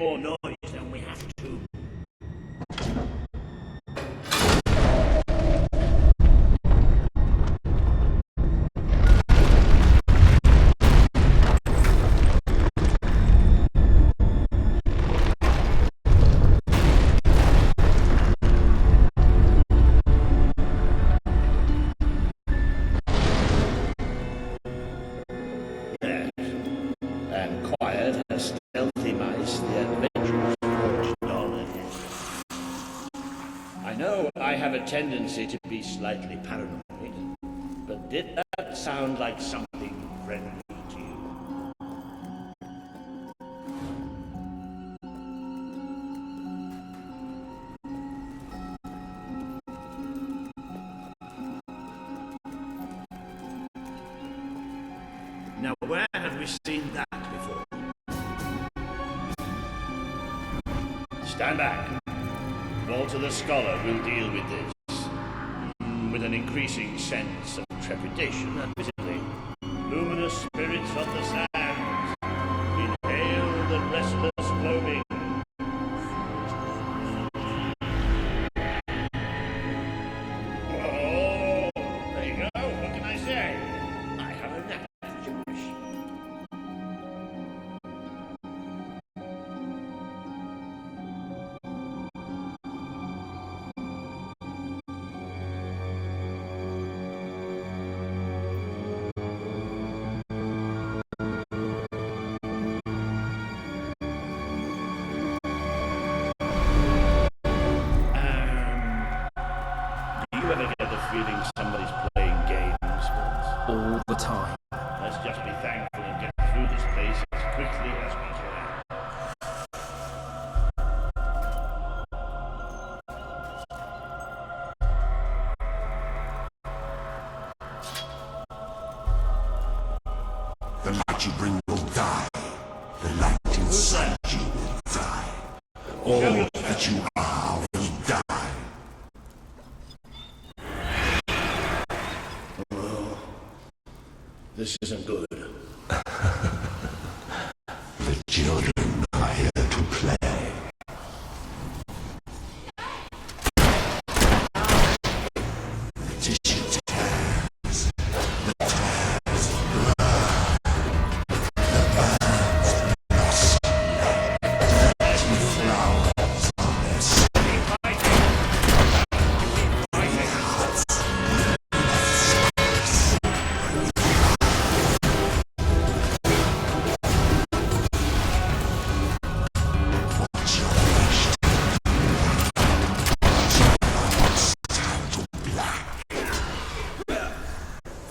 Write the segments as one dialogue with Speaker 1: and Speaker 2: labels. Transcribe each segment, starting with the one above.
Speaker 1: more noise than we have to. Tendency to be slightly paranoid, but did that sound like something friendly to you? Now, where have we seen that before? Stand back. Walter the Scholar will deal with this. With an increasing sense of trepidation, admittedly. Luminous spirits of the sands, inhale the restless gloaming. Oh, there you go. What can I say? I have a knack for gibberish. Feeling somebody's playing games
Speaker 2: all the time.
Speaker 1: Let's just be thankful and get through this place as quickly as we can.
Speaker 3: The light you bring will die. The light inside you will die. All that you are will die.
Speaker 1: This isn't good.
Speaker 3: The children are here to play. The tissue tears. The tears burn. The birds lost. Dirty flowers on their skin.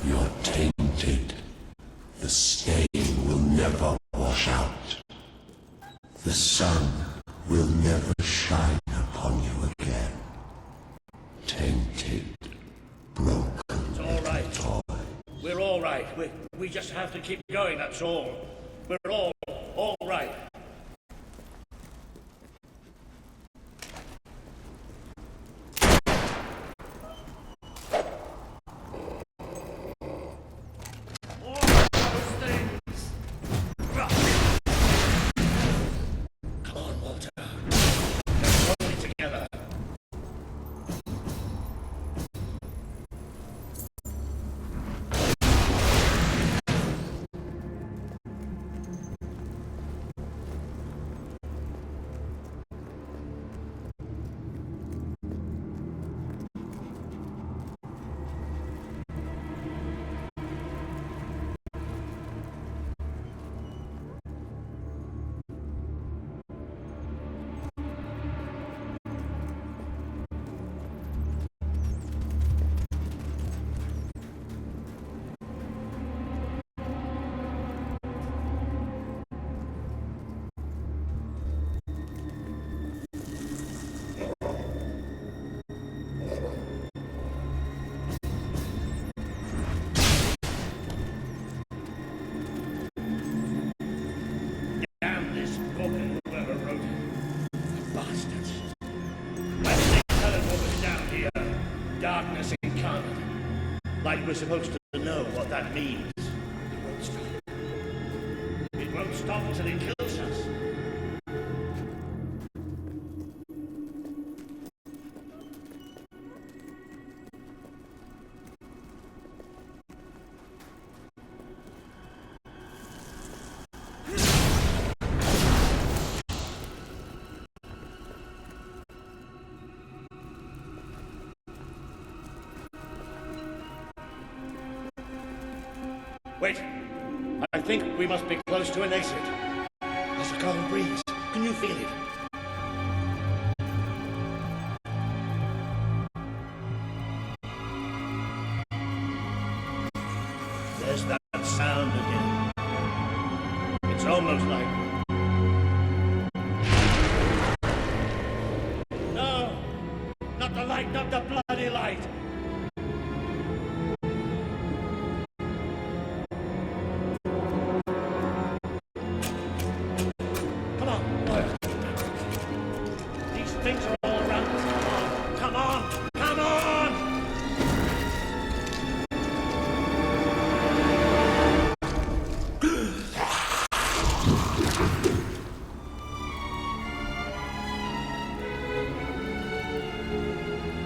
Speaker 3: You're tainted. The stain will never wash out. The sun will never shine upon you again. Tainted, broken.
Speaker 1: It's all right.
Speaker 3: Toy.
Speaker 1: We're all right. We just have to keep going, that's all. We're all right. Darkness incarnate. Like we're supposed to know what that means. It won't stop. It won't stop till it kills us. Wait. I think we must be close to an exit. There's a cold breeze. Can you feel it? There's that sound again. It's almost like... No! Not the light, not the bloody light! Come on, boys. These things are all around us. Come on! Come on!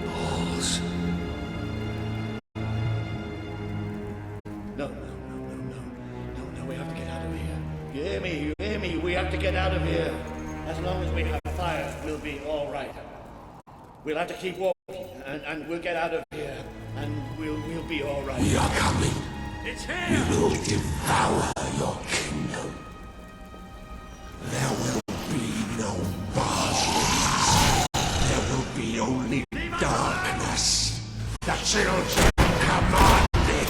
Speaker 3: Balls.
Speaker 1: No, we have to get out of here. You hear me? We have to get out of here. As long as we have fire, we'll be all right. We'll have to keep walking, and we'll get out of here, and we'll be all right.
Speaker 3: We are coming.
Speaker 1: It's here!
Speaker 3: We will devour your kingdom. There will be no bars. There will be only darkness. The children command it.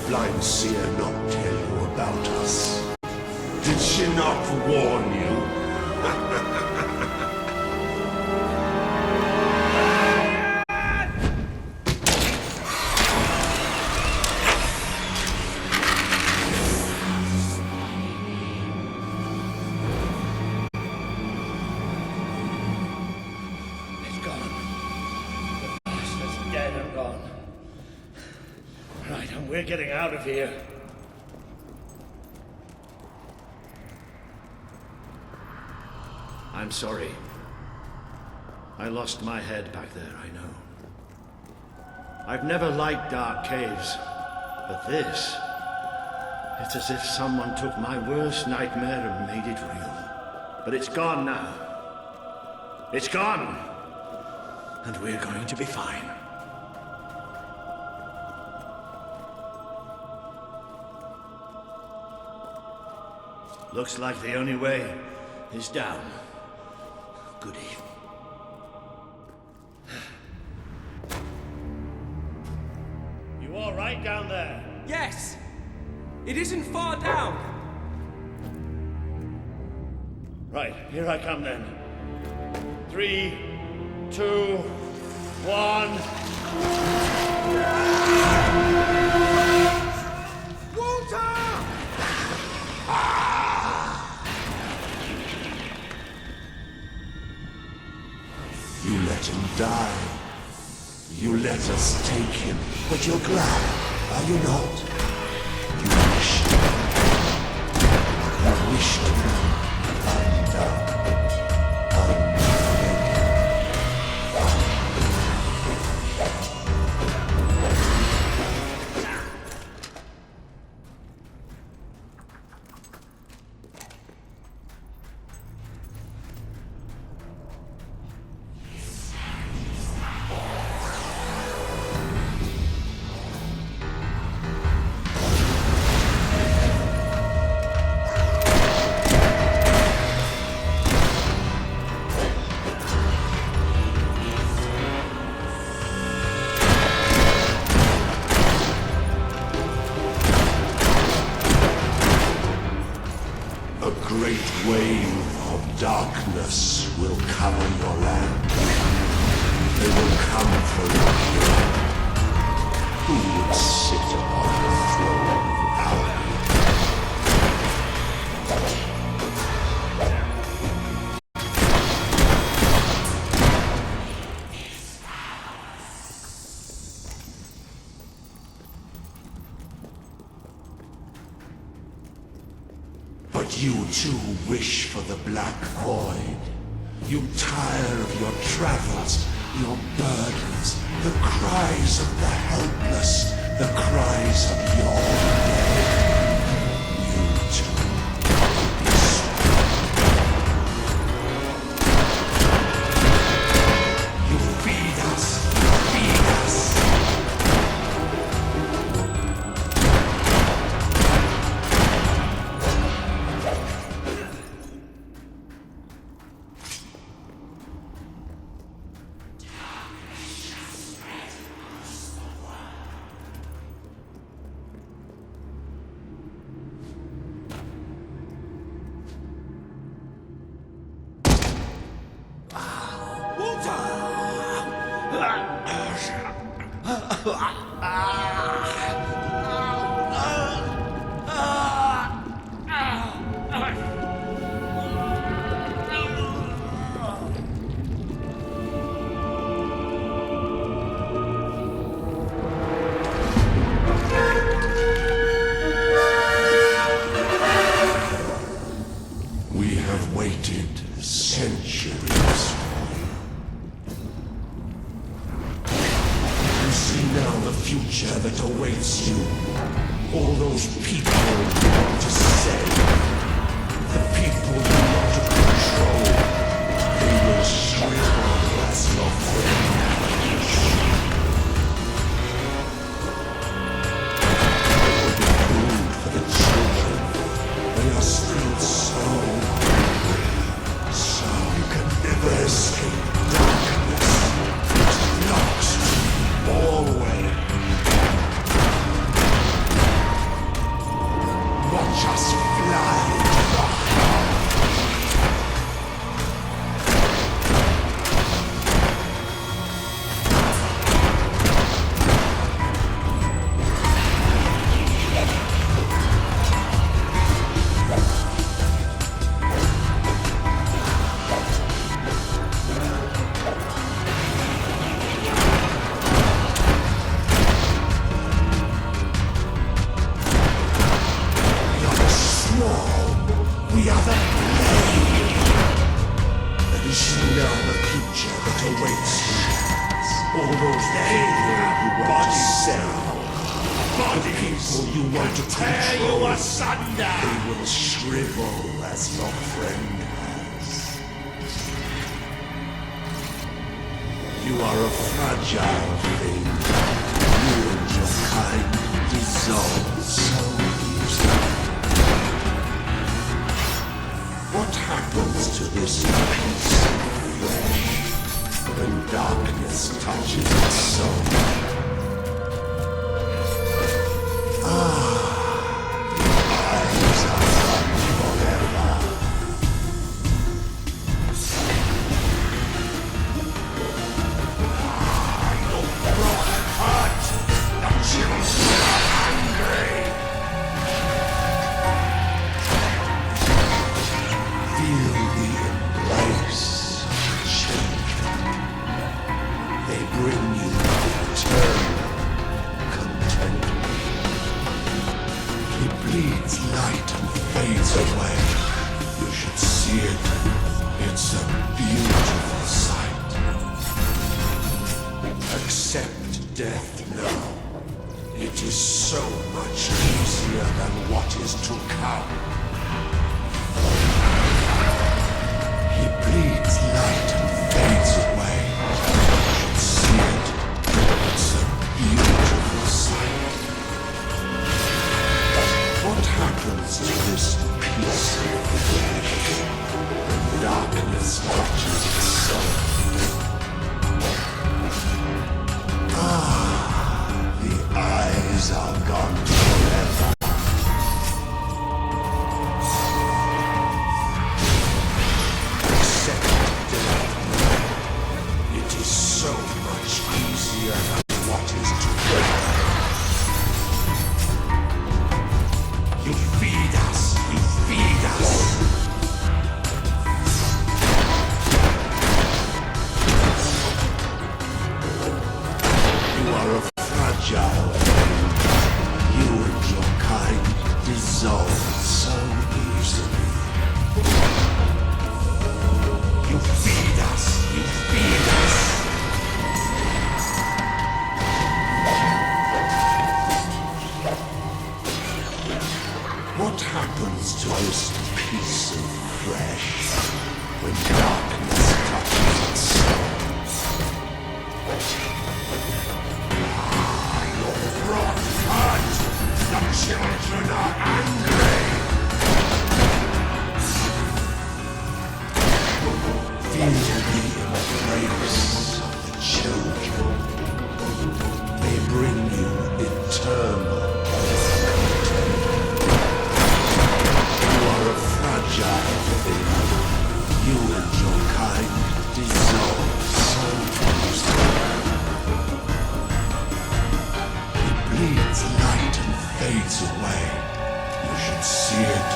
Speaker 3: Blind seer not tell you about us? Did she not warn you?
Speaker 1: It's gone. The bastard's dead and gone. Right, and we're getting out of here. I'm sorry. I lost my head back there, I know. I've never liked dark caves, but this... It's as if someone took my worst nightmare and made it real. But it's gone now. It's gone! And we're going to be fine. Looks like the only way is down. Goody. You all right down there?
Speaker 2: Yes! It isn't far down!
Speaker 1: Right, here I come then. 3, 2, 1.
Speaker 2: Walter!
Speaker 3: You let him die. You let us take him. But you're glad, are you not? You wished. You wished him undone. wave of darkness will cover your land. They will come for you. Who would sit upon the throne of Albion? But you too wish for the Black Void. You tire of your travels, your burdens, the cries of the helpless, the cries of your dead. You too. You feed us, feed us. We have waited centuries for you. You see now the future that awaits you. All those people you want to save. The people you want to control. They will shrivel as your friend. They will be food for the children. They are still so hungry. So you can never escape darkness. It knocks you always. Watch us fly to the heart. We are the swarm. We are the plague. And you see now the future that awaits you. All those people you want to sell. The people you want to control. They will shrivel as your friend has. You are a fragile thing. You and your kind dissolve so easily. What happens to this piece of flesh when darkness touches its soul? Eyes are gone forever. Your broken heart, the children are hungry. Feel the embrace of children. They bring you eternal contentment. He bleeds light and fades away. You should see it. It's a beautiful sight. Accept death now. It is so much easier than what is to come. He bleeds light and fades away. You should see it. It's a beautiful sight. What happens to this piece of flesh when darkness touches its soul? The eyes are gone forever. hear what is to come. You feed us, you feed us. You are a fragile thing. You and your kind dissolve so easily. You feed us, you feed us. What happens to this piece of flesh when darkness touches its soul? Your wrath hurt! The children are angry! Feel the embrace of the children. They bring you eternal. Fragile thing. You and your kind dissolve so easily. It bleeds light and fades away. You should see it.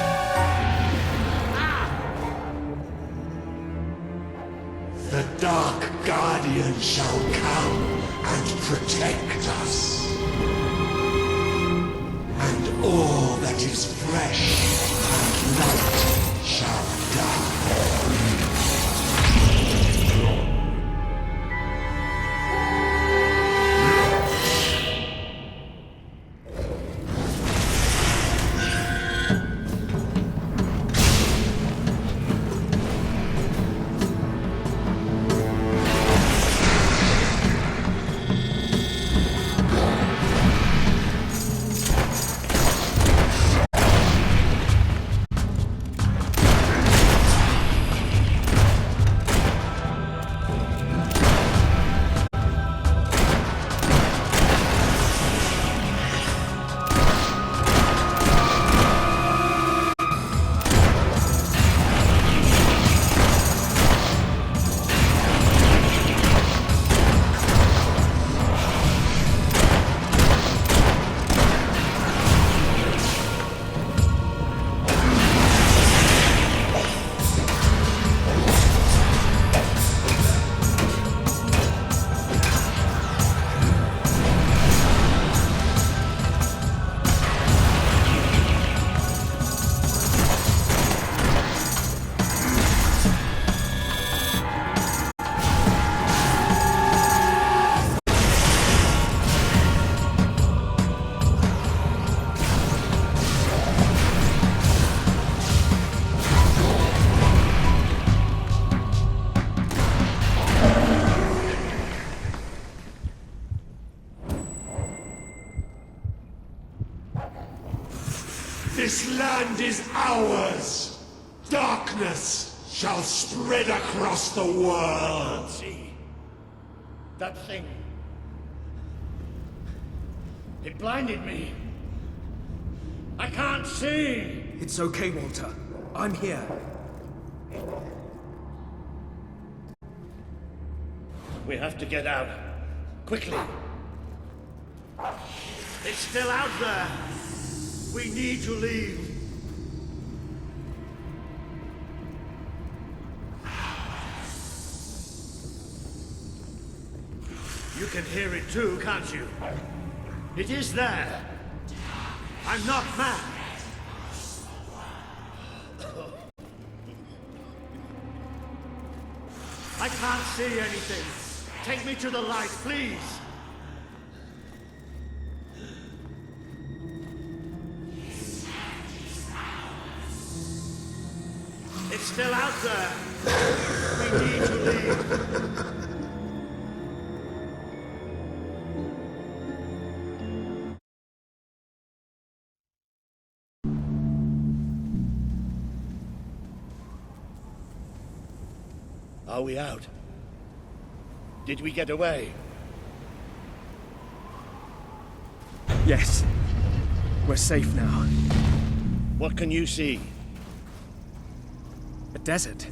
Speaker 3: The Dark Guardian shall come and protect us. And all that is fresh and light shall die. This land is ours! Darkness shall spread across the world!
Speaker 1: See? That thing. It blinded me. I can't see!
Speaker 2: It's okay, Walter. I'm here.
Speaker 1: We have to get out. Quickly. It's still out there. We need to leave. You can hear it too, can't you? It is there. I'm not mad. I can't see anything. Take me to the light, please. It's still out there. We need to leave. Are we out? Did we get away?
Speaker 2: Yes. We're safe now.
Speaker 1: What can you see?
Speaker 2: A desert.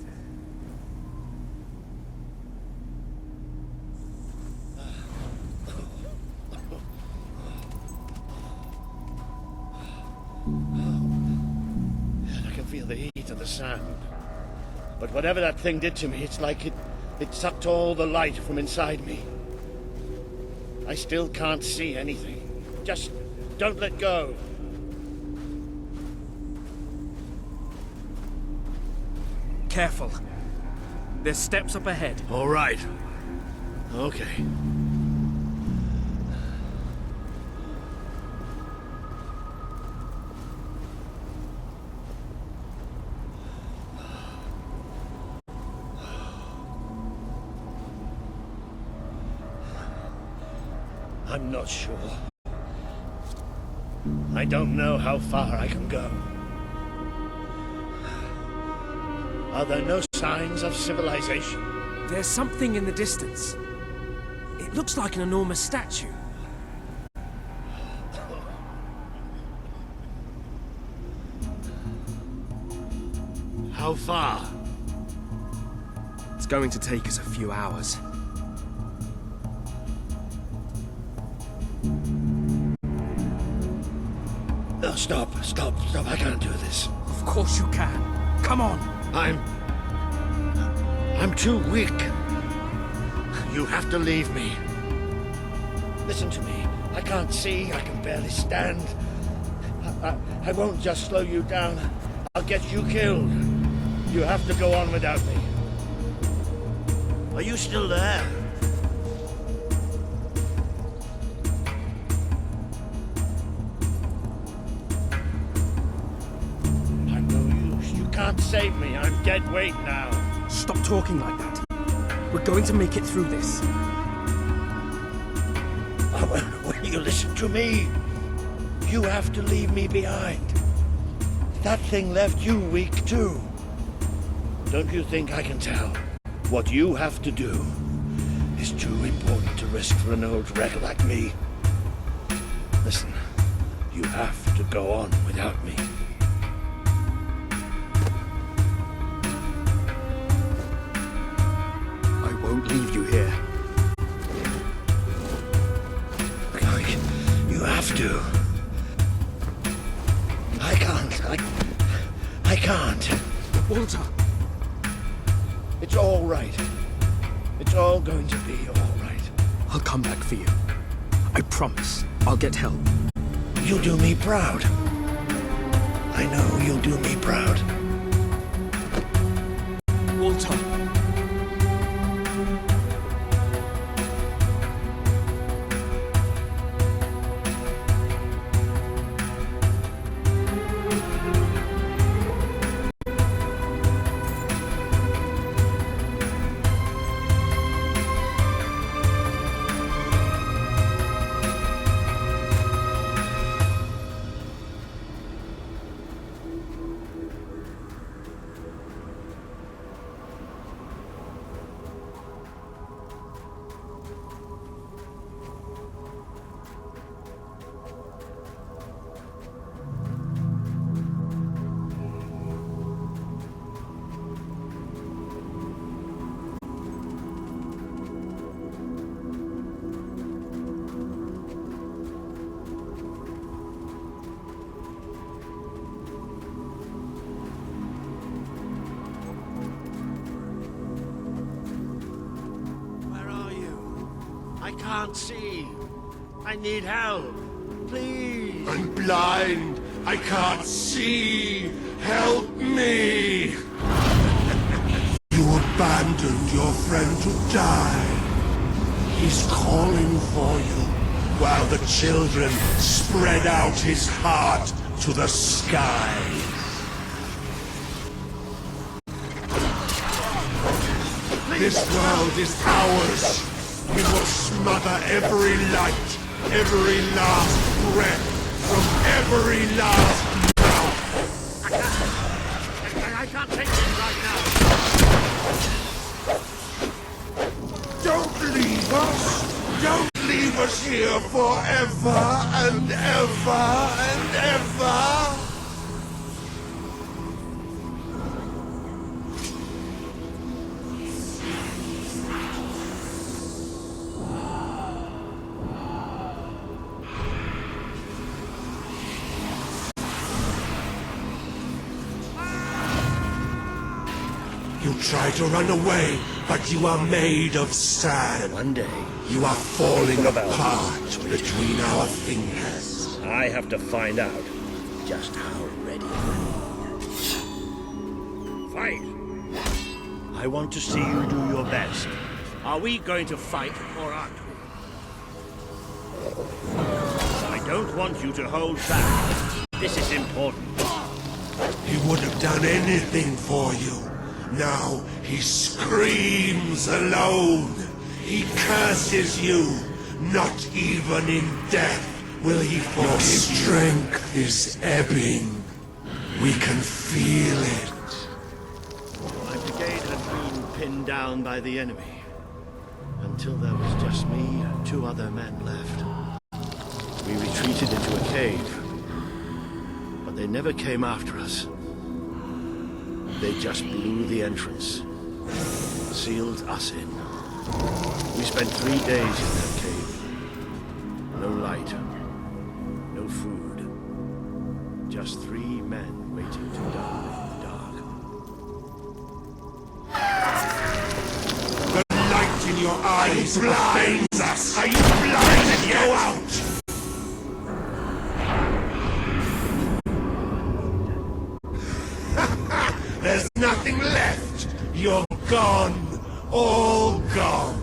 Speaker 1: the sand. But whatever that thing did to me, it's like it sucked all the light from inside me. I still can't see anything. Just don't let go.
Speaker 2: Careful. There's steps up ahead.
Speaker 1: All right. Okay. I'm not sure. I don't know how far I can go. Are there no signs of civilization?
Speaker 2: There's something in the distance. It looks like an enormous statue.
Speaker 1: How far?
Speaker 2: It's going to take us a few hours.
Speaker 1: No, stop. I can't do this.
Speaker 2: Of course you can. Come on.
Speaker 1: I'm too weak. You have to leave me. Listen to me. I can't see. I can barely stand. I won't just slow you down. I'll get you killed. You have to go on without me. Are you still there? I'm no use. You can't save me. I'm dead weight now.
Speaker 2: Stop talking like that. We're going to make it through this.
Speaker 1: Will you listen to me? You have to leave me behind. That thing left you weak too. Don't you think I can tell? What you have to do is too important to risk for an old wreck like me. Listen, you have to go on without me.
Speaker 2: I won't leave you here.
Speaker 1: You have to. I can't.
Speaker 2: Walter!
Speaker 1: It's all right. It's all going to be all right.
Speaker 2: I'll come back for you. I promise. I'll get help.
Speaker 1: You'll do me proud. I know you'll do me proud.
Speaker 2: Walter!
Speaker 1: I can't see. I need help. Please.
Speaker 3: I'm blind. I can't see. Help me. You abandoned your friend to die. He's calling for you, while the children spread out his heart to the sky. This world is ours. We will smother every light, every last breath, from every last mouth.
Speaker 1: I can't take this right now.
Speaker 3: Don't leave us! Don't leave us here forever and ever and ever! You try to run away, but you are made of sand.
Speaker 1: One day,
Speaker 3: You are falling apart between our fingers.
Speaker 1: I have to find out just how ready I am. Fight! I want to see you do your best. Are we going to fight or aren't we? I don't want you to hold back. This is important.
Speaker 3: He would have done anything for you. Now he screams alone. He curses you. Not even in death will he forgive you. Your strength is ebbing. We can feel it.
Speaker 1: My brigade had been pinned down by the enemy. Until there was just me and 2 other men left. We retreated into a cave. But they never came after us. They just blew the entrance. Sealed us in. We spent 3 days in that cave. No light. No food. Just 3 men waiting to die in the dark.
Speaker 3: The light in your eyes blinds us. Are you blind? Go out! There's nothing left. You're gone. All gone.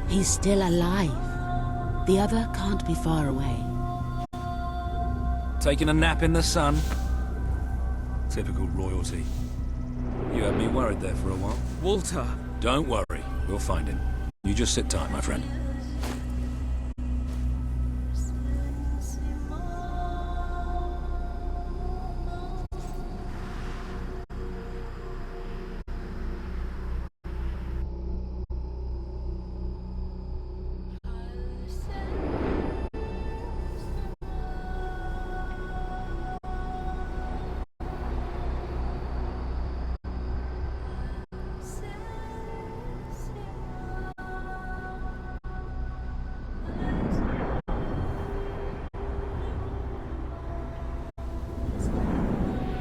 Speaker 4: He's still alive. The other can't be far away.
Speaker 5: Taking a nap in the sun? Typical royalty. You had me worried there for a while.
Speaker 2: Walter!
Speaker 5: Don't worry, we'll find him. You just sit tight, my friend.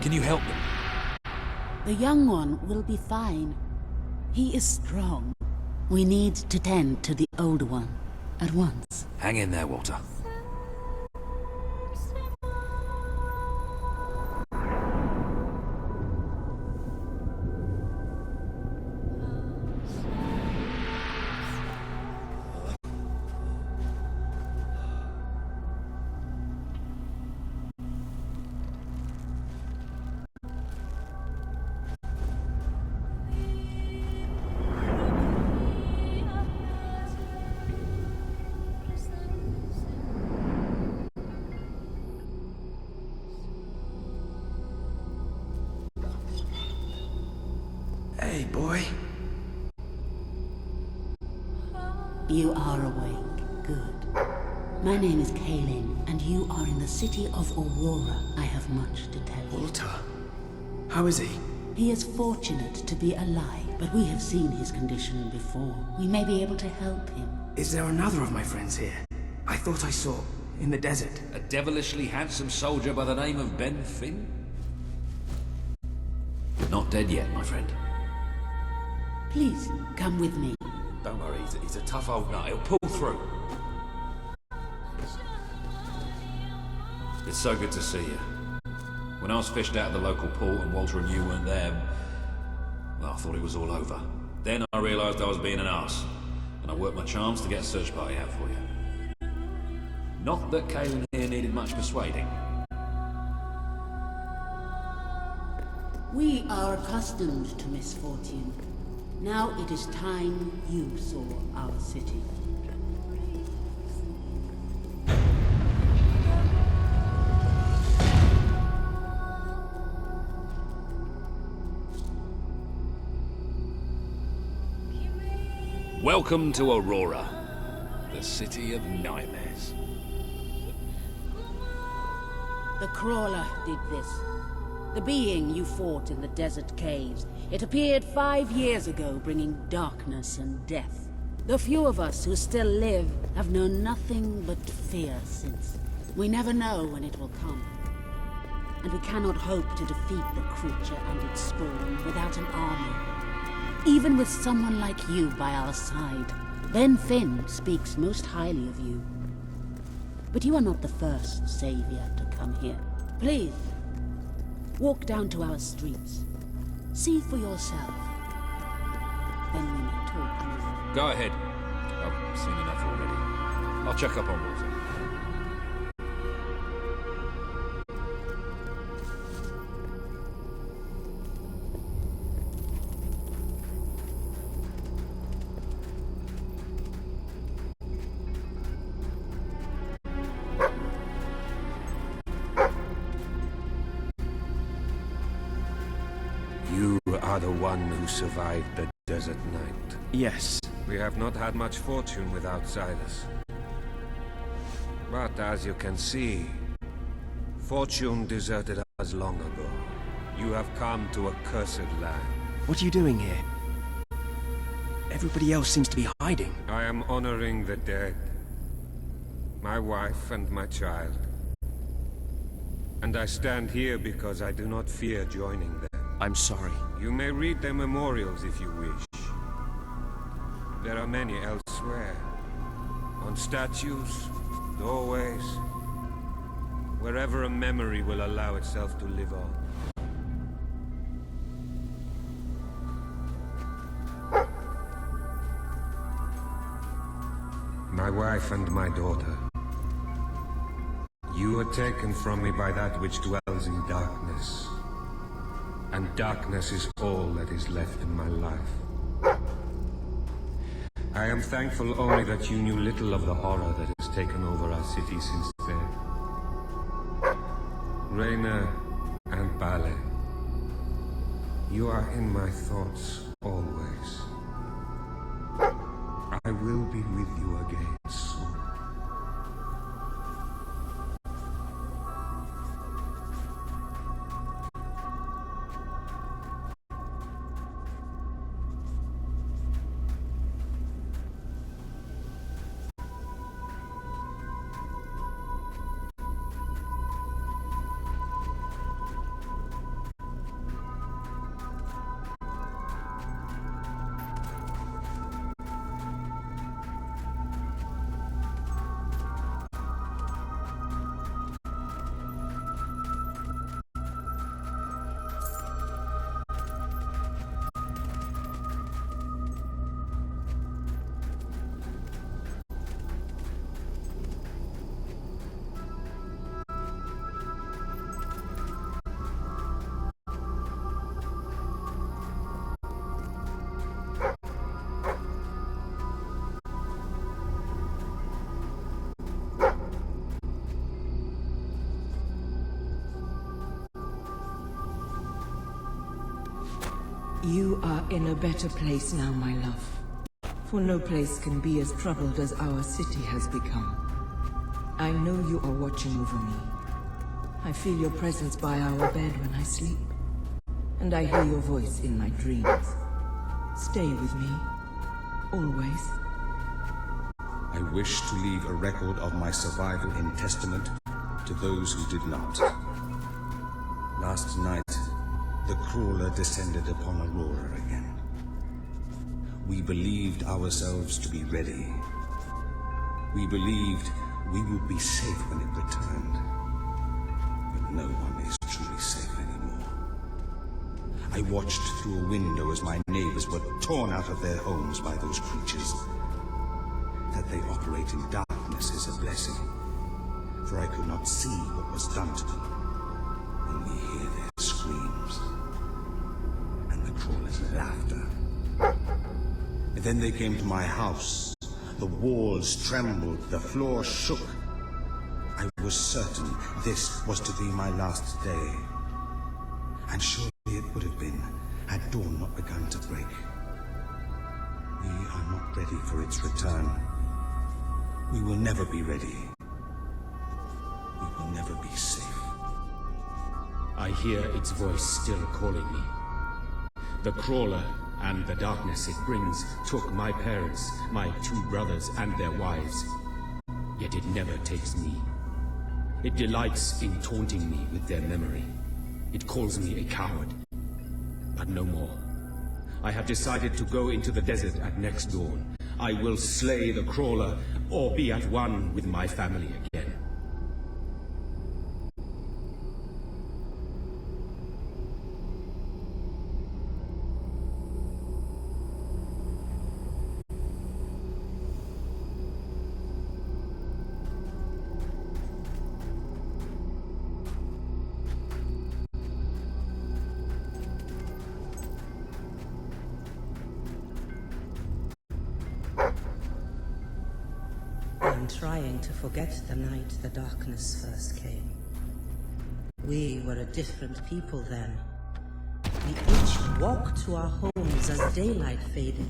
Speaker 5: Can you help them?
Speaker 4: The young one will be fine. He is strong. We need to tend to the older one at once.
Speaker 5: Hang in there, Walter.
Speaker 2: Hey, boy.
Speaker 4: You are awake. Good. My name is Kaelin, and you are in the city of Aurora. I have much to tell you.
Speaker 2: Walter? How is he?
Speaker 4: He is fortunate to be alive, but we have seen his condition before. We may be able to help him.
Speaker 2: Is there another of my friends here? I thought I saw in the desert.
Speaker 5: A devilishly handsome soldier by the name of Ben Finn? Not dead yet, my friend.
Speaker 4: Please, come with me.
Speaker 5: Don't worry, he's a tough old nut. He'll pull through. It's so good to see you. When I was fished out of the local port and Walter and you weren't there, well, I thought it was all over. Then I realised I was being an arse, and I worked my charms to get a search party out for you. Not that Kaelin here needed much persuading.
Speaker 4: We are accustomed to misfortune. Now it is time you saw our city.
Speaker 5: Welcome to Aurora, the city of nightmares.
Speaker 4: The crawler did this. The being you fought in the desert caves. It appeared 5 years ago, bringing darkness and death. The few of us who still live have known nothing but fear since. We never know when it will come. And we cannot hope to defeat the creature and its spawn without an army. Even with someone like you by our side. Ben Finn speaks most highly of you. But you are not the first savior to come here. Please, walk down to our streets. See for yourself. Then we may talk more.
Speaker 5: Go ahead. I've seen enough already. I'll check up on Walter.
Speaker 6: You are the one who survived the desert night.
Speaker 2: Yes.
Speaker 6: We have not had much fortune with outsiders. But as you can see, fortune deserted us long ago. You have come to a cursed land.
Speaker 2: What are you doing here? Everybody else seems to be hiding.
Speaker 6: I am honoring the dead. My wife and my child. And I stand here because I do not fear joining them.
Speaker 2: I'm sorry.
Speaker 6: You may read their memorials if you wish. There are many elsewhere. On statues, doorways, wherever a memory will allow itself to live on. My wife and my daughter. You were taken from me by that which dwells in darkness. And darkness is all that is left in my life. I am thankful only that you knew little of the horror that has taken over our city since then. Raina and Bale, you are in my thoughts always. I will be with you again soon.
Speaker 7: You are in a better place now, my love. For no place can be as troubled as our city has become. I know you are watching over me. I feel your presence by our bed when I sleep. And I hear your voice in my dreams. Stay with me. Always.
Speaker 3: I wish to leave a record of my survival in testament to those who did not. Last night, the crawler descended upon Aurora again. We believed ourselves to be ready. We believed we would be safe when it returned. But no one is truly safe anymore. I watched through a window as my neighbors were torn out of their homes by those creatures. That they operate in darkness is a blessing, for I could not see what was done to them. Only hear their screams and the crawler's laughter. And then they came to my house. The walls trembled, the floor shook. I was certain this was to be my last day. And surely it would have been had dawn not begun to break. We are not ready for its return. We will never be ready. We will never be safe.
Speaker 6: I hear its voice still calling me. The crawler and the darkness it brings took my parents, my 2 brothers and their wives. Yet it never takes me. It delights in taunting me with their memory. It calls me a coward. But no more. I have decided to go into the desert at next dawn. I will slay the crawler, or be at one with my family again.
Speaker 8: I'm trying to forget the night the darkness first came. We were a different people then. We each walked to our homes as daylight faded.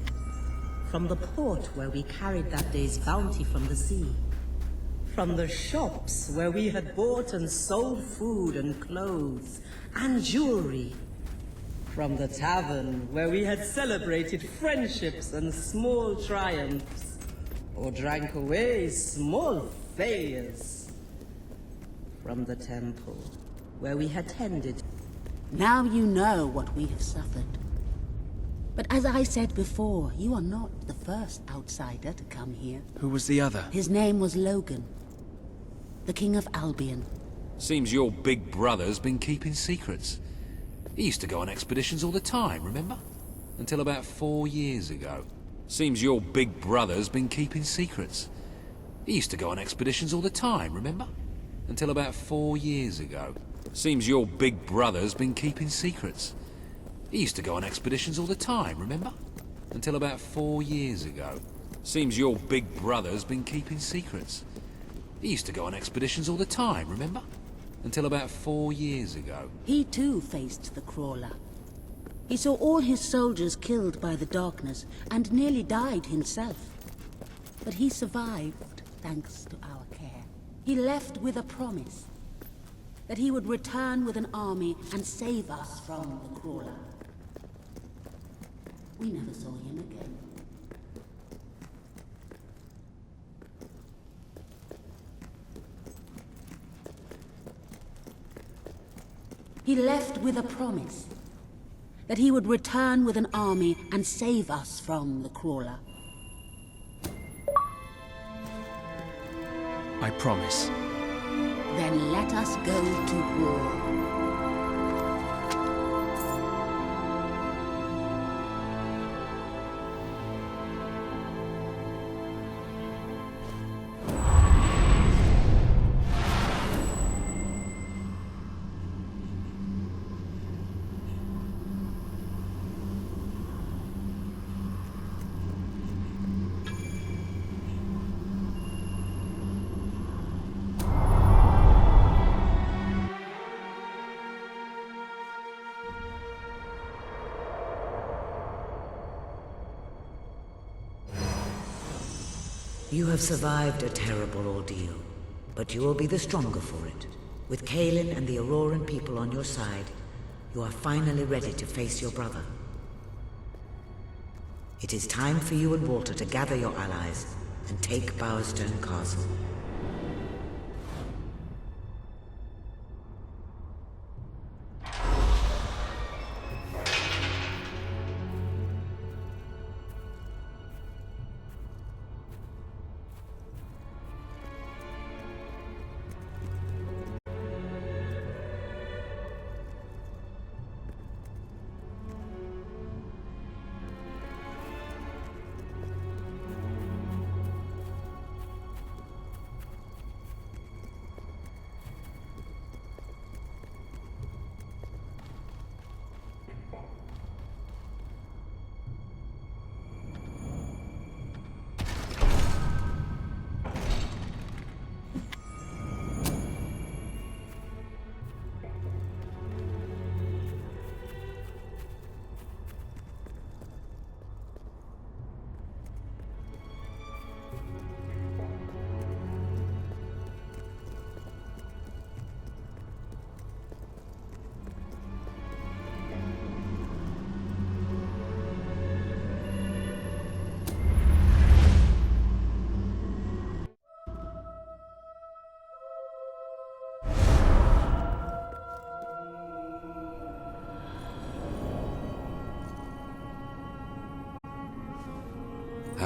Speaker 8: From the port where we carried that day's bounty from the sea. From the shops where we had bought and sold food and clothes and jewelry. From the tavern where we had celebrated friendships and small triumphs. Or drank away small failures. From the temple, where we had tended.
Speaker 4: Now you know what we have suffered. But as I said before, you are not the first outsider to come here.
Speaker 2: Who was the other?
Speaker 4: His name was Logan, the King of Albion.
Speaker 5: Seems your big brother's been keeping secrets. He used to go on expeditions all the time, remember? Until about 4 years ago. Seems your big brother's been keeping secrets. He used to go on expeditions all the time, remember? Until about 4 years ago. Seems your big brother's been keeping secrets. He used to go on expeditions all the time, remember? Until about 4 years ago. Seems your big brother's been keeping secrets. He used to go on expeditions all the time, remember? Until about 4 years ago.
Speaker 4: He too faced the crawler. He saw all his soldiers killed by the darkness and nearly died himself. But he survived thanks to our care. He left with a promise that he would return with an army and save us from the crawler. We never saw him again. He left with a promise that he would return with an army and save us from the crawler.
Speaker 2: I promise.
Speaker 4: Then let us go to war.
Speaker 9: You have survived a terrible ordeal, but you will be the stronger for it. With Kaelin and the Auroran people on your side, you are finally ready to face your brother. It is time for you and Walter to gather your allies and take Bowerstone Castle.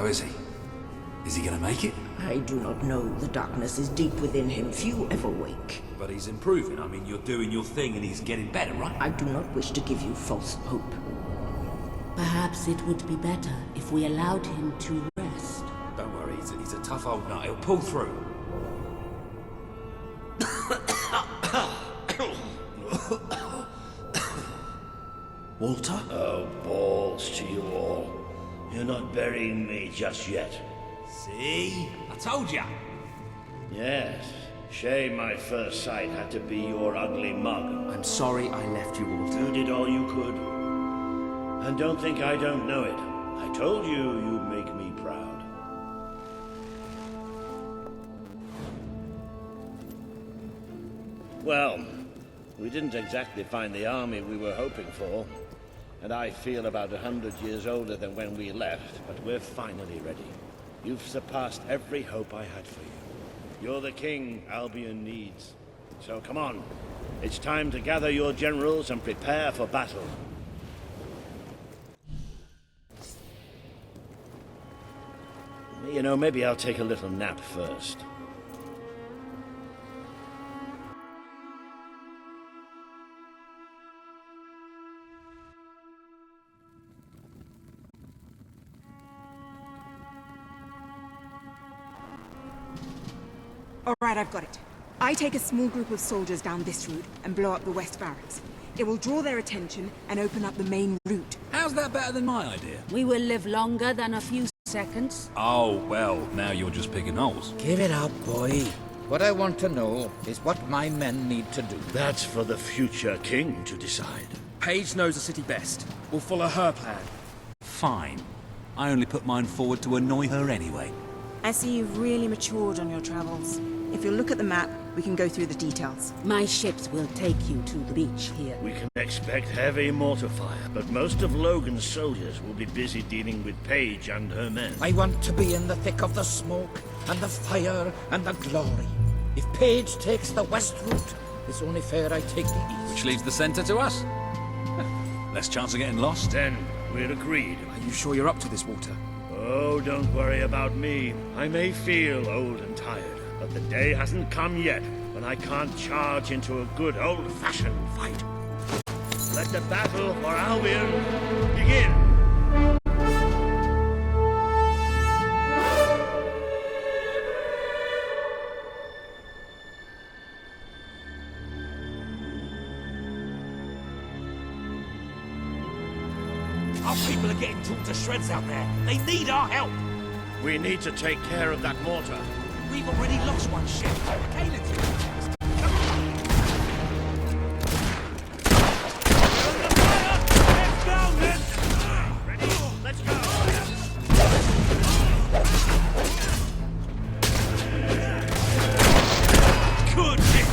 Speaker 5: is he? Is he gonna make it?
Speaker 7: I do not know. The darkness is deep within him. Few ever wake.
Speaker 5: But he's improving. I mean, you're doing your thing and he's getting better, right?
Speaker 7: I do not wish to give you false hope.
Speaker 4: Perhaps it would be better if we allowed him to rest.
Speaker 5: Don't worry, he's a tough old nut. He'll pull through.
Speaker 1: Walter? Oh, balls to you all. You're not burying me just yet.
Speaker 5: See? I told ya!
Speaker 1: Yes. Shame my first sight had to be your ugly mug.
Speaker 2: I'm sorry I left you, Walter.
Speaker 1: You did all you could. And don't think I don't know it. I told you you'd make me proud. Well, we didn't exactly find the army we were hoping for. And I feel about 100 years older than when we left, but we're finally ready. You've surpassed every hope I had for you. You're the king Albion needs. So come on. It's time to gather your generals and prepare for battle. You know, maybe I'll take a little nap first.
Speaker 10: All right, I've got it. I take a small group of soldiers down this route and blow up the west barracks. It will draw their attention and open up the main route.
Speaker 5: How's that better than my idea?
Speaker 4: We will live longer than a few seconds.
Speaker 5: Oh, well, now you're just picking holes.
Speaker 11: Give it up, boy. What I want to know is what my men need to do.
Speaker 1: That's for the future king to decide.
Speaker 2: Paige knows the city best. We'll follow her plan.
Speaker 5: Fine. I only put mine forward to annoy her anyway.
Speaker 10: I see you've really matured on your travels. If you'll look at the map, we can go through the details.
Speaker 4: My ships will take you to the beach here.
Speaker 1: We can expect heavy mortar fire, but most of Logan's soldiers will be busy dealing with Paige and her men.
Speaker 11: I want to be in the thick of the smoke, and the fire, and the glory. If Paige takes the west route, it's only fair I take the east.
Speaker 5: Which leaves the centre to us. Less chance of getting lost.
Speaker 1: Then we're agreed.
Speaker 2: Are you sure you're up to this, Walter?
Speaker 1: Oh, don't worry about me. I may feel old and tired, but the day hasn't come yet when I can't charge into a good old-fashioned fight. Let the battle for Albion begin!
Speaker 5: Our people are getting torn to shreds out there. They need our help.
Speaker 1: We need to take care of that mortar.
Speaker 5: We've already lost one ship. Caelin's in the chest.
Speaker 1: Ready? Let's go!
Speaker 5: Good hit.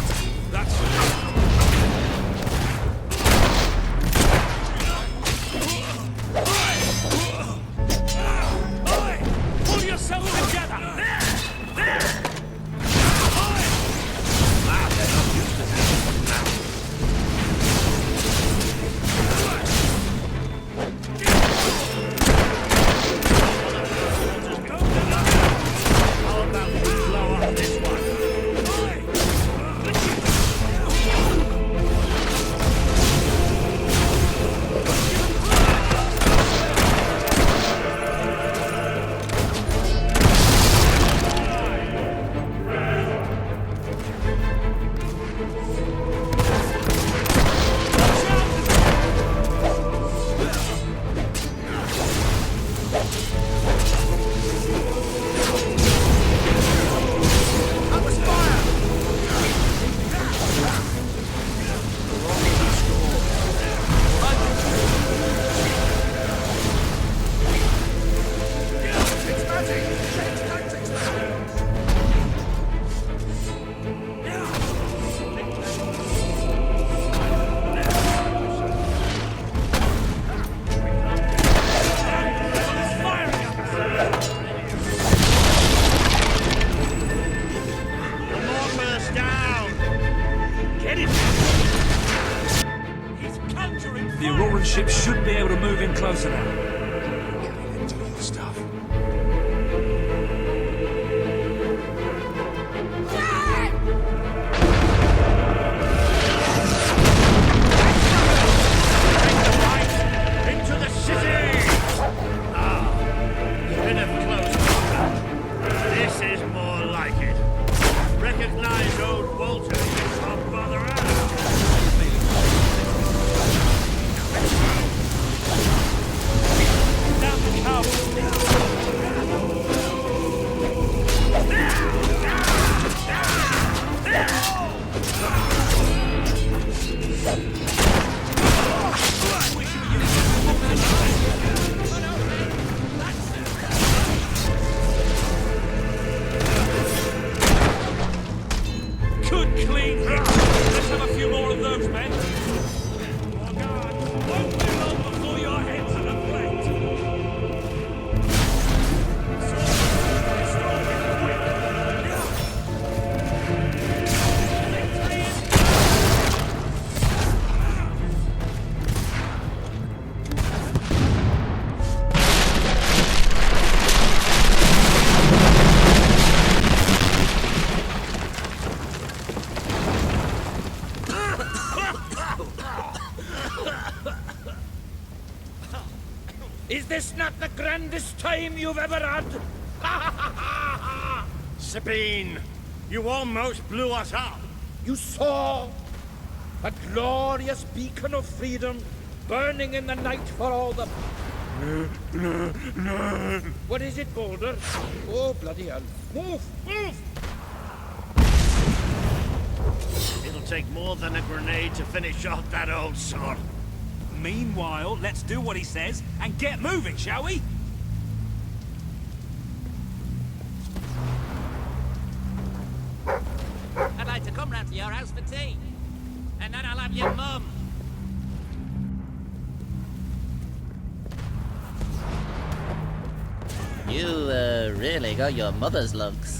Speaker 5: That's pull yourself together. There.
Speaker 1: How about we blow up this one?
Speaker 5: The Auroran ship should be able to move in closer now.
Speaker 2: Do your stuff.
Speaker 1: showed Walter he's not bother out.
Speaker 2: Damn coward! Good clean hit. Let's have a few more of those, men. Oh, God. Won't be long before your heads are a plate.
Speaker 11: Is this not the grandest time you've ever had?
Speaker 1: Sabine, you almost blew us up.
Speaker 11: You saw a glorious beacon of freedom burning in the night for all the... What is it, Boulder? Oh, bloody hell. Move! Move!
Speaker 1: It'll take more than a grenade to finish off that old sod.
Speaker 2: Meanwhile, let's do what he says and get moving, shall we?
Speaker 12: I'd like to come round to your house for tea. And then I'll have your mum. You, really got your mother's looks.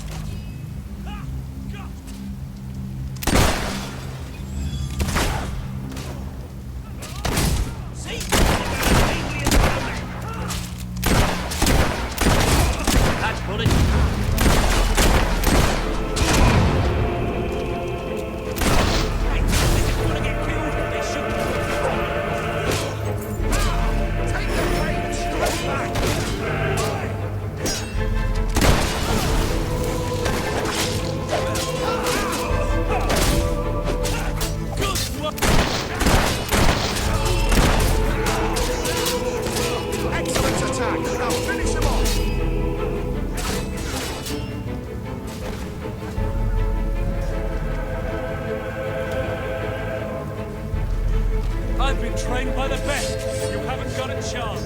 Speaker 2: I've been trained by the best. You haven't got a chance.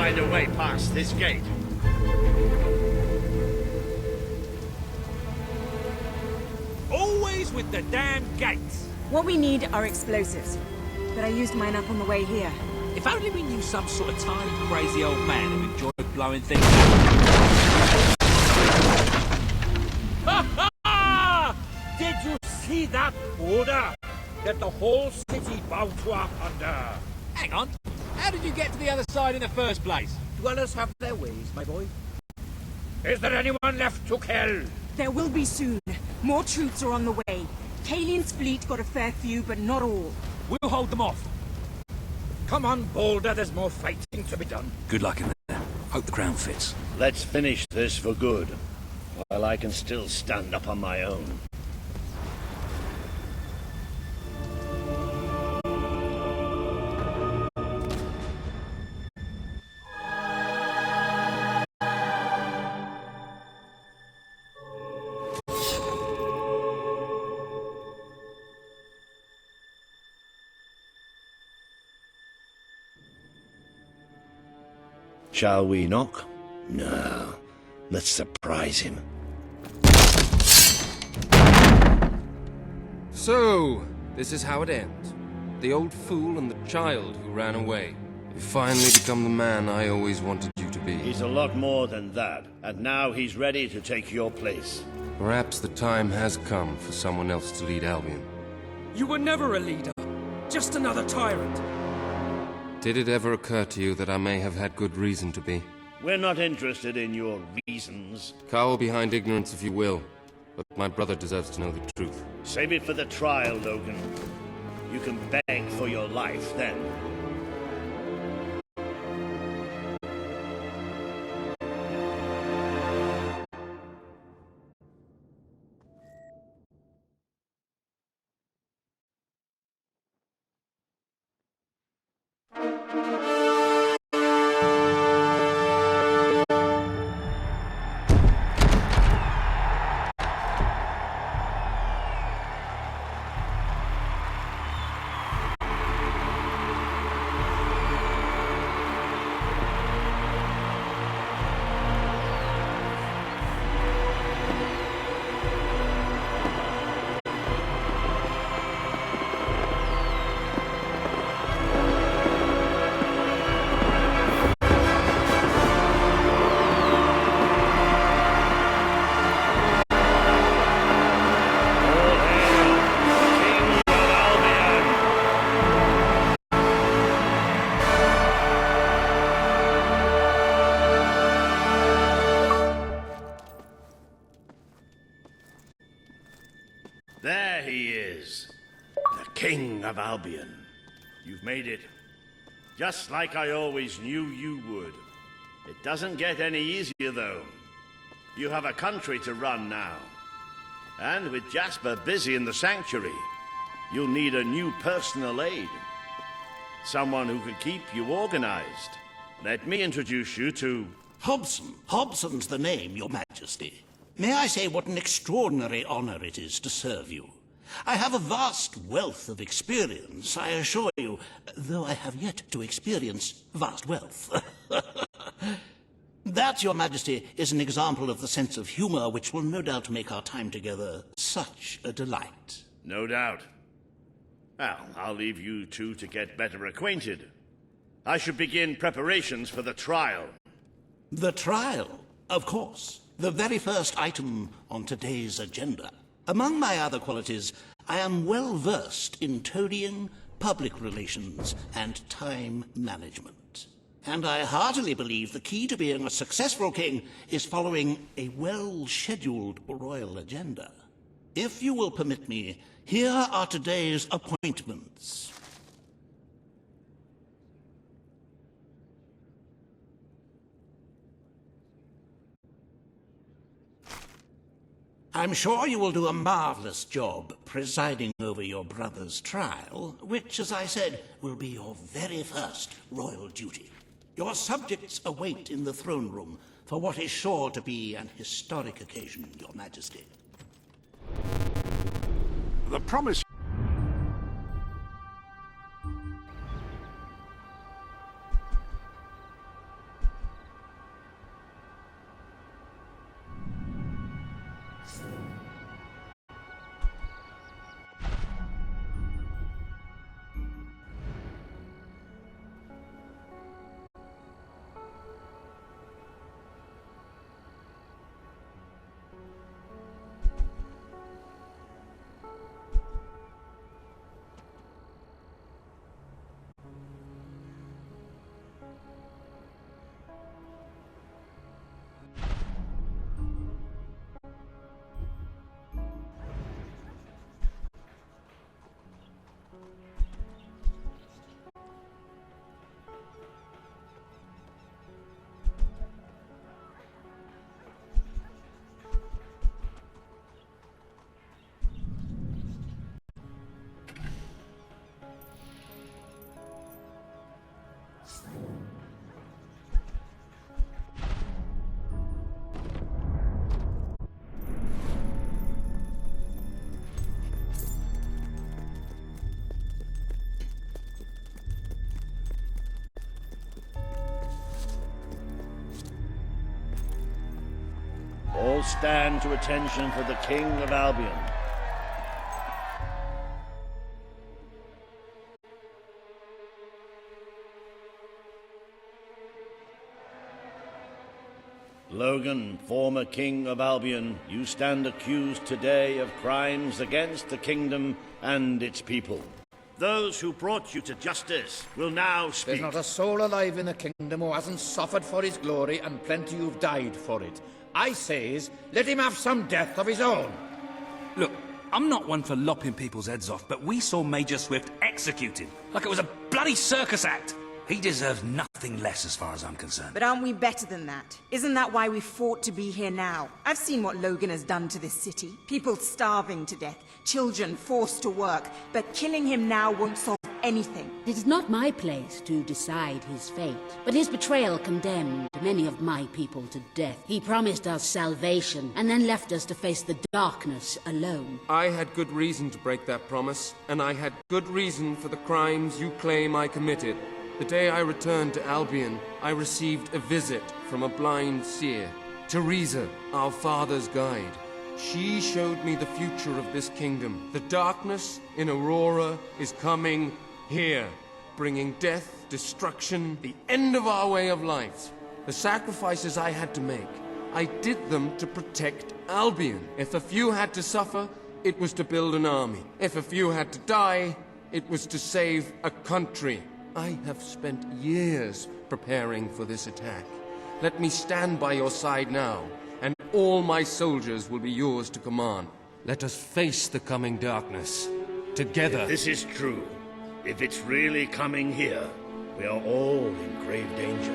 Speaker 1: find a way past this gate.
Speaker 2: Always with the damn gates.
Speaker 10: What we need are explosives. But I used mine up on the way here.
Speaker 2: If only we knew some sort of tiny, crazy old man who enjoyed blowing things up. Ha ha! Did you see that order? That the whole city bowed to our thunder. Hang on. How did you get to the other side in the first place?
Speaker 11: Dwellers have their ways, my boy. Is there anyone left to kill?
Speaker 10: There will be soon. More troops are on the way. Kalian's fleet got a fair few, but not all.
Speaker 2: We'll hold them off.
Speaker 11: Come on, Boulder, there's more fighting to be done.
Speaker 5: Good luck in there. Hope the crown fits.
Speaker 1: Let's finish this for good, while I can still stand up on my own. Shall we knock? No. Let's surprise him.
Speaker 13: So, this is how it ends. The old fool and the child who ran away. You finally become the man I always wanted you to be.
Speaker 1: He's a lot more than that, and now he's ready to take your place.
Speaker 13: Perhaps the time has come for someone else to lead Albion.
Speaker 14: You were never a leader. Just another tyrant.
Speaker 13: Did it ever occur to you that I may have had good reason to be?
Speaker 1: We're not interested in your reasons.
Speaker 13: Cower behind ignorance if you will, but my brother deserves to know the truth.
Speaker 1: Save it for the trial, Logan. You can beg for your life then. There he is, the King of Albion. You've made it, just like I always knew you would. It doesn't get any easier, though. You have a country to run now. And with Jasper busy in the sanctuary, you'll need a new personal aide. Someone who can keep you organized. Let me introduce you to...
Speaker 15: Hobson. Hobson's the name, Your Majesty. May I say what an extraordinary honor it is to serve you? I have a vast wealth of experience, I assure you, though I have yet to experience vast wealth. That, Your Majesty, is an example of the sense of humor which will no doubt make our time together such a delight.
Speaker 1: No doubt. Well, I'll leave you two to get better acquainted. I should begin preparations for the trial.
Speaker 15: The trial, of course. The very first item on today's agenda. Among my other qualities, I am well versed in toadying, public relations, and time management. And I heartily believe the key to being a successful king is following a well-scheduled royal agenda. If you will permit me, here are today's appointments. I'm sure you will do a marvelous job presiding over your brother's trial, which, as I said, will be your very first royal duty. Your subjects await in the throne room for what is sure to be an historic occasion, Your Majesty.
Speaker 3: The promise...
Speaker 1: All stand to attention for the King of Albion. Logan, former King of Albion, you stand accused today of crimes against the kingdom and its people. Those who brought you to justice will now speak.
Speaker 11: There's not a soul alive in the kingdom who hasn't suffered for his glory, and plenty who've died for it. I says, let him have some death of his own.
Speaker 16: Look, I'm not one for lopping people's heads off, but we saw Major Swift executed like it was a bloody circus act. He deserves nothing less as far as I'm concerned.
Speaker 10: But aren't we better than that? Isn't that why we fought to be here now? I've seen what Logan has done to this city. People starving to death, children forced to work, but killing him now won't solve anything.
Speaker 4: It is not my place to decide his fate, but his betrayal condemned many of my people to death. He promised us salvation, and then left us to face the darkness alone.
Speaker 13: I had good reason to break that promise, and I had good reason for the crimes you claim I committed. The day I returned to Albion, I received a visit from a blind seer, Teresa, our father's guide. She showed me the future of this kingdom. The darkness in Aurora is coming here, bringing death, destruction, the end of our way of life. The sacrifices I had to make, I did them to protect Albion. If a few had to suffer, it was to build an army. If a few had to die, it was to save a country. I have spent years preparing for this attack. Let me stand by your side now, and all my soldiers will be yours to command. Let us face the coming darkness, together.
Speaker 1: If this is true, if it's really coming here, we are all in grave danger.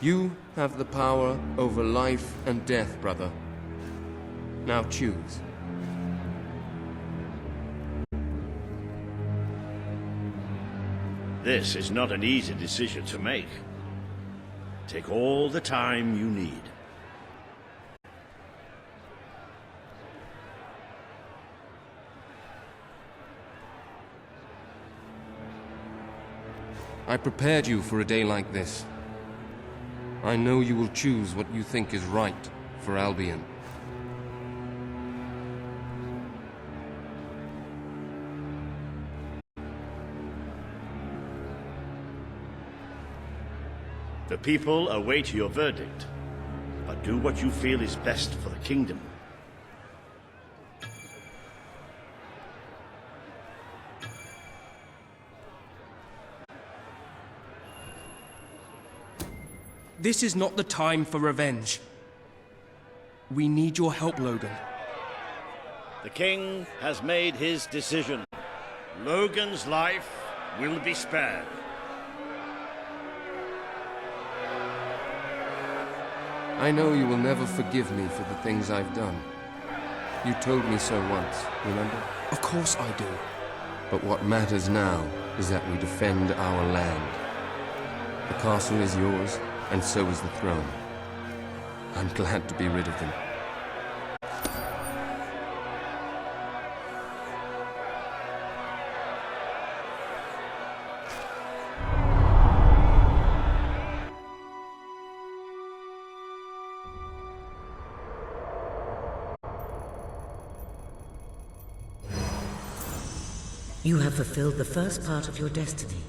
Speaker 13: You have the power over life and death, brother. Now choose.
Speaker 1: This is not an easy decision to make. Take all the time you need.
Speaker 13: I prepared you for a day like this. I know you will choose what you think is right for Albion.
Speaker 1: The people await your verdict, but do what you feel is best for the kingdom.
Speaker 14: This is not the time for revenge. We need your help, Logan.
Speaker 1: The king has made his decision. Logan's life will be spared.
Speaker 13: I know you will never forgive me for the things I've done. You told me so once, remember?
Speaker 14: Of course I do.
Speaker 13: But what matters now is that we defend our land. The castle is yours, and so is the throne. I'm glad to be rid of them.
Speaker 9: You have fulfilled the first part of your destiny.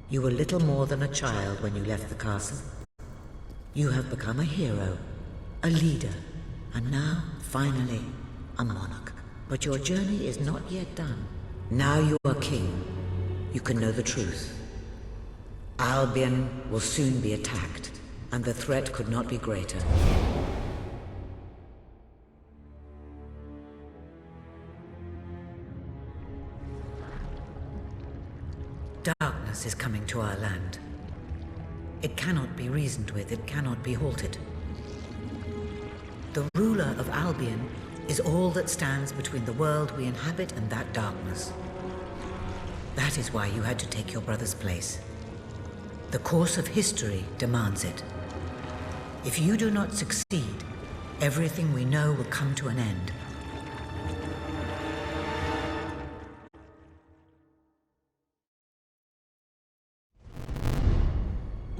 Speaker 9: You were little more than a child when you left the castle. You have become a hero, a leader, and now, finally, a monarch. But your journey is not yet done. Now you are king. You can know the truth. Albion will soon be attacked, and the threat could not be greater. Darkness is coming to our land. It cannot be reasoned with, it cannot be halted. The ruler of Albion is all that stands between the world we inhabit and that darkness. That is why you had to take your brother's place. The course of history demands it. If you do not succeed, everything we know will come to an end.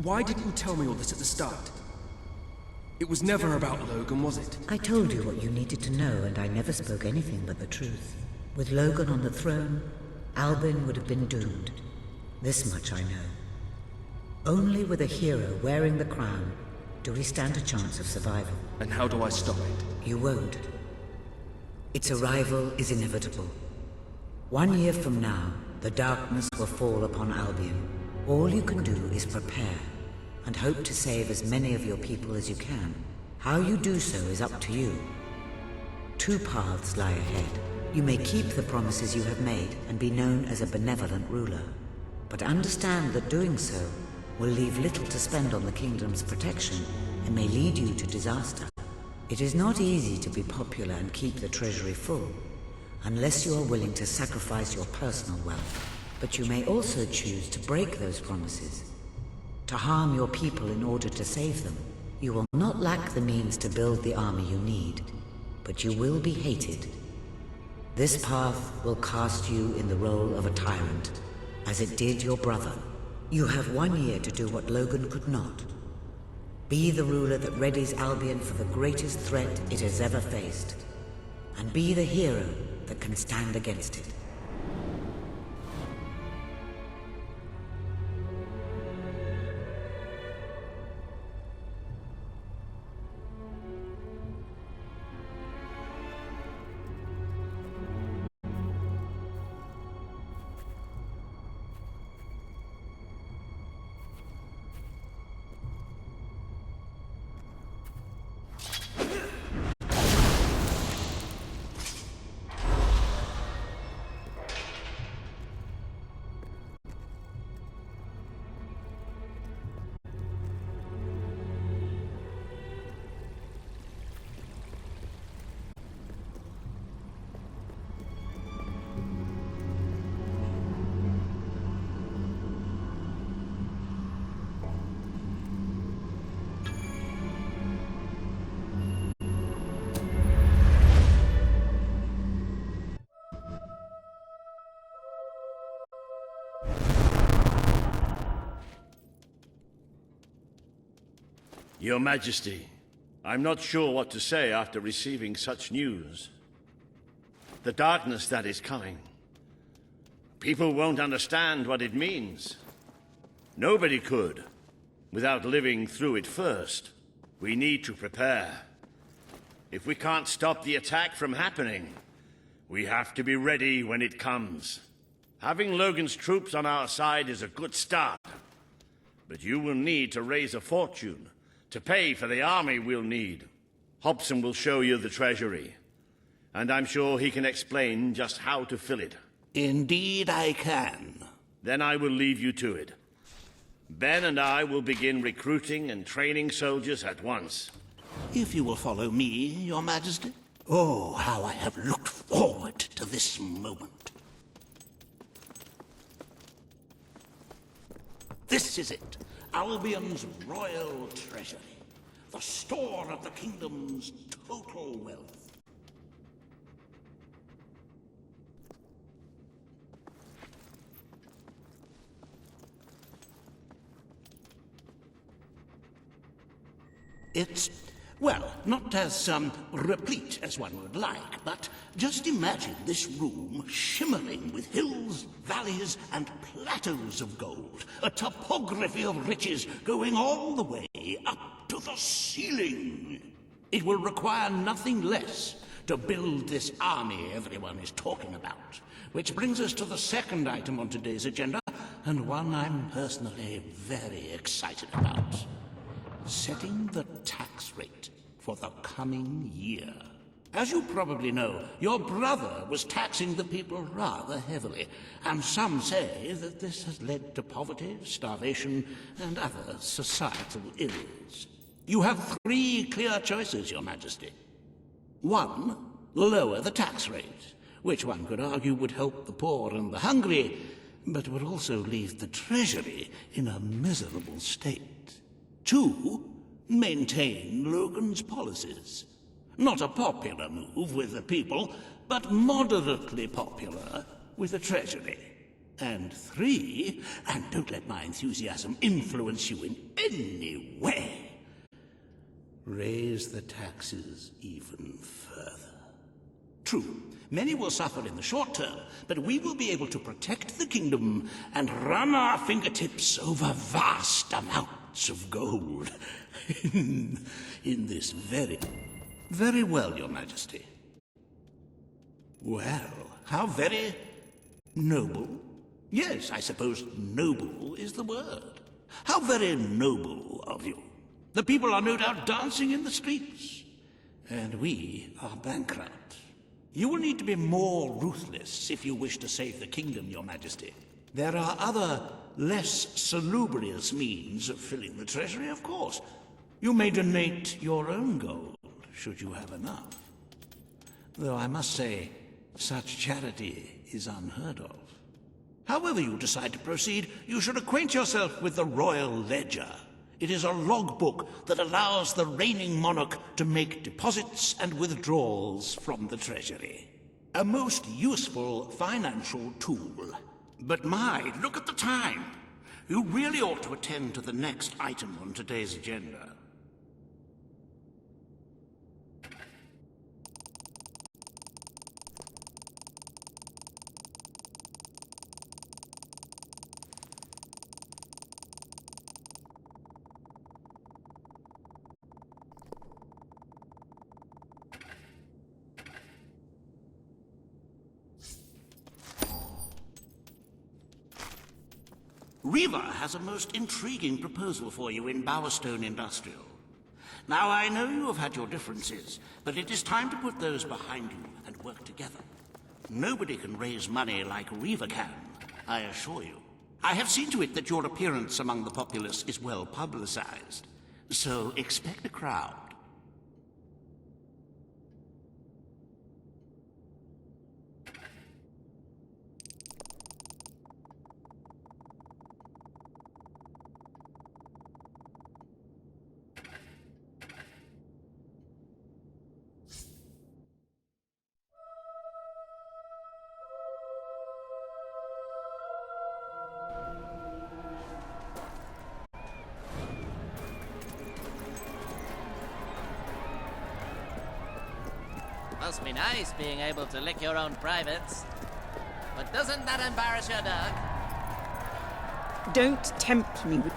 Speaker 14: Why didn't you tell me all this at the start? It was never about Logan, was it?
Speaker 9: I told you what you needed to know, and I never spoke anything but the truth. With Logan on the throne, Albion would have been doomed. This much I know. Only with a hero wearing the crown do we stand a chance of survival.
Speaker 14: And how do I stop it?
Speaker 9: You won't. Its arrival is inevitable. 1 year from now, the darkness will fall upon Albion. All you can do is prepare, and hope to save as many of your people as you can. How you do so is up to you. 2 paths lie ahead. You may keep the promises you have made and be known as a benevolent ruler, but understand that doing so will leave little to spend on the kingdom's protection and may lead you to disaster. It is not easy to be popular and keep the treasury full, unless you are willing to sacrifice your personal wealth. But you may also choose to break those promises, to harm your people in order to save them. You will not lack the means to build the army you need, but you will be hated. This path will cast you in the role of a tyrant, as it did your brother. You have 1 year to do what Logan could not. Be the ruler that readies Albion for the greatest threat it has ever faced, and be the hero that can stand against it.
Speaker 1: Your Majesty, I'm not sure what to say after receiving such news. The darkness that is coming. People won't understand what it means. Nobody could, without living through it first. We need to prepare. If we can't stop the attack from happening, we have to be ready when it comes. Having Logan's troops on our side is a good start. But you will need to raise a fortune to pay for the army we'll need. Hobson will show you the treasury, and I'm sure he can explain just how to fill it.
Speaker 15: Indeed I can.
Speaker 1: Then I will leave you to it. Ben and I will begin recruiting and training soldiers at once.
Speaker 15: If you will follow me, Your Majesty. Oh, how I have looked forward to this moment. This is it. Albion's royal treasury, the store of the kingdom's total wealth. It's, well, not as replete as one would like, but just imagine this room shimmering with hills, valleys, and plateaus of gold, a topography of riches going all the way up to the ceiling. It will require nothing less to build this army everyone is talking about, which brings us to the second item on today's agenda, and one I'm personally very excited about. Setting the tax rate for the coming year. As you probably know, your brother was taxing the people rather heavily, and some say that this has led to poverty, starvation, and other societal ills. You have 3 clear choices, Your Majesty. 1, lower the tax rate, which one could argue would help the poor and the hungry, but would also leave the treasury in a miserable state. 2, maintain Logan's policies. Not a popular move with the people, but moderately popular with the treasury. And 3, and don't let my enthusiasm influence you in any way, raise the taxes even further. True, many will suffer in the short term, but we will be able to protect the kingdom and run our fingertips over vast amounts of gold. in this very well, Your Majesty. Well, how very noble. Yes, I suppose noble is the word. How very noble of you. The people are no doubt dancing in the streets, and we are bankrupt. You will need to be more ruthless if you wish to save the kingdom, Your Majesty. There are other, less salubrious means of filling the treasury, of course. You may donate your own gold, should you have enough. Though I must say, such charity is unheard of. However you decide to proceed, you should acquaint yourself with the Royal Ledger. It is a logbook that allows the reigning monarch to make deposits and withdrawals from the treasury. A most useful financial tool. But my, look at the time! You really ought to attend to the next item on today's agenda. Riva has a most intriguing proposal for you in Bowerstone Industrial. Now, I know you have had your differences, but it is time to put those behind you and work together. Nobody can raise money like Riva can, I assure you. I have seen to it that your appearance among the populace is well publicized, so expect a crowd.
Speaker 12: Must be nice being able to lick your own privates. But doesn't that embarrass your dog?
Speaker 10: Don't tempt me with...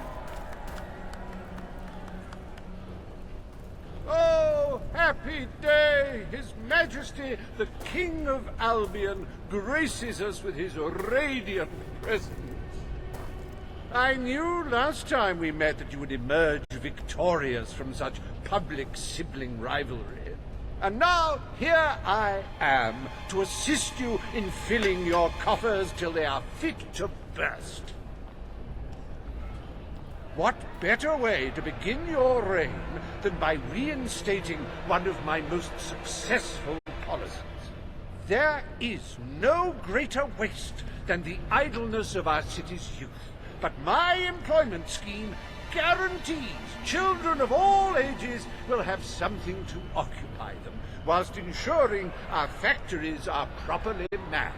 Speaker 17: Oh, happy day! His Majesty, the King of Albion, graces us with his radiant presence. I knew last time we met that you would emerge victorious from such public sibling rivalry. And now, here I am, to assist you in filling your coffers till they are fit to burst. What better way to begin your reign than by reinstating one of my most successful policies? There is no greater waste than the idleness of our city's youth, but my employment scheme guarantees children of all ages will have something to occupy them, whilst ensuring our factories are properly manned.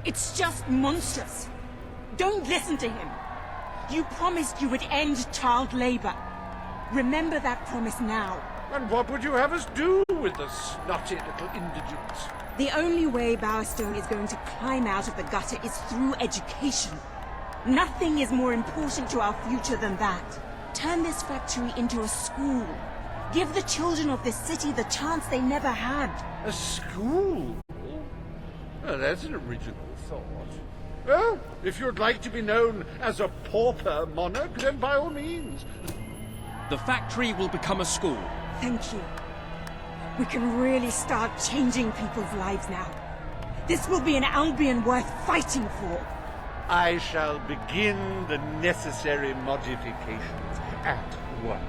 Speaker 10: It's just monstrous. Don't listen to him. You promised you would end child labor. Remember that promise now.
Speaker 17: And what would you have us do with the snotty little indigents?
Speaker 10: The only way Bowerstone is going to climb out of the gutter is through education. Nothing is more important to our future than that. Turn this factory into a school. Give the children of this city the chance they never had.
Speaker 17: A school? Oh, that's an original thought. Well, if you'd like to be known as a pauper monarch, then by all means.
Speaker 14: The factory will become a school.
Speaker 10: Thank you. We can really start changing people's lives now. This will be an Albion worth fighting for.
Speaker 17: I shall begin the necessary modifications at once.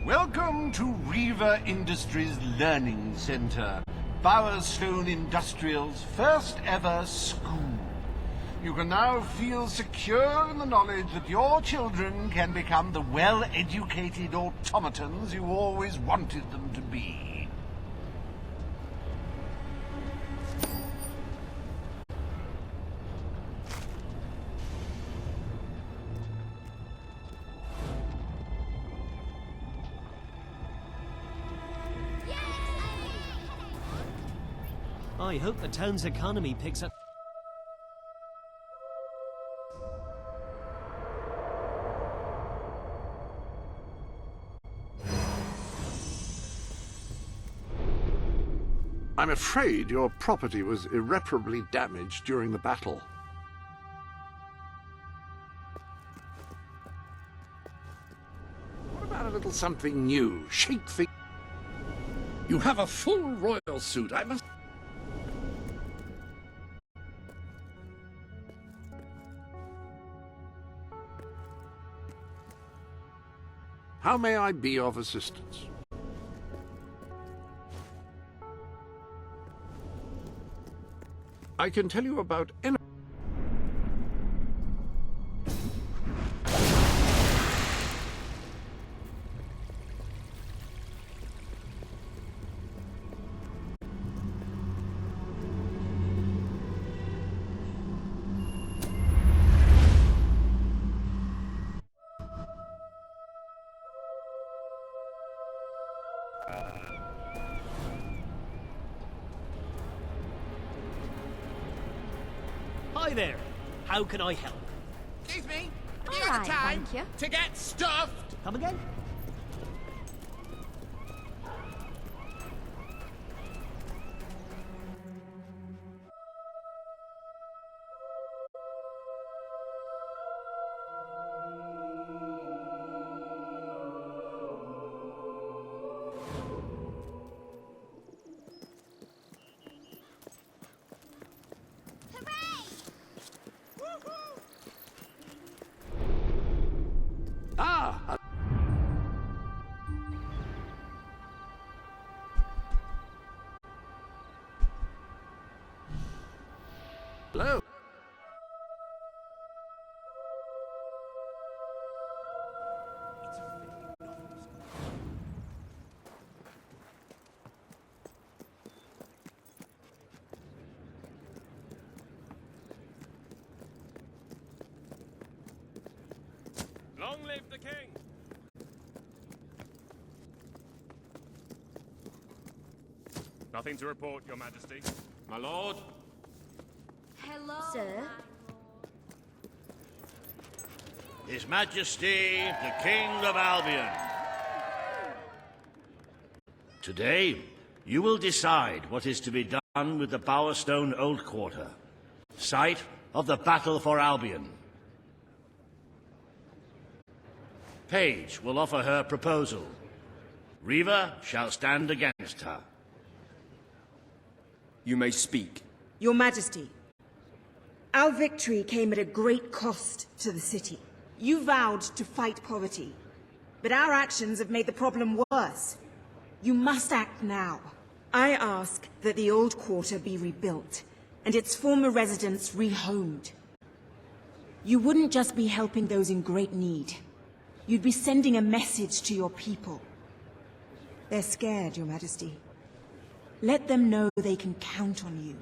Speaker 17: Welcome to Riva Industries Learning Center, Bowerstone Industrial's first ever school. You can now feel secure in the knowledge that your children can become the well-educated automatons you always wanted them to be.
Speaker 18: I hope the town's economy picks up.
Speaker 17: I'm afraid your property was irreparably damaged during the battle. What about a little something new? Shake things. You have a full royal suit. I must... How may I be of assistance? I can tell you about any...
Speaker 18: Hi there. How can I help?
Speaker 11: Excuse me,
Speaker 19: All
Speaker 11: have you got
Speaker 19: right,
Speaker 11: time
Speaker 19: thank you.
Speaker 11: to get stuffed?
Speaker 18: Come again?
Speaker 17: Ah! Hello.
Speaker 2: Long live the king! Nothing to report, Your Majesty.
Speaker 5: My lord?
Speaker 19: Hello,
Speaker 4: Sir?
Speaker 1: His Majesty, the King of Albion. Today, you will decide what is to be done with the Bowerstone Old Quarter, site of the battle for Albion. Paige will offer her proposal. Reaver shall stand against her.
Speaker 14: You may speak.
Speaker 10: Your Majesty, our victory came at a great cost to the city. You vowed to fight poverty, but our actions have made the problem worse. You must act now. I ask that the old quarter be rebuilt, and its former residents rehomed. You wouldn't just be helping those in great need. You'd be sending a message to your people. They're scared, Your Majesty. Let them know they can count on you.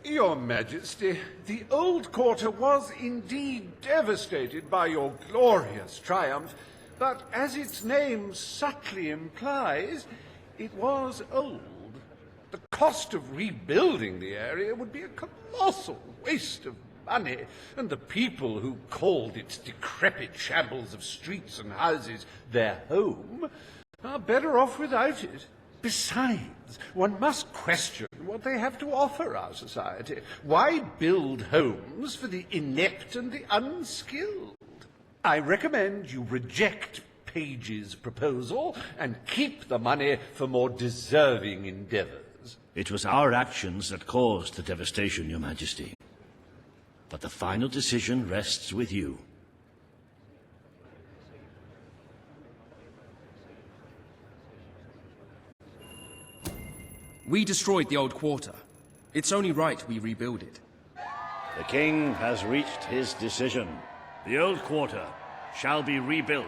Speaker 17: Your Majesty, the old quarter was indeed devastated by your glorious triumph, but as its name subtly implies, it was old. The cost of rebuilding the area would be a colossal waste of money, and the people who called its decrepit shambles of streets and houses their home are better off without it. Besides, one must question what they have to offer our society. Why build homes for the inept and the unskilled? I recommend you reject Paige's proposal and keep the money for more deserving endeavors.
Speaker 1: It was our actions that caused the devastation, Your Majesty. But the final decision rests with you.
Speaker 14: We destroyed the old quarter. It's only right we rebuild it.
Speaker 1: The king has reached his decision. The old quarter shall be rebuilt,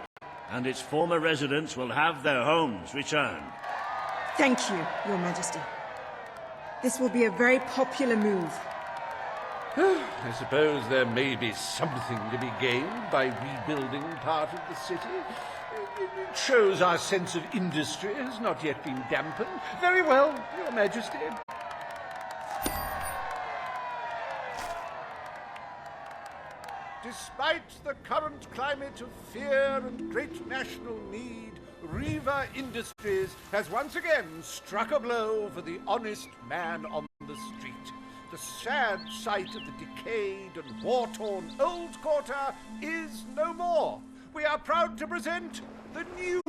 Speaker 1: and its former residents will have their homes returned.
Speaker 10: Thank you, Your Majesty. This will be a very popular move.
Speaker 17: I suppose there may be something to be gained by rebuilding part of the city. It shows our sense of industry has not yet been dampened. Very well, Your Majesty. Despite the current climate of fear and great national need, Riva Industries has once again struck a blow for the honest man on the street. The sad sight of the decayed and war-torn old quarter is no more. We are proud to present the new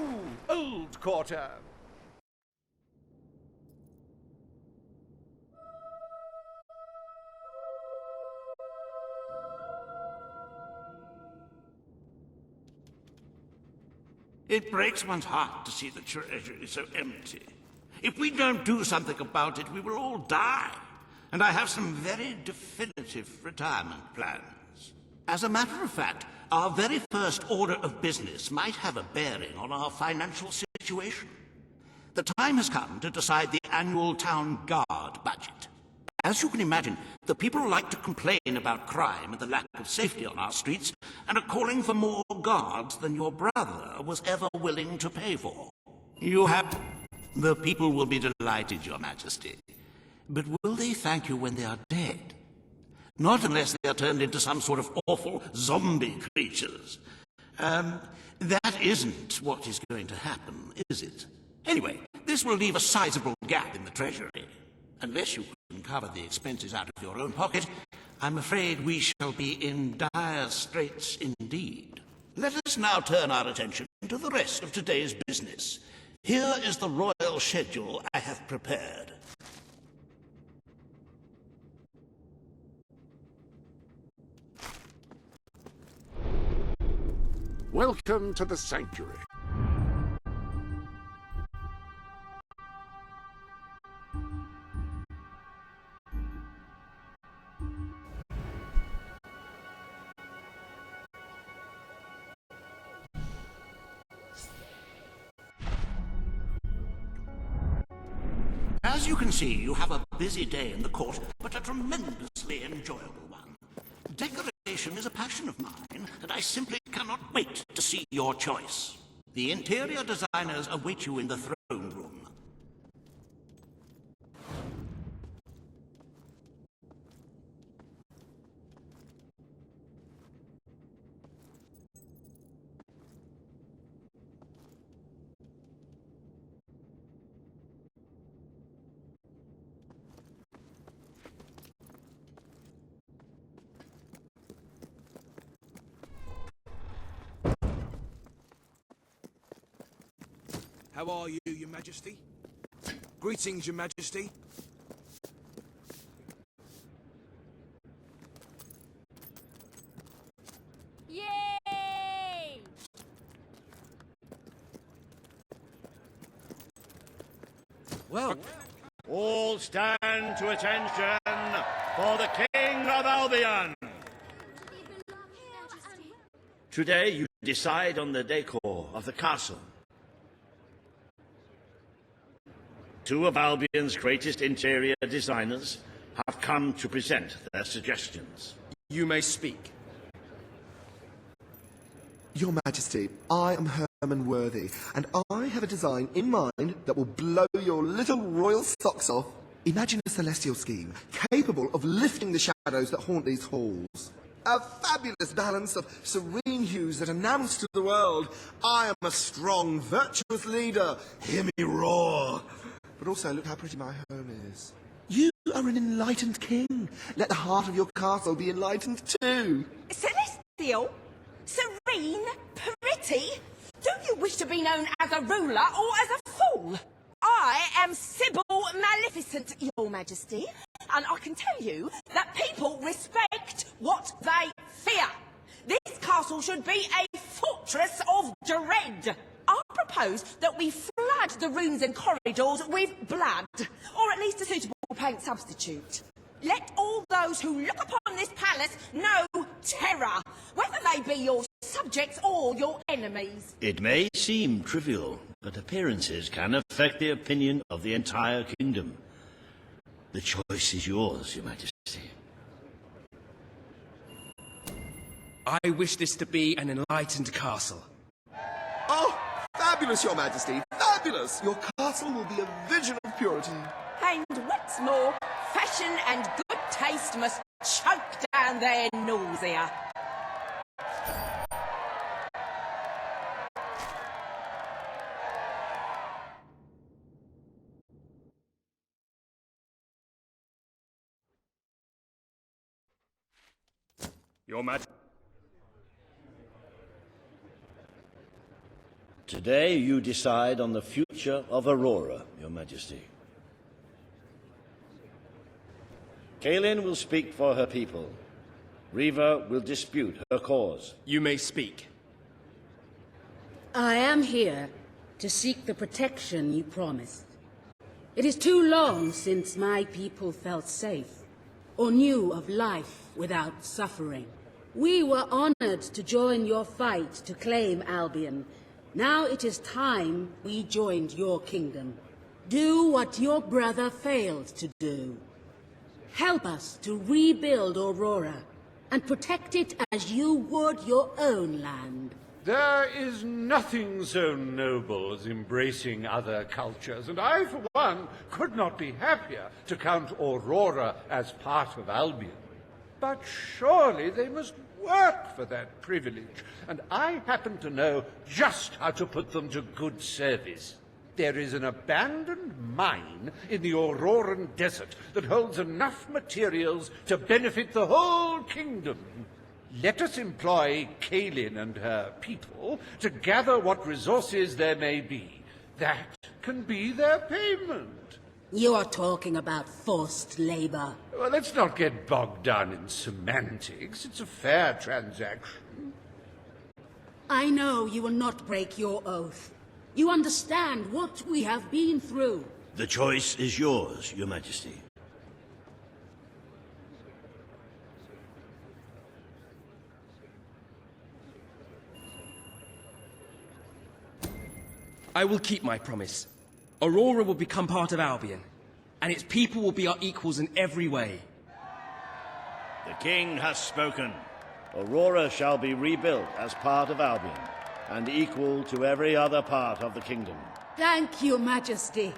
Speaker 17: old quarter.
Speaker 15: It breaks one's heart to see the treasury so empty. If we don't do something about it, we will all die. And I have some very definitive retirement plans. As a matter of fact, our very first order of business might have a bearing on our financial situation. The time has come to decide the annual town guard budget. As you can imagine, the people like to complain about crime and the lack of safety on our streets, and are calling for more guards than your brother was ever willing to pay for. You have... The people will be delighted, Your Majesty. But will they thank you when they are dead? Not unless they are turned into some sort of awful zombie creatures. That isn't what is going to happen, is it? Anyway, this will leave a sizable gap in the treasury. Unless you can cover the expenses out of your own pocket, I'm afraid we shall be in dire straits indeed. Let us now turn our attention to the rest of today's business. Here is the royal schedule I have prepared.
Speaker 17: Welcome to the sanctuary.
Speaker 15: As you can see, you have a busy day in the court, but a tremendously enjoyable one. Decoration is a passion of mine, and I simply cannot wait to see your choice. The interior designers await you in the throne room.
Speaker 14: How are you, Your Majesty? Greetings, Your Majesty.
Speaker 20: Yay!
Speaker 1: Well, all stand to attention for the King of Albion. Today you decide on the decor of the castle. Two of Albion's greatest interior designers have come to present their suggestions.
Speaker 14: You may speak.
Speaker 21: Your Majesty, I am Herman Worthy, and I have a design in mind that will blow your little royal socks off. Imagine a celestial scheme capable of lifting the shadows that haunt these halls. A fabulous balance of serene hues that announce to the world, I am a strong, virtuous leader. Hear me roar. But also, look how pretty my home is. You are an enlightened king. Let the heart of your castle be enlightened too.
Speaker 10: Celestial? Serene? Pretty? Do you wish to be known as a ruler or as a fool? I am Sybil Maleficent, Your Majesty, and I can tell you that people respect what they fear. This castle should be a fortress of dread. I propose that we flood the rooms and corridors with blood, or at least a suitable paint substitute. Let all those who look upon this palace know terror, whether they be your subjects or your enemies.
Speaker 1: It may seem trivial, but appearances can affect the opinion of the entire kingdom. The choice is yours, Your Majesty.
Speaker 14: I wish this to be an enlightened castle.
Speaker 21: Oh, fabulous, Your Majesty, fabulous! Your castle will be a vision of purity.
Speaker 10: And what's more, fashion and good taste must choke down their nausea.
Speaker 14: Your Majesty.
Speaker 1: Today you decide on the future of Aurora, Your Majesty. Kaelin will speak for her people. Riva will dispute her cause.
Speaker 14: You may speak.
Speaker 4: I am here to seek the protection you promised. It is too long since my people felt safe, or knew of life without suffering. We were honored to join your fight to claim Albion. Now it is time we joined your kingdom. Do what your brother failed to do. Help us to rebuild Aurora, and protect it as you would your own land.
Speaker 17: There is nothing so noble as embracing other cultures, and I, for one, could not be happier to count Aurora as part of Albion. But surely they must work for that privilege, and I happen to know just how to put them to good service. There is an abandoned mine in the Auroran desert that holds enough materials to benefit the whole kingdom. Let us employ Kaelin and her people to gather what resources there may be. That can be their payment.
Speaker 4: You are talking about forced labor.
Speaker 17: Well, let's not get bogged down in semantics. It's a fair transaction.
Speaker 4: I know you will not break your oath. You understand what we have been through.
Speaker 1: The choice is yours, Your Majesty.
Speaker 14: I will keep my promise. Aurora will become part of Albion, and its people will be our equals in every way.
Speaker 1: The king has spoken. Aurora shall be rebuilt as part of Albion, and equal to every other part of the kingdom.
Speaker 4: Thank you, Majesty.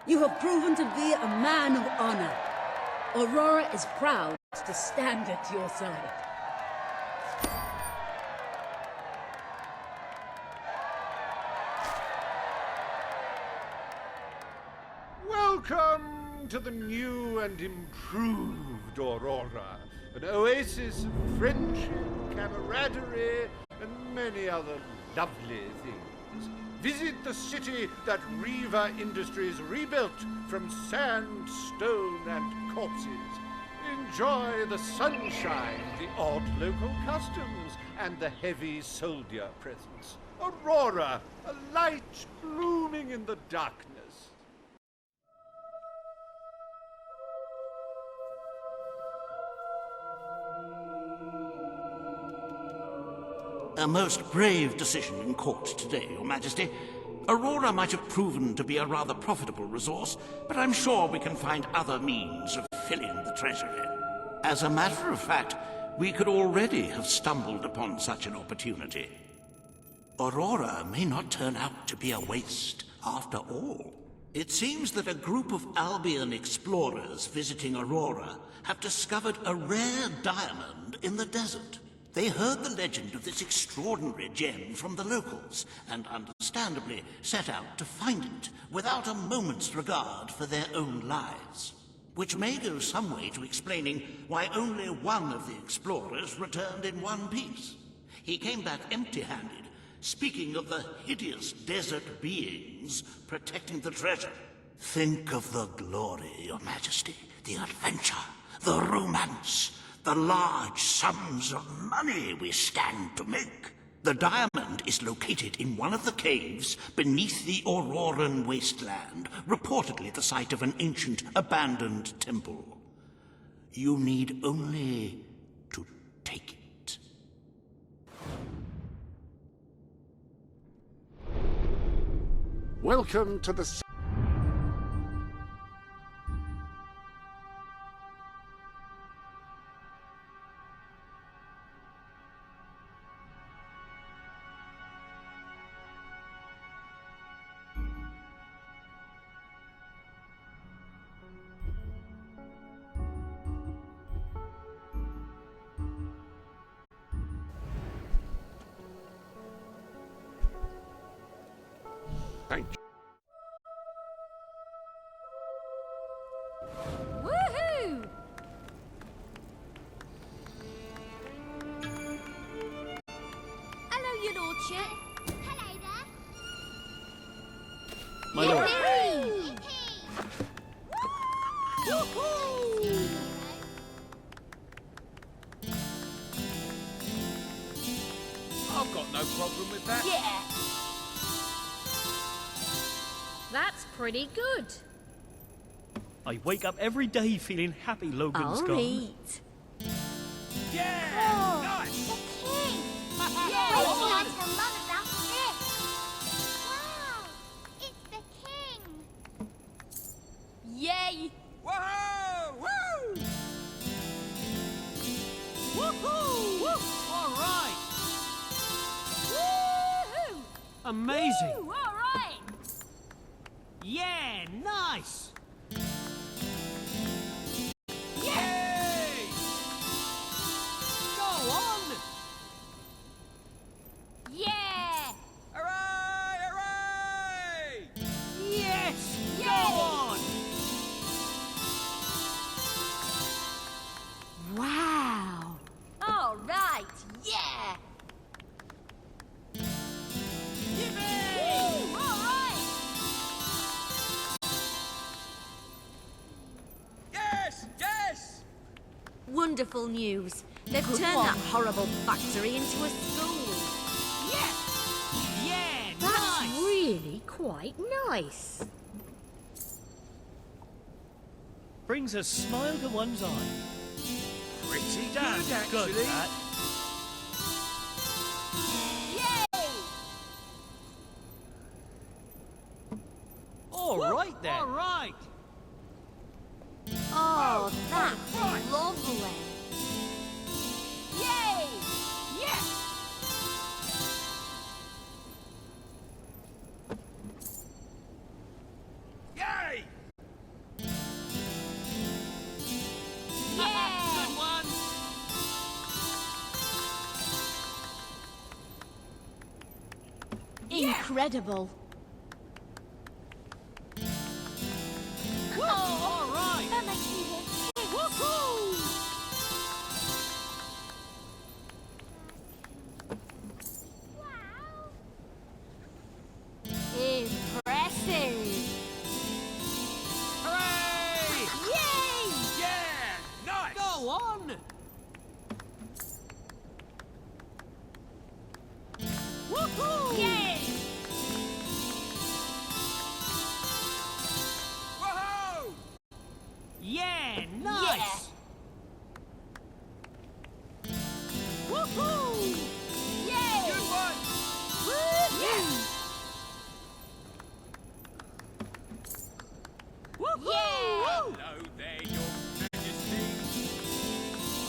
Speaker 4: You have proven to be a man of honor. Aurora is proud to stand at your side.
Speaker 17: Welcome to the new and improved Aurora, an oasis of friendship, camaraderie, and many other lovely things. Visit the city that Riva Industries rebuilt from sand, stone, and corpses. Enjoy the sunshine, the odd local customs, and the heavy soldier presence. Aurora, a light blooming in the darkness.
Speaker 15: A most brave decision in court today, Your Majesty. Aurora might have proven to be a rather profitable resource, but I'm sure we can find other means of filling the treasury. As a matter of fact, we could already have stumbled upon such an opportunity. Aurora may not turn out to be a waste after all. It seems that a group of Albion explorers visiting Aurora have discovered a rare diamond in the desert. They heard the legend of this extraordinary gem from the locals, and understandably set out to find it, without a moment's regard for their own lives. Which may go some way to explaining why only one of the explorers returned in one piece. He came back empty-handed, speaking of the hideous desert beings protecting the treasure. Think of the glory, Your Majesty, the adventure, the romance, the large sums of money we stand to make. The diamond is located in one of the caves beneath the Auroran wasteland, reportedly the site of an ancient, abandoned temple. You need only to take it.
Speaker 17: Welcome to the... Thank you.
Speaker 20: Ratchet. Hello there.
Speaker 5: My lord.
Speaker 2: I've got no problem with that.
Speaker 20: Yeah. That's pretty good.
Speaker 18: I wake up every day feeling happy Logan's
Speaker 20: I'll
Speaker 18: gone.
Speaker 20: eat.
Speaker 2: Yeah!
Speaker 20: Nice! The king! Yeah! Wait till I tell Mum about this! Wow! It's the king! Yay!
Speaker 2: Whoa! Woo!
Speaker 18: Woohoo! Woo! All right!
Speaker 20: Woohoo!
Speaker 18: Amazing!
Speaker 20: Woo! All right!
Speaker 18: Yeah, nice!
Speaker 2: Yay!
Speaker 18: Go on!
Speaker 20: Yeah!
Speaker 2: Hooray! Hooray!
Speaker 18: Yes!
Speaker 20: Yay!
Speaker 18: Go on!
Speaker 20: Wow! All right! Yeah!
Speaker 2: Yippee!
Speaker 20: Woo! All right!
Speaker 2: Yes! Yes!
Speaker 20: Wonderful news. They've
Speaker 4: Good
Speaker 20: turned
Speaker 4: one.
Speaker 20: that horrible factory into a school.
Speaker 18: Yeah,
Speaker 20: That's
Speaker 18: nice!
Speaker 20: really quite nice.
Speaker 18: Brings a smile to one's eye.
Speaker 2: Pretty
Speaker 18: Damn
Speaker 2: good,
Speaker 18: good,
Speaker 2: actually.
Speaker 18: that.
Speaker 20: Yay!
Speaker 18: All right then. All right.
Speaker 20: Oh, that's lovely. Yay!
Speaker 18: Yes!
Speaker 2: Yay!
Speaker 20: Yeah!
Speaker 2: Good one!
Speaker 20: Incredible.
Speaker 18: Woo! All right.
Speaker 20: That makes me want kids.
Speaker 18: Woohoo!
Speaker 20: Impressive.
Speaker 18: Hooray!
Speaker 20: Yay!
Speaker 2: Yeah! Nice!
Speaker 18: Go on! Woohoo!
Speaker 20: Yay!
Speaker 2: Whoa!
Speaker 18: Yeah, nice! Woohoo!
Speaker 20: Yay!
Speaker 2: Good one!
Speaker 20: Woo!
Speaker 18: Woohoo!
Speaker 20: Yeah!
Speaker 2: Hello there, your majesty.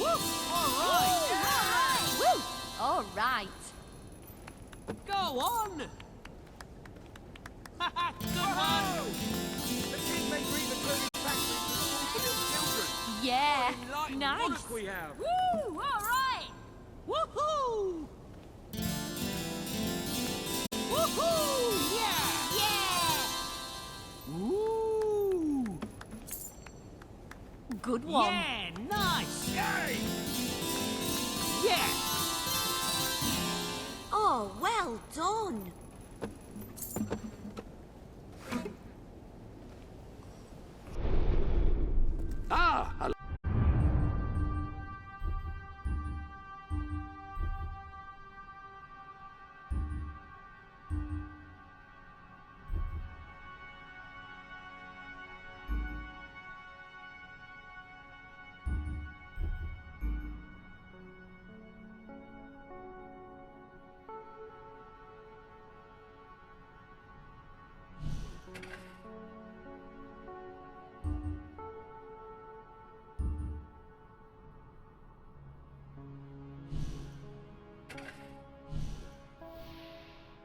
Speaker 18: Woo! All right!
Speaker 20: Woo! All right.
Speaker 18: Go on! Good one!
Speaker 2: Whoa! The king may bring the clothing factory to school for little children.
Speaker 20: Yeah.
Speaker 2: What enlightened
Speaker 20: Nice.
Speaker 2: monarch we have.
Speaker 20: Woo! All right.
Speaker 18: Woohoo! Woohoo! Yeah!
Speaker 20: Yeah.
Speaker 18: Ooh!
Speaker 20: Good one.
Speaker 18: Yeah, nice!
Speaker 2: Yay!
Speaker 18: Yeah!
Speaker 20: Oh, well done.
Speaker 15: Ah, hello.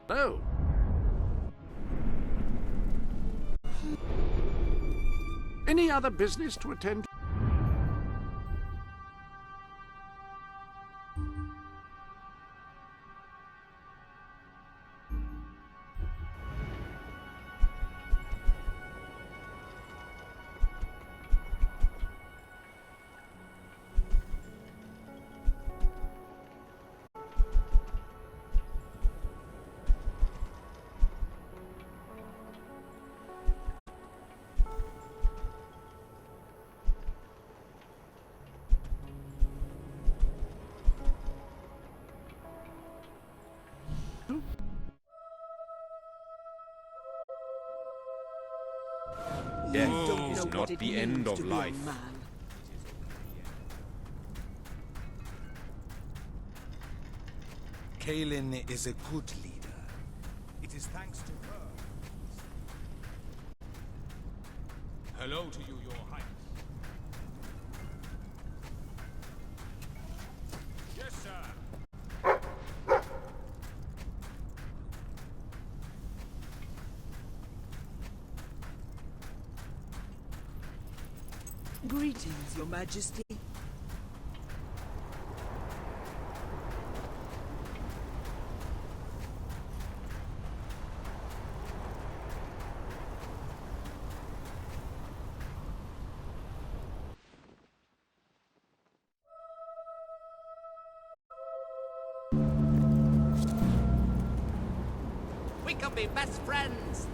Speaker 15: Hello. Any other business to attend to?
Speaker 6: Death is not the end of life.
Speaker 22: Kaelin is a good leader. It is thanks to her. Hello to you, Your Highness. Yes, sir.
Speaker 7: Greetings, Your Majesty.
Speaker 12: We could be best friends.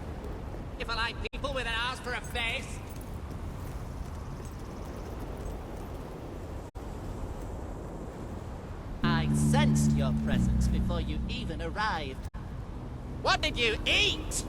Speaker 12: If I like people with an ass for a face. I sensed your presence before you even arrived. What did you eat?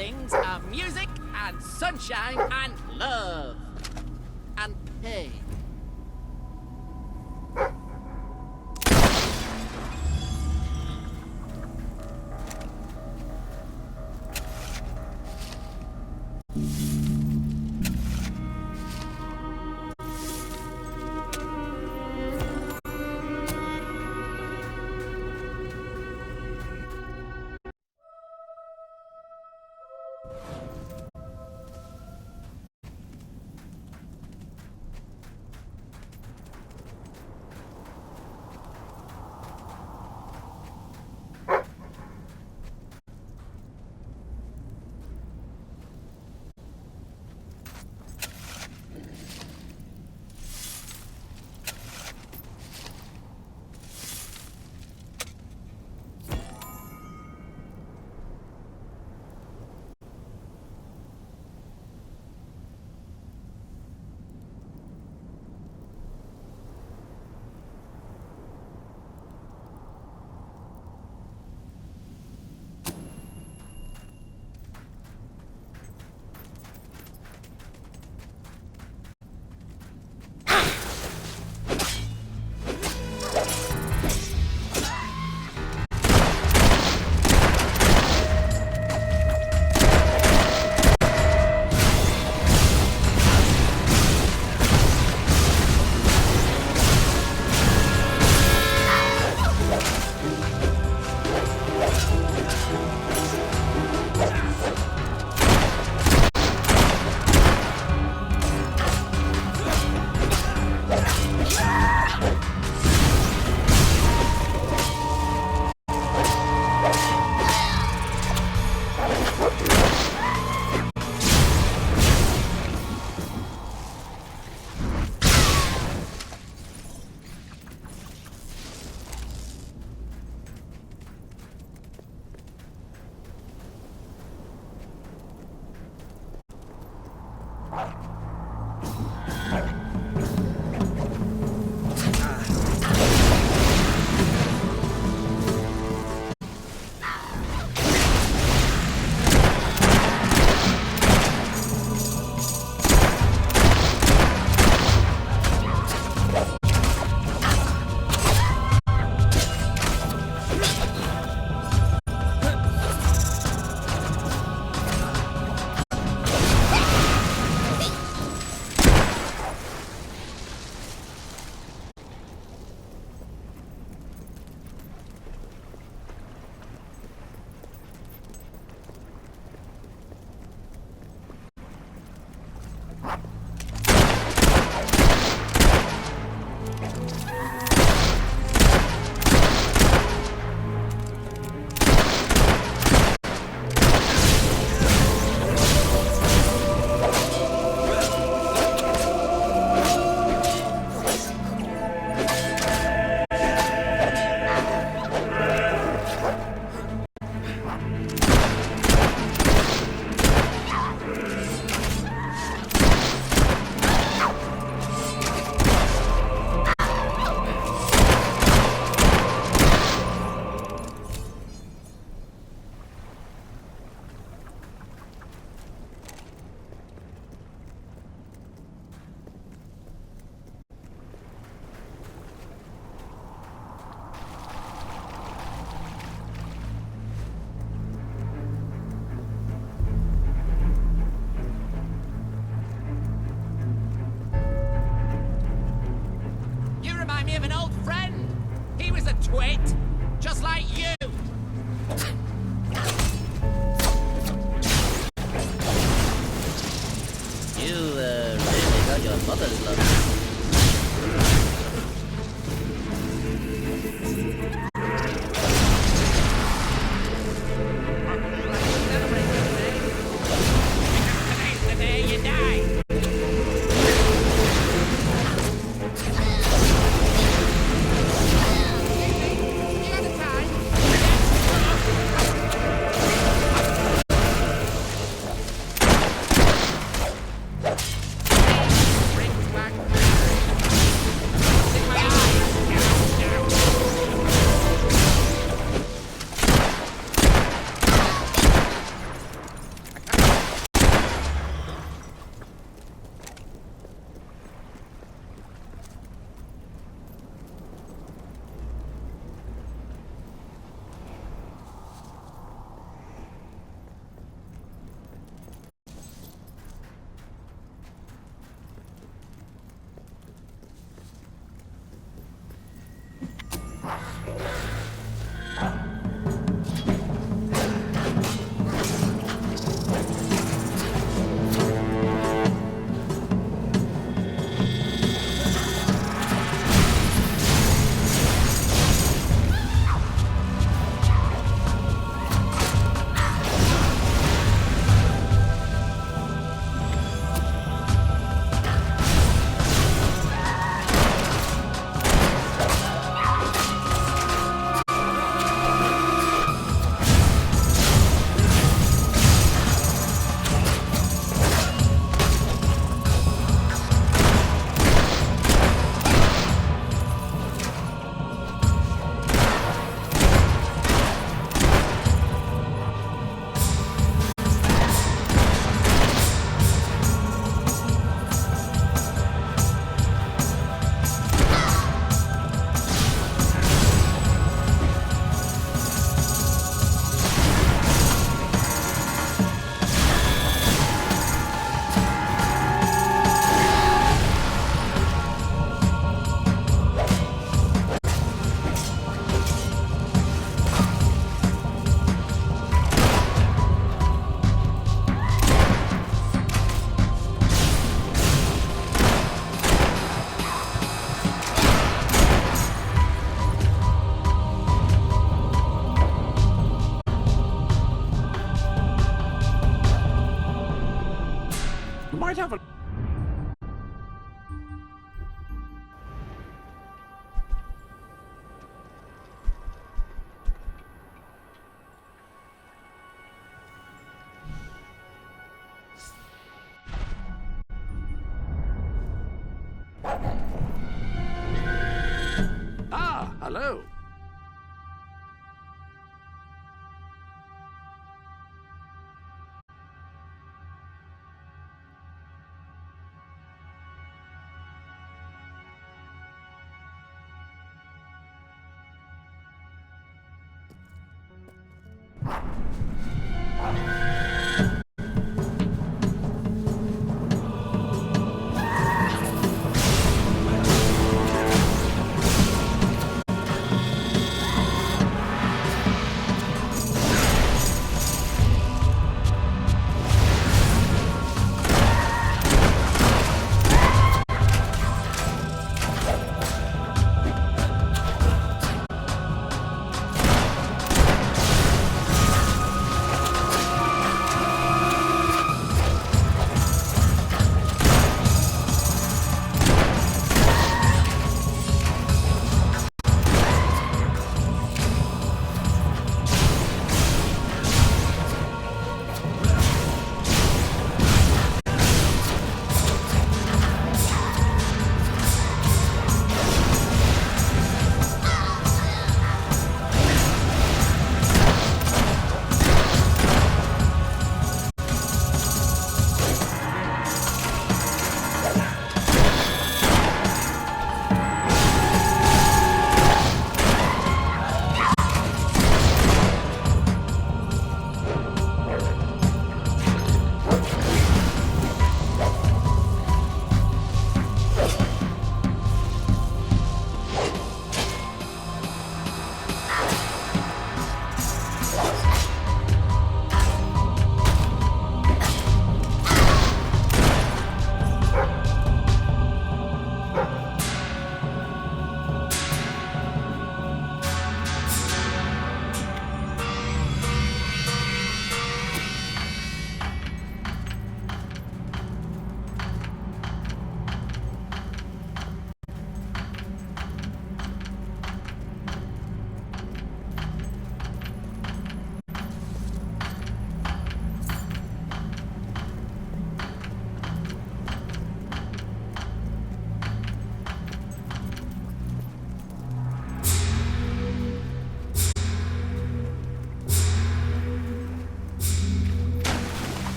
Speaker 12: things are music and sunshine and love. And pain. remind me of an old friend. He was a twit, just like you. You, really got your mother's love.
Speaker 17: Might have a... Ah, hello.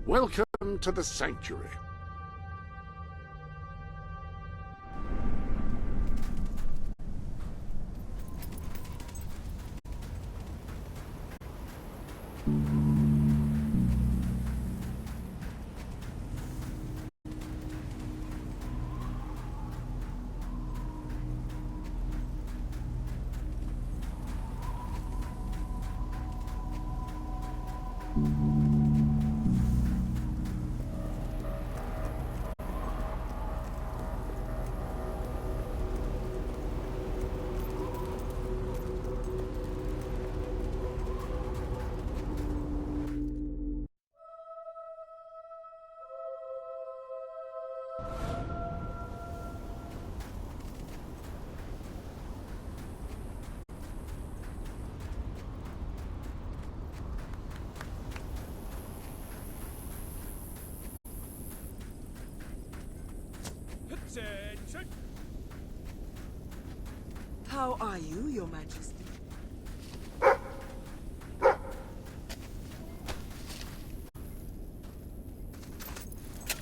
Speaker 17: Welcome to the Sanctuary.
Speaker 2: Attention!
Speaker 7: How are you, Your Majesty?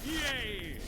Speaker 2: Yay!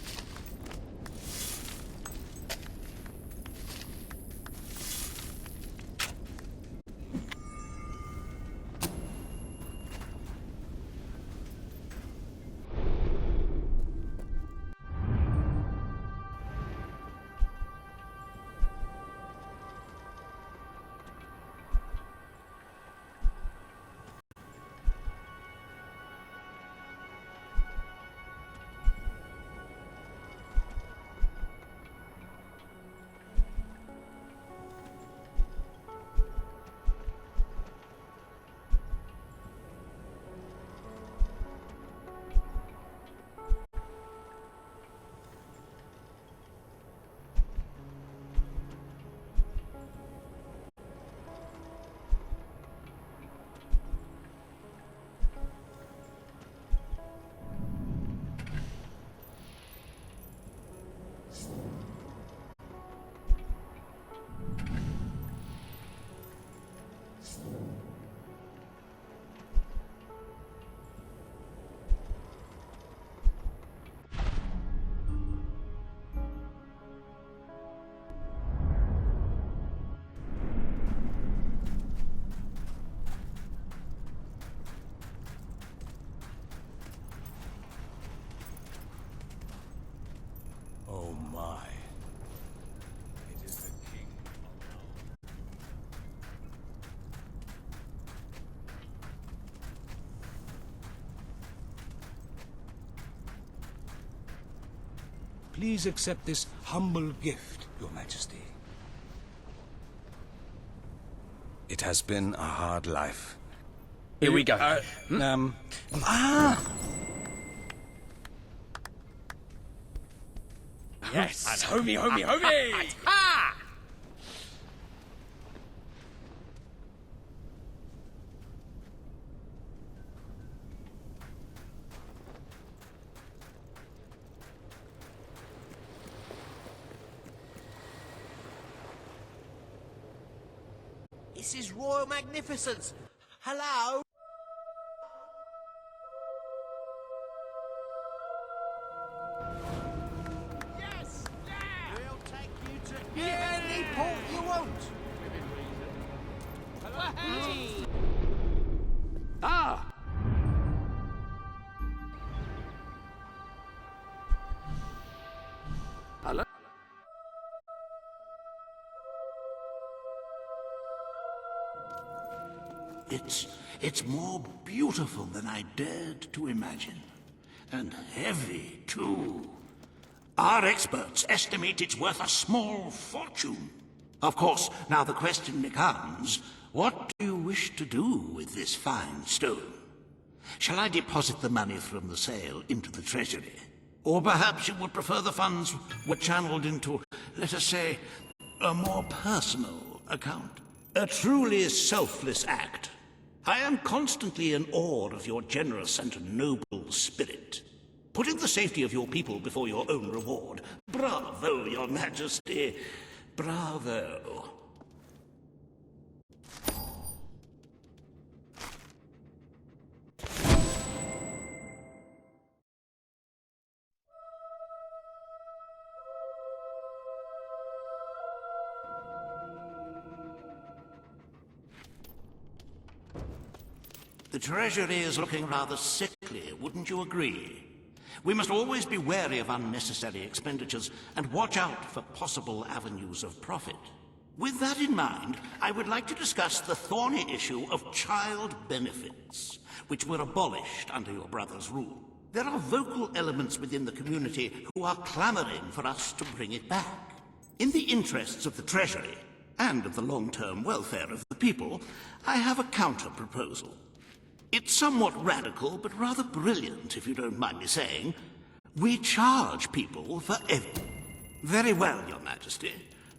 Speaker 16: Oh my. It is the king of Please accept this humble gift, Your Majesty. It has been a hard life.
Speaker 14: Here we go. Yes! Homie, homie, homie! Ha!
Speaker 11: This is Royal Magnificence. Hello?
Speaker 2: Yes! Yeah!
Speaker 11: We'll take you to any port you want.
Speaker 17: Ah! Hello?
Speaker 15: It's more beautiful than I dared to imagine. And heavy, too. Our experts estimate it's worth a small fortune. Of course, now the question becomes, what do you wish to do with this fine stone? Shall I deposit the money from the sale into the treasury? Or perhaps you would prefer the funds were channeled into, let us say, a more personal account? A truly selfless act. I am constantly in awe of your generous and noble spirit. Putting the safety of your people before your own reward. Bravo, Your Majesty. Bravo. The treasury is looking rather sickly, wouldn't you agree? We must always be wary of unnecessary expenditures and watch out for possible avenues of profit. With that in mind, I would like to discuss the thorny issue of child benefits, which were abolished under your brother's rule. There are vocal elements within the community who are clamoring for us to bring it back. In the interests of the Treasury, and of the long-term welfare of the people, I have a counter-proposal. It's somewhat radical, but rather brilliant, if you don't mind me saying. We charge people for everything. Very well, Your Majesty.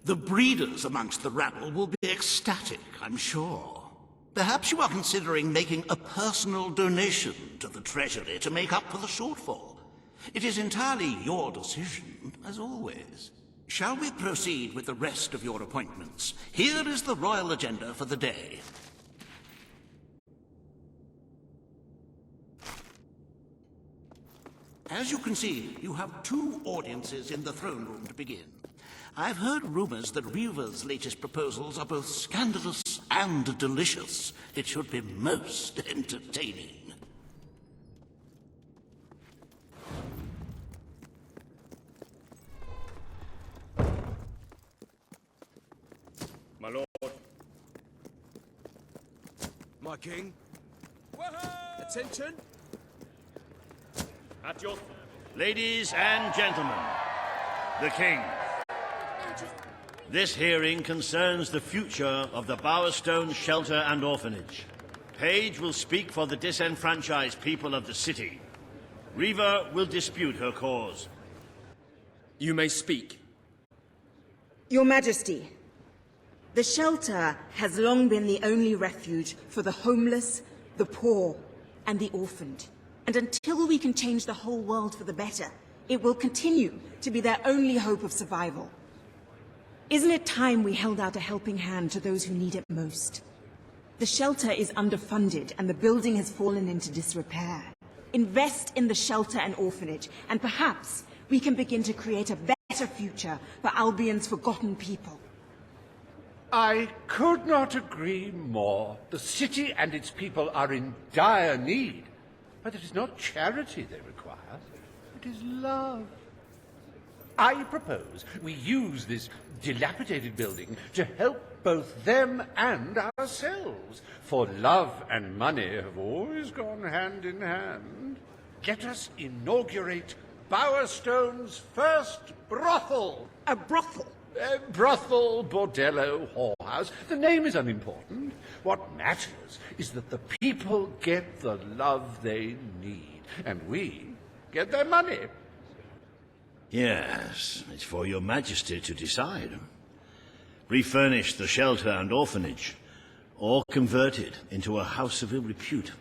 Speaker 15: The breeders amongst the rabble will be ecstatic, I'm sure. Perhaps you are considering making a personal donation to the Treasury to make up for the shortfall. It is entirely your decision, as always. Shall we proceed with the rest of your appointments? Here is the royal agenda for the day. As you can see, you have 2 audiences in the throne room to begin. I've heard rumors that Reaver's latest proposals are both scandalous and delicious. It should be most entertaining.
Speaker 1: My lord.
Speaker 14: My king. Attention.
Speaker 1: At your... Ladies and gentlemen, the king. This hearing concerns the future of the Bowerstone Shelter and Orphanage. Paige will speak for the disenfranchised people of the city. Reaver will dispute her cause.
Speaker 14: You may speak.
Speaker 10: Your Majesty, the shelter has long been the only refuge for the homeless, the poor, and the orphaned. And until we can change the whole world for the better, it will continue to be their only hope of survival. Isn't it time we held out a helping hand to those who need it most? The shelter is underfunded and the building has fallen into disrepair. Invest in the shelter and orphanage, and perhaps we can begin to create a better future for Albion's forgotten people.
Speaker 17: I could not agree more. The city and its people are in dire need. But it is not charity they require. It is love. I propose we use this dilapidated building to help both them and ourselves. For love and money have always gone hand in hand. Let us inaugurate Bowerstone's first brothel.
Speaker 10: A brothel?
Speaker 17: Brothel, bordello, whorehouse. The name is unimportant. What matters is that the people get the love they need, and we get their money.
Speaker 1: Yes, it's for your majesty to decide. Refurnish the shelter and orphanage, or convert it into a house of ill repute.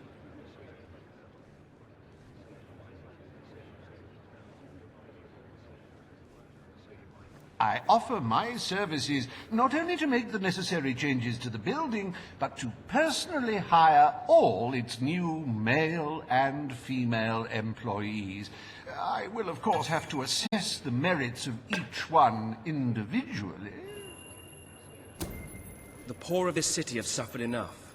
Speaker 17: I offer my services not only to make the necessary changes to the building, but to personally hire all its new male and female employees. I will, of course, have to assess the merits of each one individually.
Speaker 14: The poor of this city have suffered enough.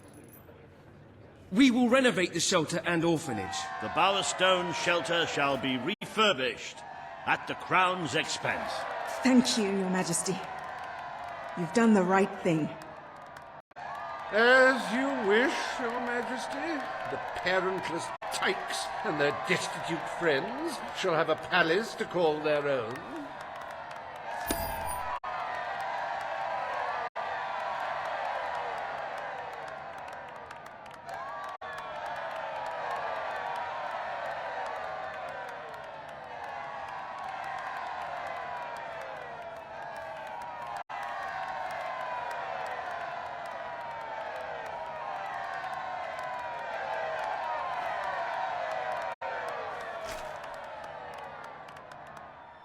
Speaker 14: We will renovate the shelter and orphanage.
Speaker 1: The Bowerstone Shelter shall be refurbished at the Crown's expense.
Speaker 10: Thank you, Your Majesty. You've done the right thing.
Speaker 17: As you wish, Your Majesty. The parentless tykes and their destitute friends shall have a palace to call their own.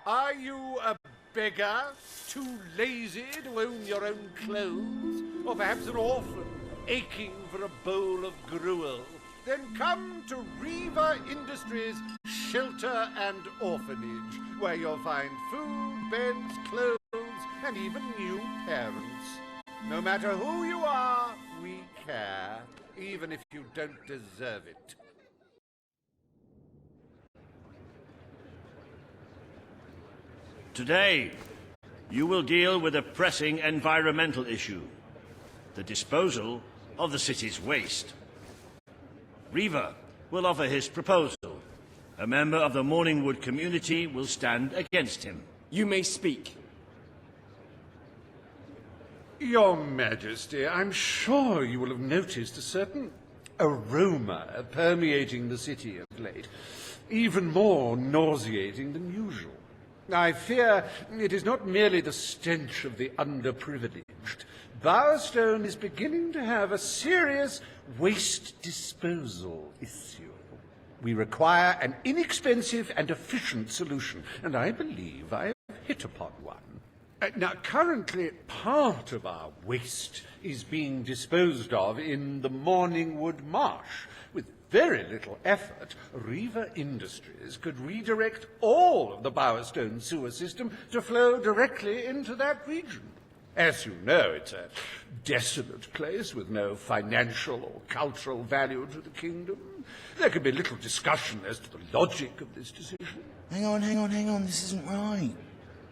Speaker 17: Are you a beggar, too lazy to own your own clothes? Or perhaps an orphan, aching for a bowl of gruel? Then come to Reaver Industries Shelter and Orphanage, where you'll find food, beds, clothes, and even new parents. No matter who you are, we care. even if you don't deserve it.
Speaker 1: Today, you will deal with a pressing environmental issue. The disposal of the city's waste. Reaver will offer his proposal. A member of the Morningwood community will stand against him.
Speaker 14: You may speak.
Speaker 17: Your Majesty, I'm sure you will have noticed a certain aroma permeating the city of late, even more nauseating than usual. I fear it is not merely the stench of the underprivileged. Bowerstone is beginning to have a serious waste disposal issue. We require an inexpensive and efficient solution, and I believe I have hit upon one. Now, currently, part of our waste is being disposed of in the Morningwood Marsh. With very little effort, Reaver Industries could redirect all of the Bowerstone sewer system to flow directly into that region. As you know, it's a desolate place with no financial or cultural value to the kingdom. There can be little discussion as to the logic of this decision.
Speaker 3: Hang on, this isn't right.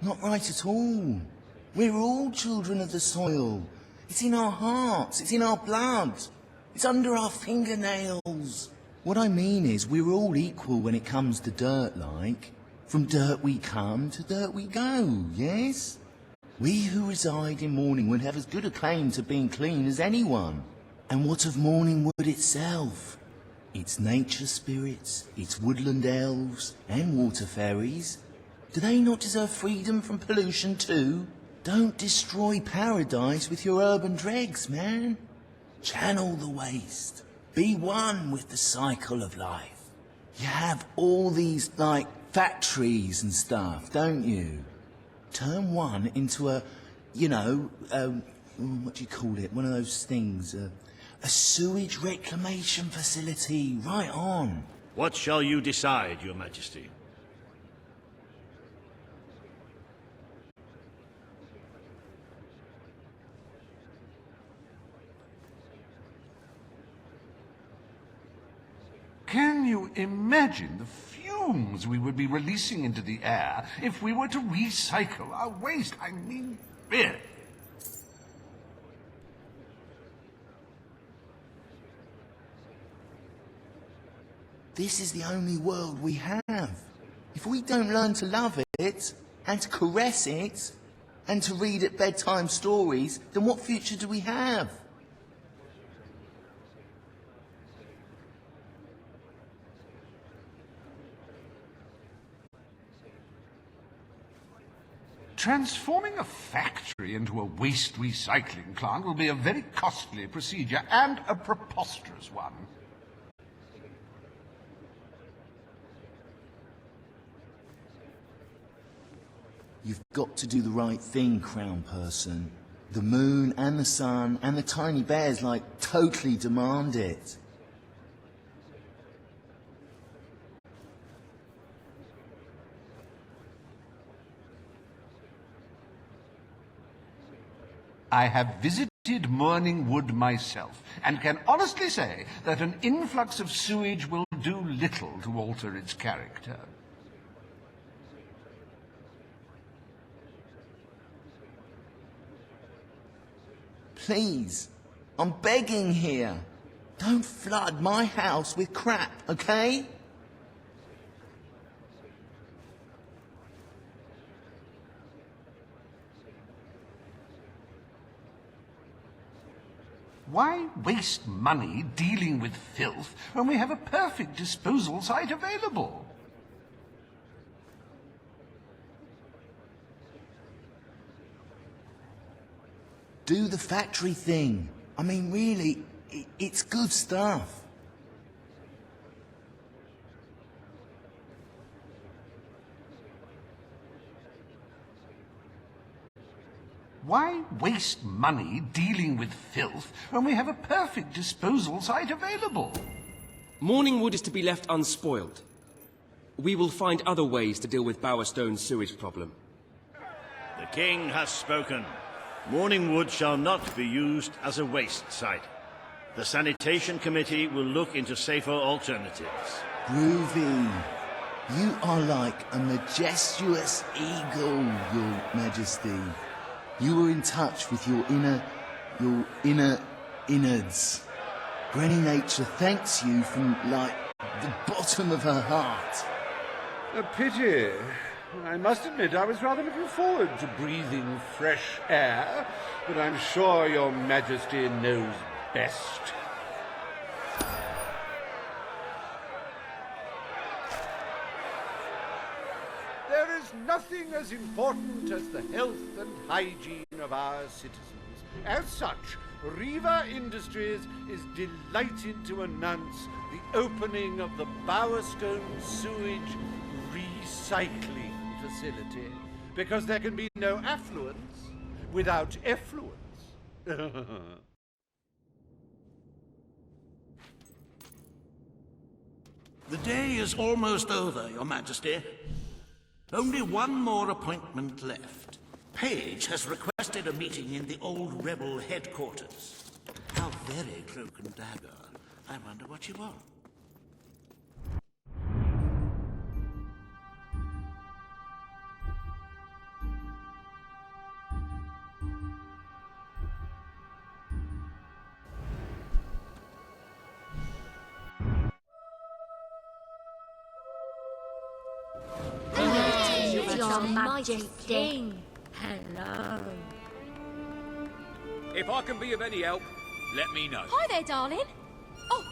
Speaker 3: Not right at all. We're all children of the soil. It's in our hearts, it's in our blood. It's under our fingernails. What I mean is, we're all equal when it comes to dirt, like. From dirt we come to dirt we go, yes? We who reside in Morningwood have as good a claim to being clean as anyone. And what of Morningwood itself? Its nature spirits, its woodland elves, and water fairies. Do they not deserve freedom from pollution too? Don't destroy paradise with your urban dregs, man. Channel the waste. Be one with the cycle of life. You have all these, like, factories and stuff, don't you? Turn one into a, what do you call it? One of those things, a sewage reclamation facility, right on.
Speaker 1: What shall you decide, Your Majesty?
Speaker 17: Can you imagine the fumes we would be releasing into the air if we were to recycle our waste? I mean, really.
Speaker 3: This is the only world we have. If we don't learn to love it, and to caress it, and to read at bedtime stories, then what future do we have?
Speaker 17: Transforming a factory into a waste recycling plant will be a very costly procedure and a preposterous one.
Speaker 3: You've got to do the right thing, Crown Person. The moon and the sun and the tiny bears, totally demand it.
Speaker 17: I have visited Morningwood myself, and can honestly say that an influx of sewage will do little to alter its character.
Speaker 3: Please, I'm begging here. Don't flood my house with crap, okay?
Speaker 17: Why waste money dealing with filth when we have a perfect disposal site available?
Speaker 3: Do the factory thing. I mean, really, it's good stuff.
Speaker 17: Why waste money dealing with filth when we have a perfect disposal site available?
Speaker 14: Morningwood is to be left unspoiled. We will find other ways to deal with Bowerstone's sewage problem.
Speaker 1: The king has spoken. Morningwood shall not be used as a waste site. The Sanitation Committee will look into safer alternatives.
Speaker 3: Groovy. You are like a majestuous eagle, Your Majesty. You were in touch with your inner innards. Granny Nature thanks you from, like, the bottom of her heart.
Speaker 17: A pity. I must admit I was rather looking forward to breathing fresh air, but I'm sure Your Majesty knows best. There is nothing as important as the health and hygiene of our citizens. As such, Riva Industries is delighted to announce the opening of the Bowerstone Sewage Recycling Facility, because there can be no affluence without effluence.
Speaker 15: The day is almost over, Your Majesty. Only one more appointment left. Page has requested a meeting in the old rebel headquarters. How very cloak and dagger. I wonder what you want.
Speaker 19: Your Majesty. Hello.
Speaker 2: If I can be of any help, let me know.
Speaker 8: Hi there, darling. Oh,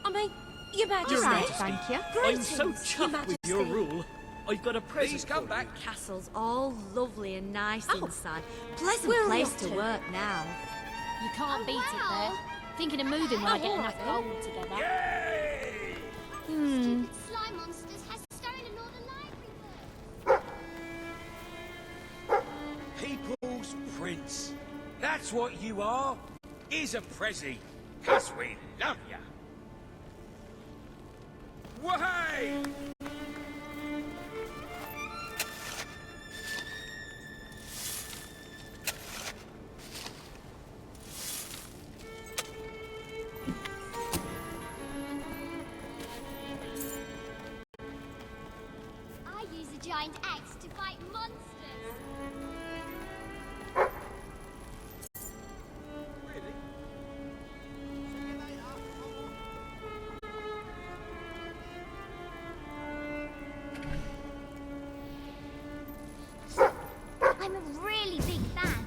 Speaker 8: I mean, Your Majesty.
Speaker 19: All right, thank you.
Speaker 18: I'm so
Speaker 8: Greetings, Your
Speaker 18: chuffed with your
Speaker 8: Majesty.
Speaker 18: rule. I've got a present.
Speaker 2: Please come back.
Speaker 19: Castle's all lovely and nice inside. Pleasant
Speaker 8: Where are we
Speaker 19: place
Speaker 8: off
Speaker 19: to
Speaker 8: to?
Speaker 19: work now.
Speaker 8: You can't beat it there. Thinking of moving when I get enough gold together.
Speaker 20: Stupid slime monsters has stolen all the library books.
Speaker 2: People's Prince. That's what you are. Is a Prezi. 'Cause we love ya. Why?
Speaker 20: I use a giant axe to fight monsters. I'm a really big fan.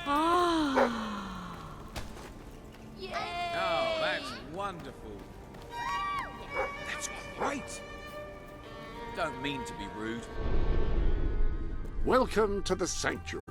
Speaker 2: Oh, that's wonderful. That's great. Don't mean to be rude.
Speaker 17: Welcome to the Sanctuary.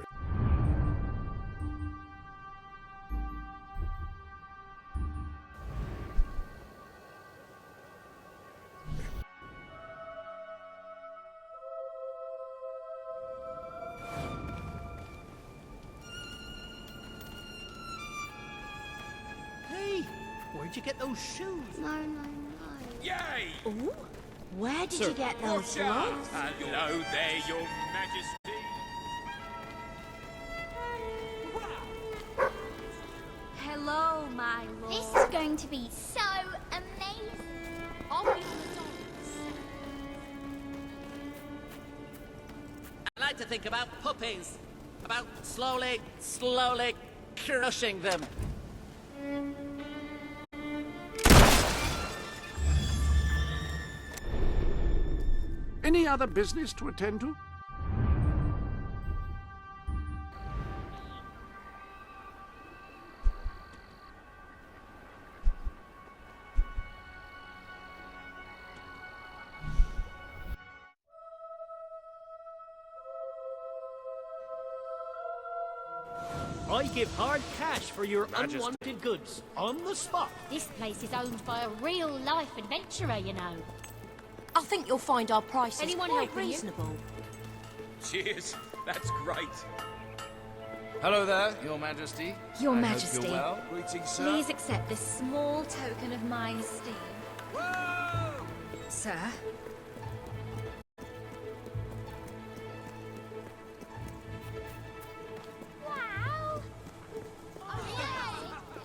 Speaker 18: Hey, where'd you get those shoes?
Speaker 20: No.
Speaker 2: Yay!
Speaker 19: Ooh, where did you get those
Speaker 2: Watch out.
Speaker 19: gloves?
Speaker 2: Hello there, Your Majesty.
Speaker 19: Hello, my lord.
Speaker 20: This is going to be so amazing.
Speaker 8: I'll be on the docks.
Speaker 12: I like to think about puppies. About slowly crushing them.
Speaker 17: Any other business to attend to?
Speaker 18: I give hard cash for your unwanted goods on the spot.
Speaker 8: This place is owned by a real-life adventurer, you know. I think you'll find our prices
Speaker 19: Anyone
Speaker 8: quite
Speaker 19: helping you?
Speaker 8: reasonable.
Speaker 2: Cheers. That's great.
Speaker 6: Hello there, Your Majesty.
Speaker 19: Your
Speaker 6: I
Speaker 19: Majesty.
Speaker 6: Hope you're well. Greetings, sir.
Speaker 19: Please accept this small token of my esteem. Sir?
Speaker 20: Wow. Oh,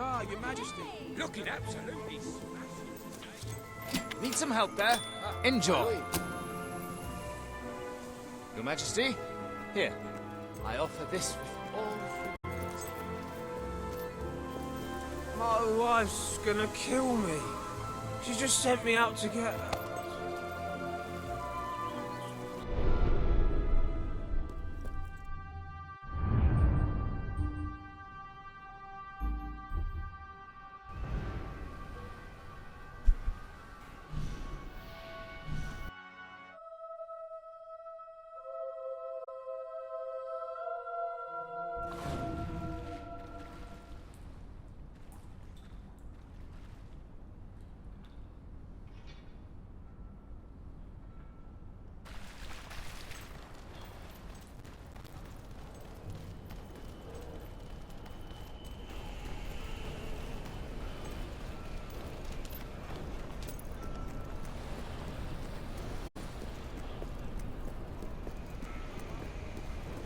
Speaker 11: Ah, Your Majesty.
Speaker 2: Looking absolutely smashed.
Speaker 6: Need some help there? Enjoy. Your Majesty, here. I offer this with all humility.
Speaker 9: My wife's gonna kill me. She just sent me out to get her.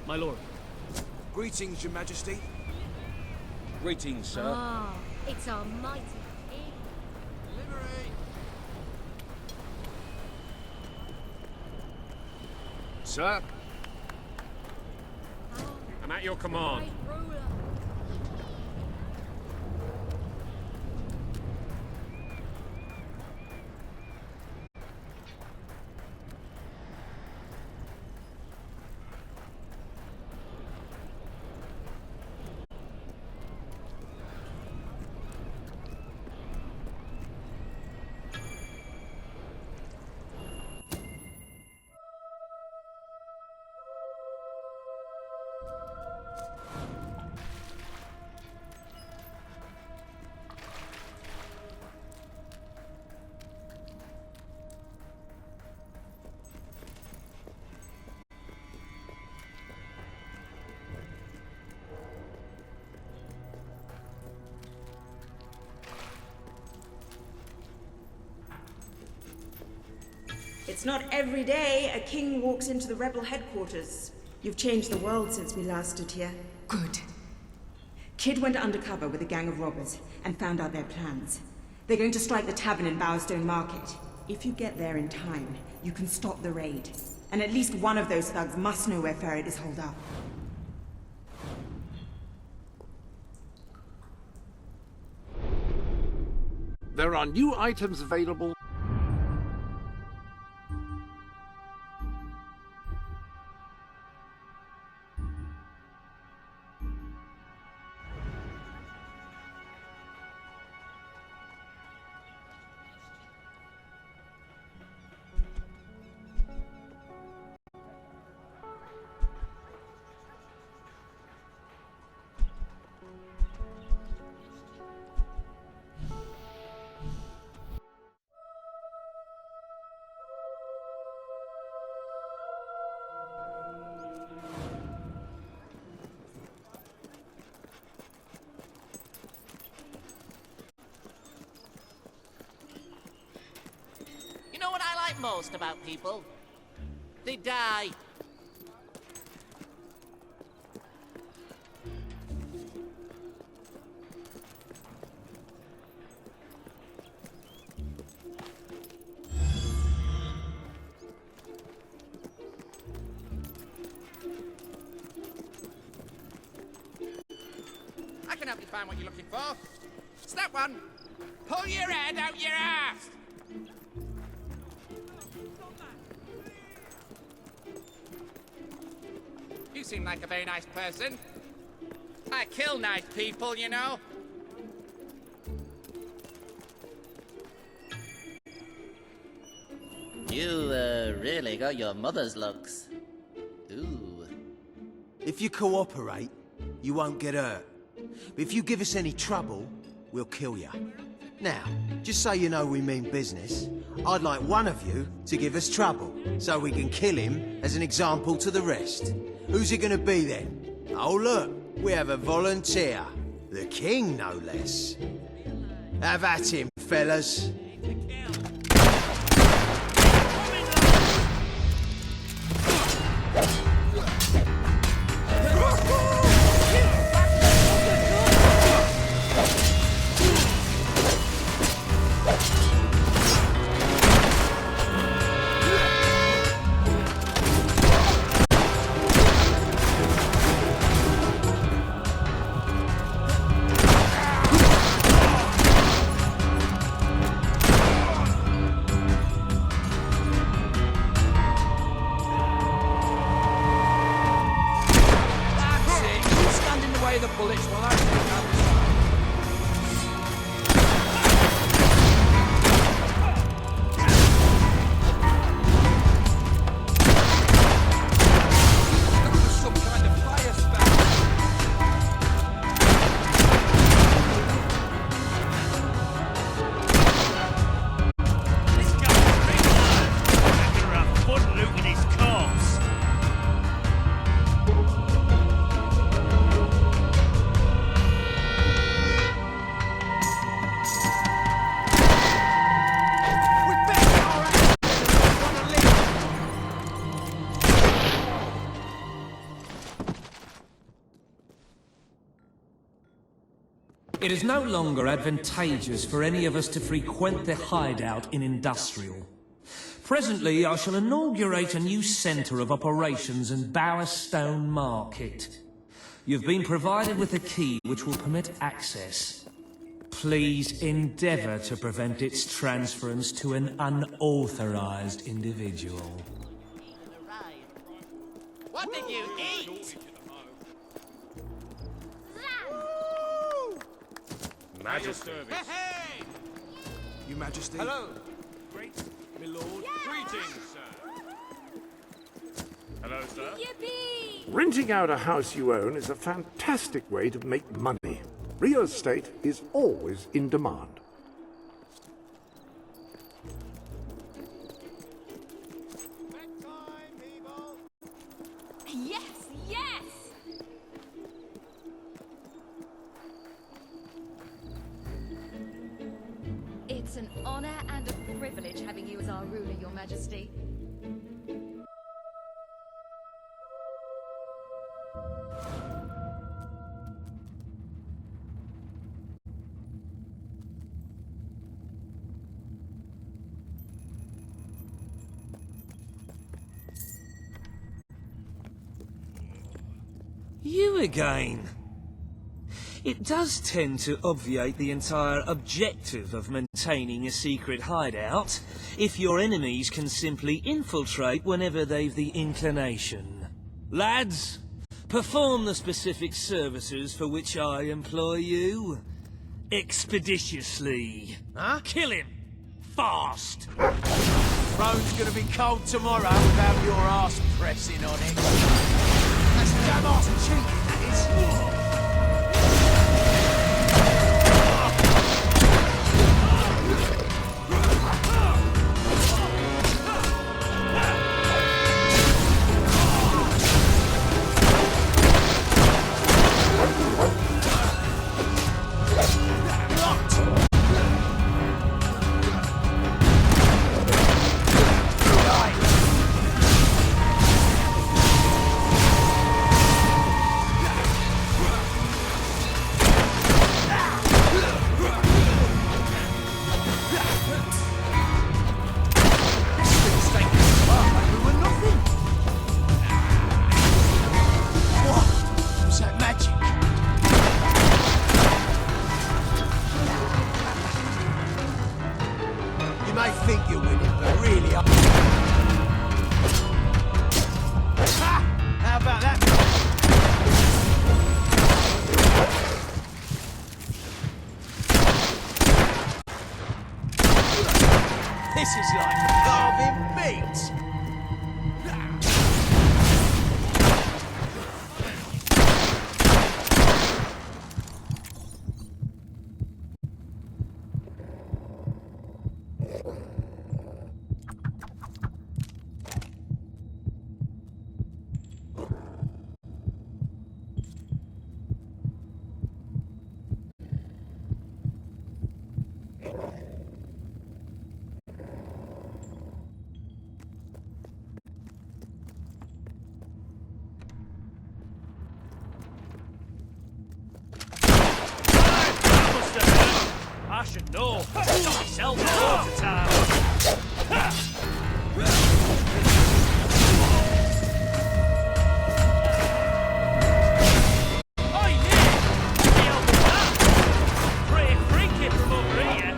Speaker 18: My lord.
Speaker 11: Greetings, Your Majesty.
Speaker 2: Greetings, sir.
Speaker 8: Ah, it's our mighty king.
Speaker 6: Sir?
Speaker 2: I'm at your command.
Speaker 10: It's not every day a king walks into the rebel headquarters. You've changed the world since we last stood here. Good. Kid went undercover with a gang of robbers and found out their plans. They're going to strike the tavern in Bowerstone Market. If you get there in time, you can stop the raid. And at least one of those thugs must know where Ferret is holed up.
Speaker 17: There are new items available.
Speaker 12: You know what I like most about people? They die.
Speaker 13: I can help you find what you're looking for. Step one, pull your head out your ass. You seem like a very nice person. I kill nice people, you know.
Speaker 12: You, really got your mother's looks. Ooh.
Speaker 23: If you cooperate, you won't get hurt. But if you give us any trouble, we'll kill you. Now, just so you know we mean business, I'd like one of you to give us trouble, so we can kill him as an example to the rest. Who's it gonna be then? Oh look, we have a volunteer. The king, no less. Have at him, fellas.
Speaker 4: is no longer advantageous for any of us to frequent the hideout in Industrial. Presently, I shall inaugurate a new centre of operations in Bowerstone Market. You've been provided with a key which will permit access. Please endeavour to prevent its transference to an unauthorised individual.
Speaker 12: What did you eat?
Speaker 2: Majesty.
Speaker 13: Hey!
Speaker 22: Your Majesty.
Speaker 13: Hello.
Speaker 2: Great, my lord. Greetings, sir. Hello, sir.
Speaker 19: Yippee!
Speaker 17: Renting out a house you own is a fantastic way to make money. Real estate is always in demand.
Speaker 19: Yes, yes! It's an honor and a privilege having you as our ruler, Your Majesty.
Speaker 4: You again. It does tend to obviate the entire objective of maintaining a secret hideout, if your enemies can simply infiltrate whenever they've the inclination. Lads, perform the specific services for which I employ you. Expeditiously.
Speaker 6: Huh?
Speaker 4: Kill him. Fast.
Speaker 6: Road's gonna be cold tomorrow without your ass pressing on it. That's damn ass cheating, that is. This is like carving meat!
Speaker 2: I should know. It's not myself all the time. Oi, Nick! What the hell was that? Pretty freaky from over here.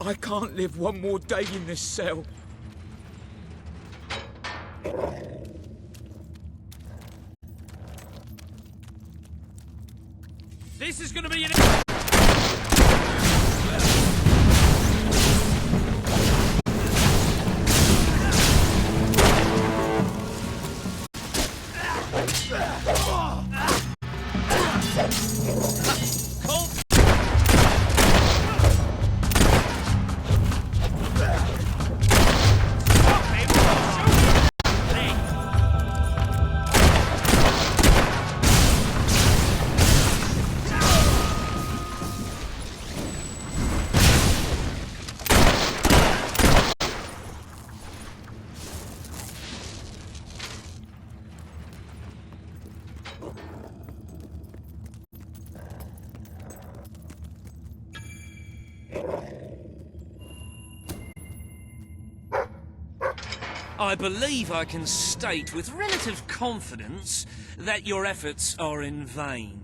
Speaker 9: I can't live one more day in this cell.
Speaker 2: This is gonna be an...
Speaker 4: I believe I can state with relative confidence that your efforts are in vain.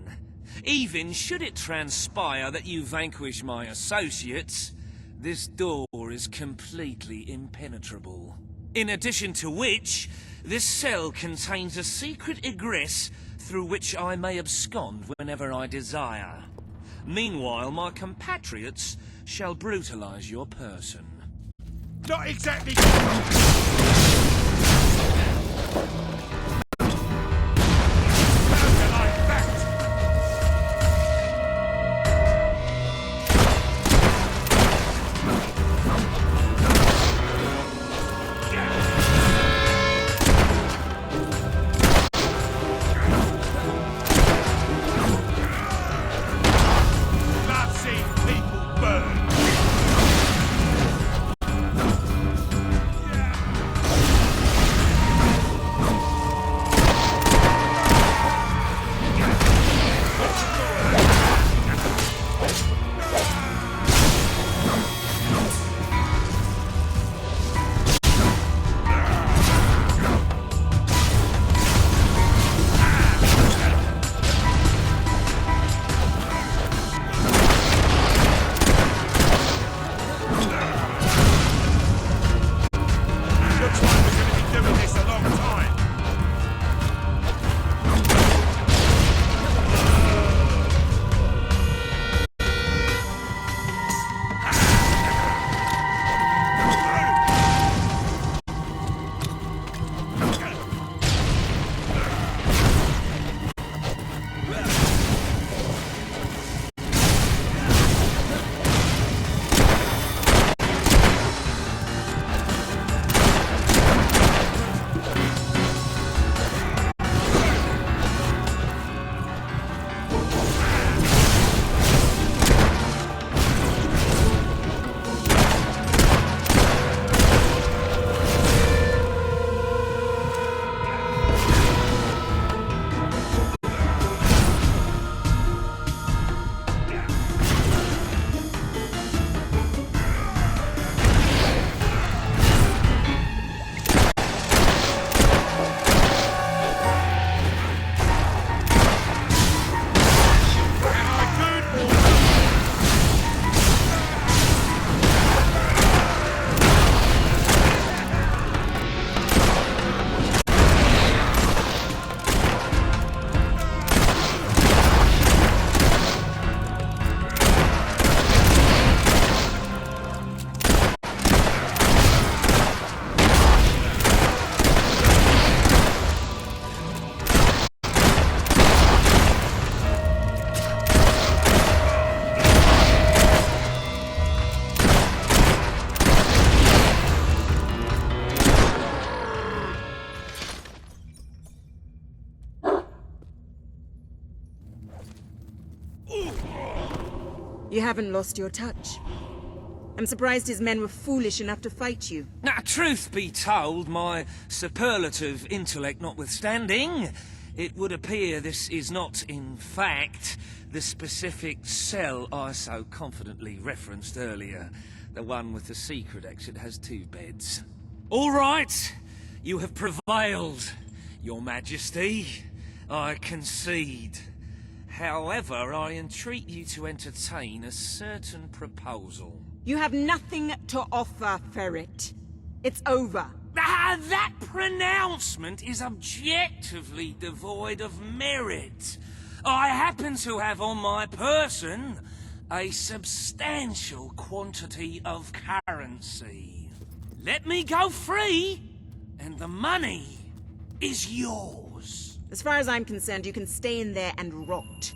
Speaker 4: Even should it transpire that you vanquish my associates, this door is completely impenetrable. In addition to which, this cell contains a secret egress through which I may abscond whenever I desire. Meanwhile, my compatriots shall brutalize your person.
Speaker 13: Not exactly.
Speaker 10: You haven't lost your touch. I'm surprised his men were foolish enough to fight you.
Speaker 4: Now, truth be told, my superlative intellect notwithstanding, it would appear this is not, in fact, the specific cell I so confidently referenced earlier. The one with the secret exit has 2 beds. All right, you have prevailed, Your Majesty. I concede. However, I entreat you to entertain a certain proposal.
Speaker 10: You have nothing to offer, Ferret. It's over.
Speaker 4: Ah, that pronouncement is objectively devoid of merit. I happen to have on my person a substantial quantity of currency. Let me go free, and the money is yours.
Speaker 10: As far as I'm concerned, you can stay in there and rot.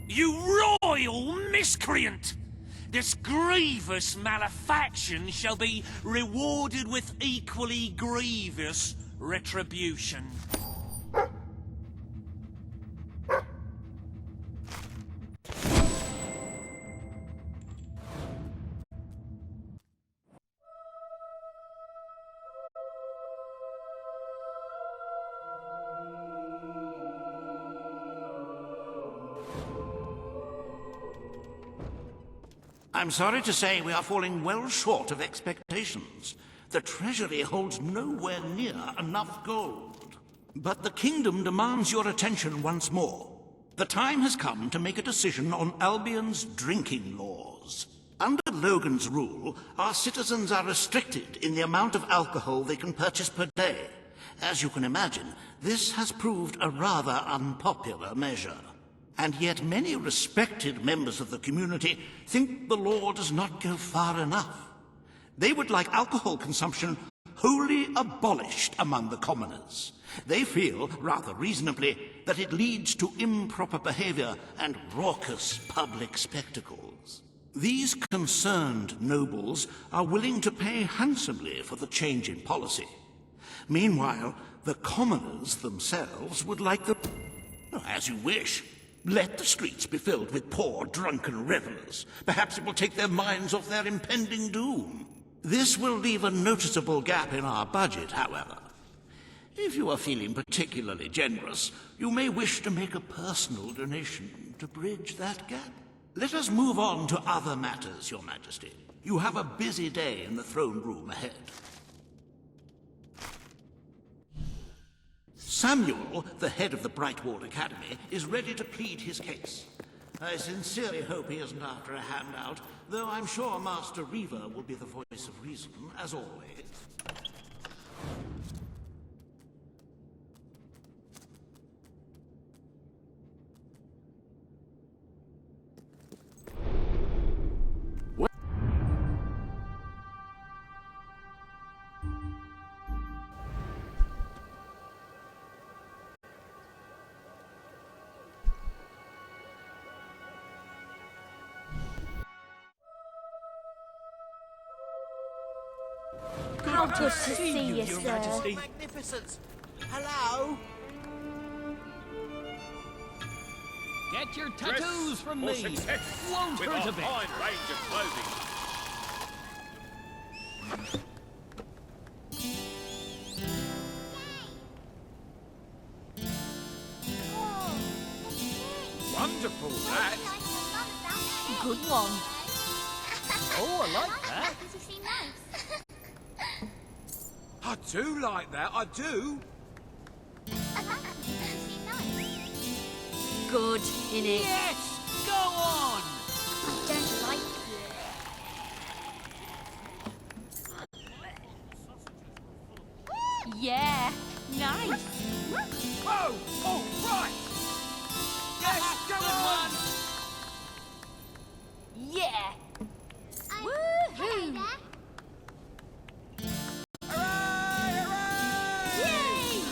Speaker 4: You royal miscreant! This grievous malefaction shall be rewarded with equally grievous retribution.
Speaker 15: I'm sorry to say we are falling well short of expectations. The treasury holds nowhere near enough gold. But the kingdom demands your attention once more. The time has come to make a decision on Albion's drinking laws. Under Logan's rule, our citizens are restricted in the amount of alcohol they can purchase per day. As you can imagine, this has proved a rather unpopular measure. And yet many respected members of the community think the law does not go far enough. They would like alcohol consumption wholly abolished among the commoners. They feel, rather reasonably, that it leads to improper behavior and raucous public spectacles. These concerned nobles are willing to pay handsomely for the change in policy. Meanwhile, the commoners themselves would like the... As you wish. Let the streets be filled with poor, drunken revelers. Perhaps it will take their minds off their impending doom. This will leave a noticeable gap in our budget, however. If you are feeling particularly generous, you may wish to make a personal donation to bridge that gap. Let us move on to other matters, Your Majesty. You have a busy day in the throne room ahead. Samuel, the head of the Brightwall Academy, is ready to plead his case. I sincerely hope he isn't after a handout, though I'm sure Master Reaver will be the voice of reason, as always.
Speaker 8: How good to see you,
Speaker 6: Your
Speaker 8: sir.
Speaker 6: Majesty. Magnificence. Hello?
Speaker 18: Get your tattoos from me. Won't
Speaker 2: with
Speaker 18: hurt
Speaker 2: our
Speaker 18: a bit.
Speaker 2: fine range of clothing.
Speaker 17: Wonderful, that.
Speaker 8: Good one.
Speaker 18: Oh, I like that.
Speaker 20: Does he seem nice?
Speaker 17: I do like that, I do.
Speaker 8: Good, innit?
Speaker 18: Yes! Go on!
Speaker 20: I don't like
Speaker 8: Yeah, nice.
Speaker 17: Whoa! Oh, right! Yes, come on!
Speaker 8: Yeah.
Speaker 20: Woohoo!
Speaker 8: Yay!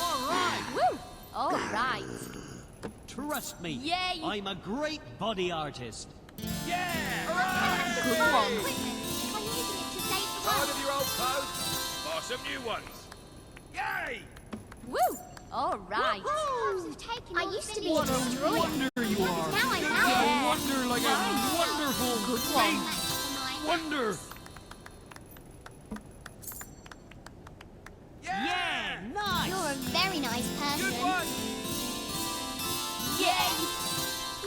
Speaker 18: All right.
Speaker 8: Woo! All right.
Speaker 18: Trust me.
Speaker 8: Yay!
Speaker 18: I'm a great body artist.
Speaker 17: Yeah!
Speaker 8: Good one.
Speaker 20: I'm using it to save the
Speaker 17: Tired
Speaker 20: world.
Speaker 17: of your old clothes?
Speaker 2: Buy some new ones.
Speaker 17: Yay!
Speaker 8: Woo! All right.
Speaker 20: I used to be
Speaker 18: What
Speaker 20: a
Speaker 18: a
Speaker 20: destroyer.
Speaker 18: wonder you are.
Speaker 20: Now I'm
Speaker 18: A
Speaker 20: out.
Speaker 8: Yeah.
Speaker 18: wonder like a wonderful
Speaker 8: Good
Speaker 18: thing.
Speaker 8: one.
Speaker 18: Wonder. Yeah, nice.
Speaker 20: You're a very nice person.
Speaker 17: Good one!
Speaker 8: Yay!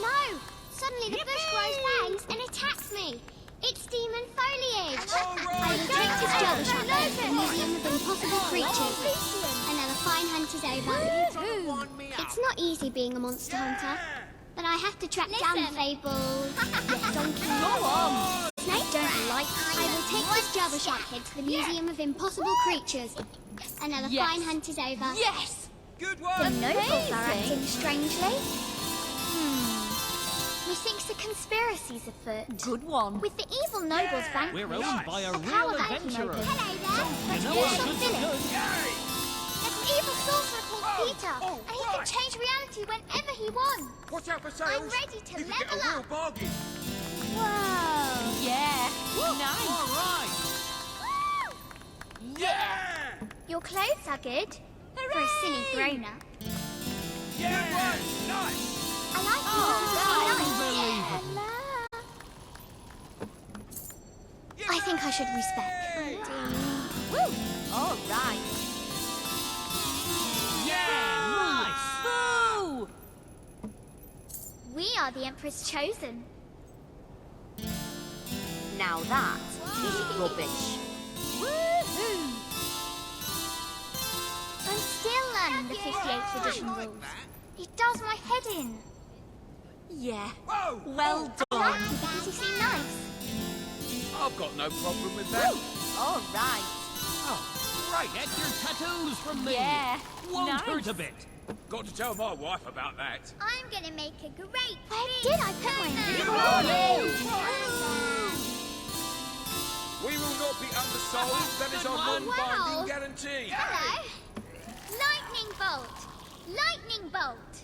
Speaker 20: No! Suddenly the bush grows fangs and attacks me. It's demon foliage. I will take this job shot to the Museum of Impossible Creatures. Another fine hunt is over. It's not easy being a monster hunter, but I have to track down the Fable. Donkey.
Speaker 8: Go on.
Speaker 20: Snake don't like. I will take this Jabba Shark head to the Museum of Impossible Creatures. Another
Speaker 8: Yes.
Speaker 20: fine hunt is over.
Speaker 8: Yes!
Speaker 17: Good
Speaker 20: The
Speaker 17: one!
Speaker 20: nobles are
Speaker 8: Amazing.
Speaker 20: acting strangely. Methinks a conspiracy's afoot.
Speaker 8: Good one.
Speaker 20: With the evil nobles vanquished,
Speaker 18: We're owned by a real
Speaker 20: power banking
Speaker 18: adventurer.
Speaker 20: open. Hello there.
Speaker 18: You
Speaker 20: Let's
Speaker 18: know
Speaker 20: walk
Speaker 18: what
Speaker 20: on
Speaker 18: good's
Speaker 20: village.
Speaker 18: good?
Speaker 17: Yay!
Speaker 20: There's an evil sorcerer called Peter, and he can change reality whenever he wants.
Speaker 17: Watch out for sales.
Speaker 20: I'm ready to
Speaker 17: you can
Speaker 20: level
Speaker 17: get a real
Speaker 20: up.
Speaker 17: bargain.
Speaker 20: Whoa.
Speaker 8: Yeah. Nice.
Speaker 18: All right.
Speaker 17: Yeah!
Speaker 20: Your clothes are good. For a silly grown-up.
Speaker 17: Yeah! Good one! Nice!
Speaker 20: I like
Speaker 18: Unbelievable.
Speaker 20: Hello. I think I should respect.
Speaker 8: Woo! All right.
Speaker 18: Yeah, nice.
Speaker 8: Boo!
Speaker 20: We are the Empress Chosen.
Speaker 8: Now that this rubbish. Woohoo! I'm still learning the 58th edition rules. It does my head in.
Speaker 10: Yeah.
Speaker 13: Whoa!
Speaker 10: Well
Speaker 8: I
Speaker 10: done.
Speaker 8: like you because you seem nice.
Speaker 13: I've got no problem with that.
Speaker 10: All right.
Speaker 13: Oh, great.
Speaker 2: Get your tattoos from me.
Speaker 10: Yeah.
Speaker 2: Won't
Speaker 10: Nice.
Speaker 2: hurt a bit.
Speaker 13: Got to tell my wife about that.
Speaker 20: I'm gonna make a great
Speaker 8: Where did I put my invisible
Speaker 13: We will not be undersold. That is our non-binding guarantee.
Speaker 20: Hello. Lightning bolt. Lightning bolt.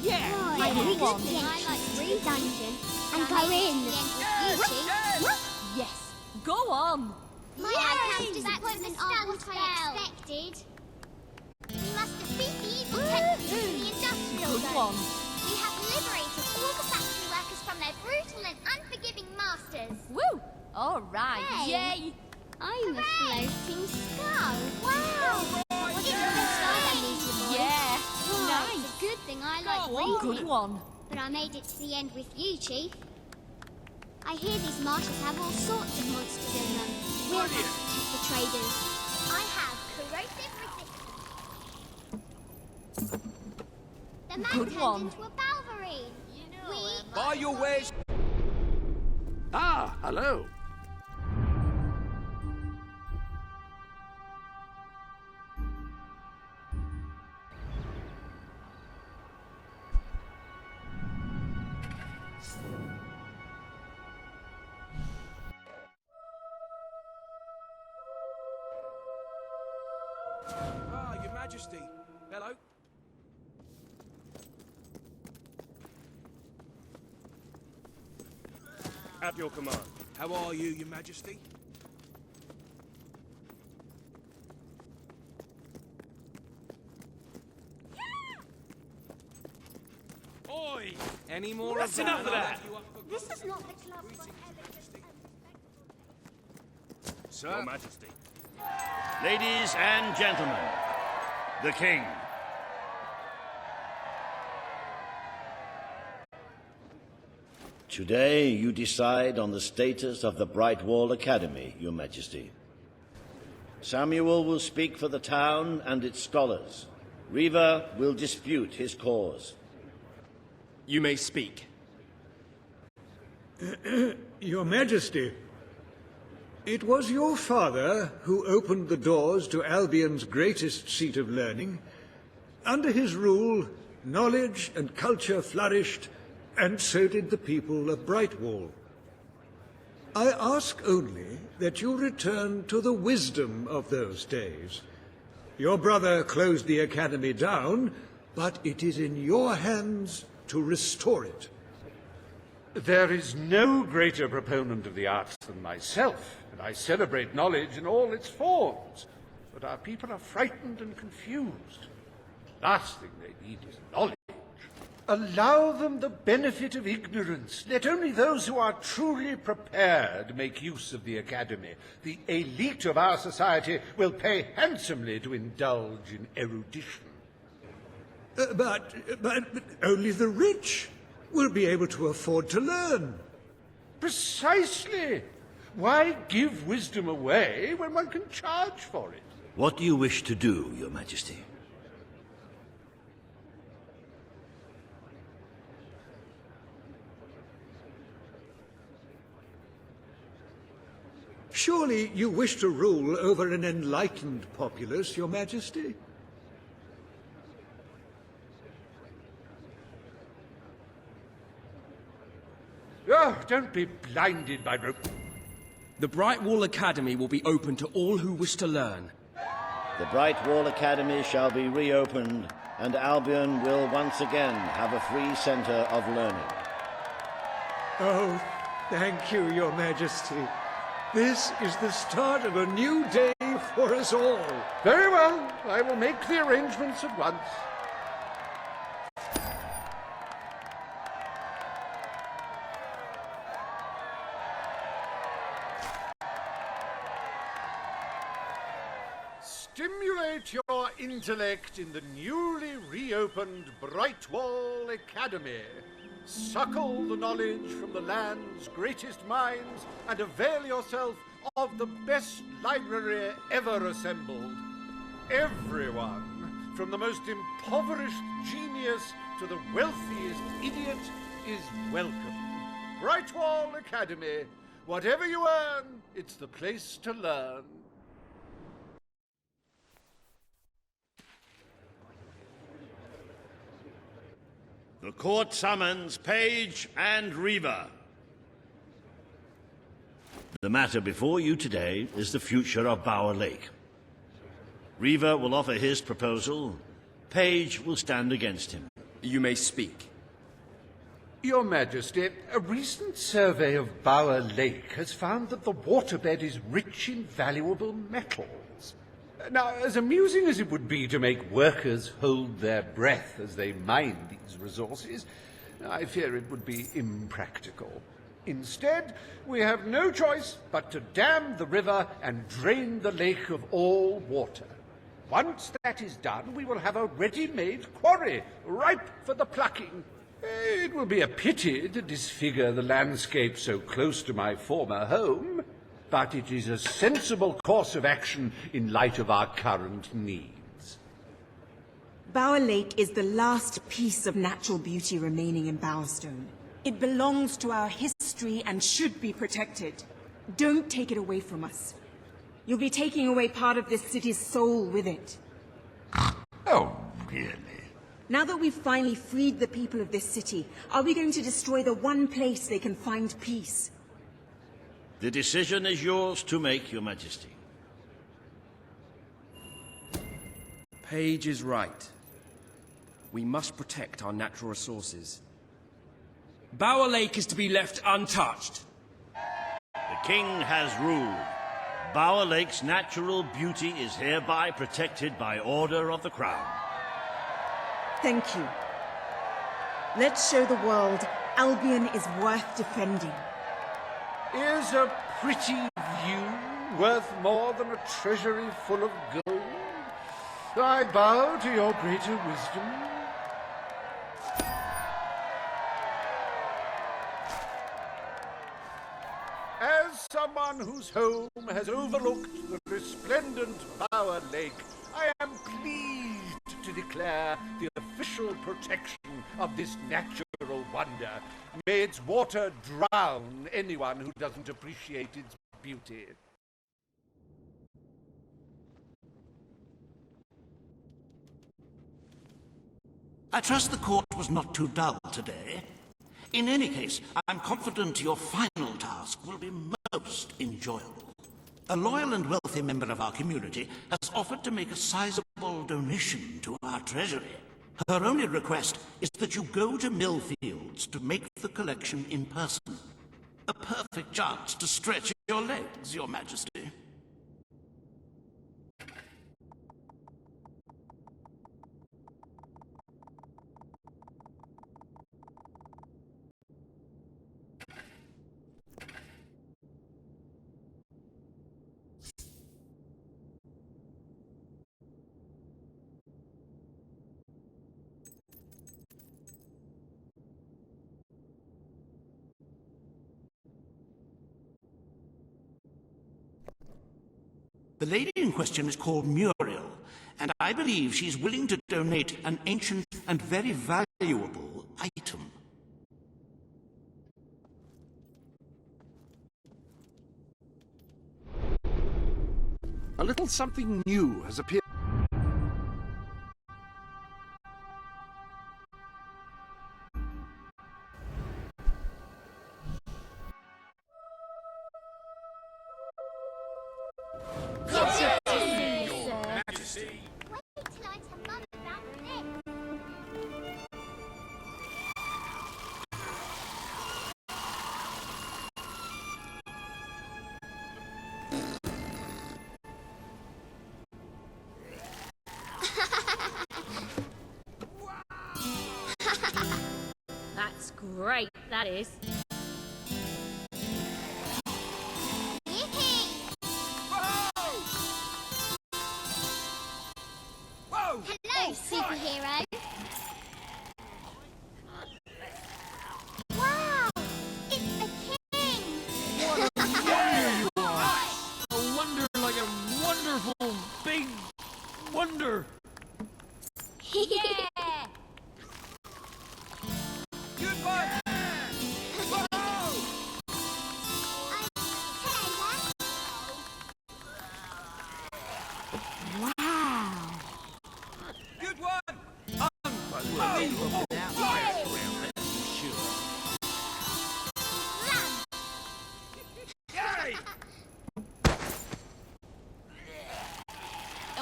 Speaker 2: Yeah.
Speaker 20: I really good thing I like through dungeon and go in the end with beauty.
Speaker 10: Yes. Go on.
Speaker 20: My outcast disappointment aren't what I expected. We must defeat the evil techniques in the industrial
Speaker 10: Good
Speaker 20: zone.
Speaker 10: one.
Speaker 20: We have liberated all the factory workers from their brutal and unforgiving masters.
Speaker 10: Woo. All right.
Speaker 20: Hey.
Speaker 10: Yay.
Speaker 20: I'm a floating skull. Wow! It's the best I needed, boys.
Speaker 10: Yeah.
Speaker 20: Oh,
Speaker 10: Nice.
Speaker 20: it's a good thing I like
Speaker 10: Go on.
Speaker 20: reading.
Speaker 10: Good one.
Speaker 20: But I made it to the end with you, Chief. I hear these marshes have all sorts of monsters in them. We'll have to protect the traders. I have corrosive resistance. The man
Speaker 10: Good
Speaker 20: turned
Speaker 10: one.
Speaker 20: into a Balverine. We
Speaker 13: Buy your wares.
Speaker 17: Ah, hello.
Speaker 14: Ah, Your Majesty. Hello.
Speaker 2: At your command.
Speaker 14: How are you, Your Majesty? Oi! Any more
Speaker 2: That's
Speaker 14: of
Speaker 2: enough of that.
Speaker 20: This is not the club for
Speaker 14: Sir?
Speaker 1: Your Majesty. Ladies and gentlemen, the King. Today you decide on the status of the Brightwall Academy, Your Majesty. Samuel will speak for the town and its scholars. Reaver will dispute his cause.
Speaker 14: You may speak.
Speaker 5: Your Majesty, it was your father who opened the doors to Albion's greatest seat of learning. Under his rule, knowledge and culture flourished, and so did the people of Brightwall. I ask only that you return to the wisdom of those days. Your brother closed the academy down, but it is in your hands to restore it.
Speaker 17: There is no greater proponent of the arts than myself, and I celebrate knowledge in all its forms. But our people are frightened and confused. The last thing they need is knowledge. Allow them the benefit of ignorance. Let only those who are truly prepared make use of the academy. The elite of our society will pay handsomely to indulge in erudition.
Speaker 5: But only the rich will be able to afford to learn.
Speaker 17: Precisely. Why give wisdom away when one can charge for it?
Speaker 1: What do you wish to do, Your Majesty?
Speaker 5: Surely you wish to rule over an enlightened populace, Your Majesty?
Speaker 17: Oh, don't be blinded by rope.
Speaker 14: The Brightwall Academy will be open to all who wish to learn.
Speaker 1: The Brightwall Academy shall be reopened, and Albion will once again have a free centre of learning.
Speaker 5: Oh, thank you, Your Majesty. This is the start of a new day for us all.
Speaker 17: Very well. I will make the arrangements at once. Stimulate your intellect in the newly reopened Brightwall Academy. Suckle the knowledge from the land's greatest minds and avail yourself of the best library ever assembled. Everyone, from the most impoverished genius to the wealthiest idiot, is welcome. Brightwall Academy. Whatever you earn, it's the place to learn.
Speaker 1: The court summons Page and Reaver. The matter before you today is the future of Bower Lake. Reaver will offer his proposal. Page will stand against him.
Speaker 14: You may speak.
Speaker 17: Your Majesty, a recent survey of Bower Lake has found that the waterbed is rich in valuable metals. Now, as amusing as it would be to make workers hold their breath as they mine these resources, I fear it would be impractical. Instead, we have no choice but to dam the river and drain the lake of all water. Once that is done, we will have a ready-made quarry, ripe for the plucking. It will be a pity to disfigure the landscape so close to my former home, but it is a sensible course of action in light of our current needs.
Speaker 10: Bower Lake is the last piece of natural beauty remaining in Bowerstone. It belongs to our history and should be protected. Don't take it away from us. You'll be taking away part of this city's soul with it.
Speaker 17: Oh, really?
Speaker 10: Now that we've finally freed the people of this city, are we going to destroy the one place they can find peace?
Speaker 1: The decision is yours to make, Your Majesty.
Speaker 14: Page is right. We must protect our natural resources. Bower Lake is to be left untouched.
Speaker 1: The King has ruled. Bower Lake's natural beauty is hereby protected by order of the Crown.
Speaker 10: Thank you. Let's show the world Albion is worth defending.
Speaker 17: Is a pretty view worth more than a treasury full of gold? I bow to your greater wisdom. As someone whose home has overlooked the resplendent Bower Lake, I am pleased to declare the official protection of this natural wonder. May its water drown anyone who doesn't appreciate its beauty.
Speaker 15: I trust the court was not too dull today. In any case, I'm confident your final task will be most enjoyable. A loyal and wealthy member of our community has offered to make a sizable donation to our treasury. Her only request is that you go to Millfields to make the collection in person. A perfect chance to stretch your legs, Your Majesty. The lady in question is called Muriel, and I believe she's willing to donate an ancient and very valuable item.
Speaker 17: A little something new has appeared.
Speaker 8: That's great, that is.
Speaker 20: Hello, superhero.
Speaker 9: wonder.
Speaker 8: Yeah!
Speaker 13: Good one!
Speaker 8: Wow!
Speaker 13: Good one!
Speaker 6: Unbelievable.
Speaker 13: Yay!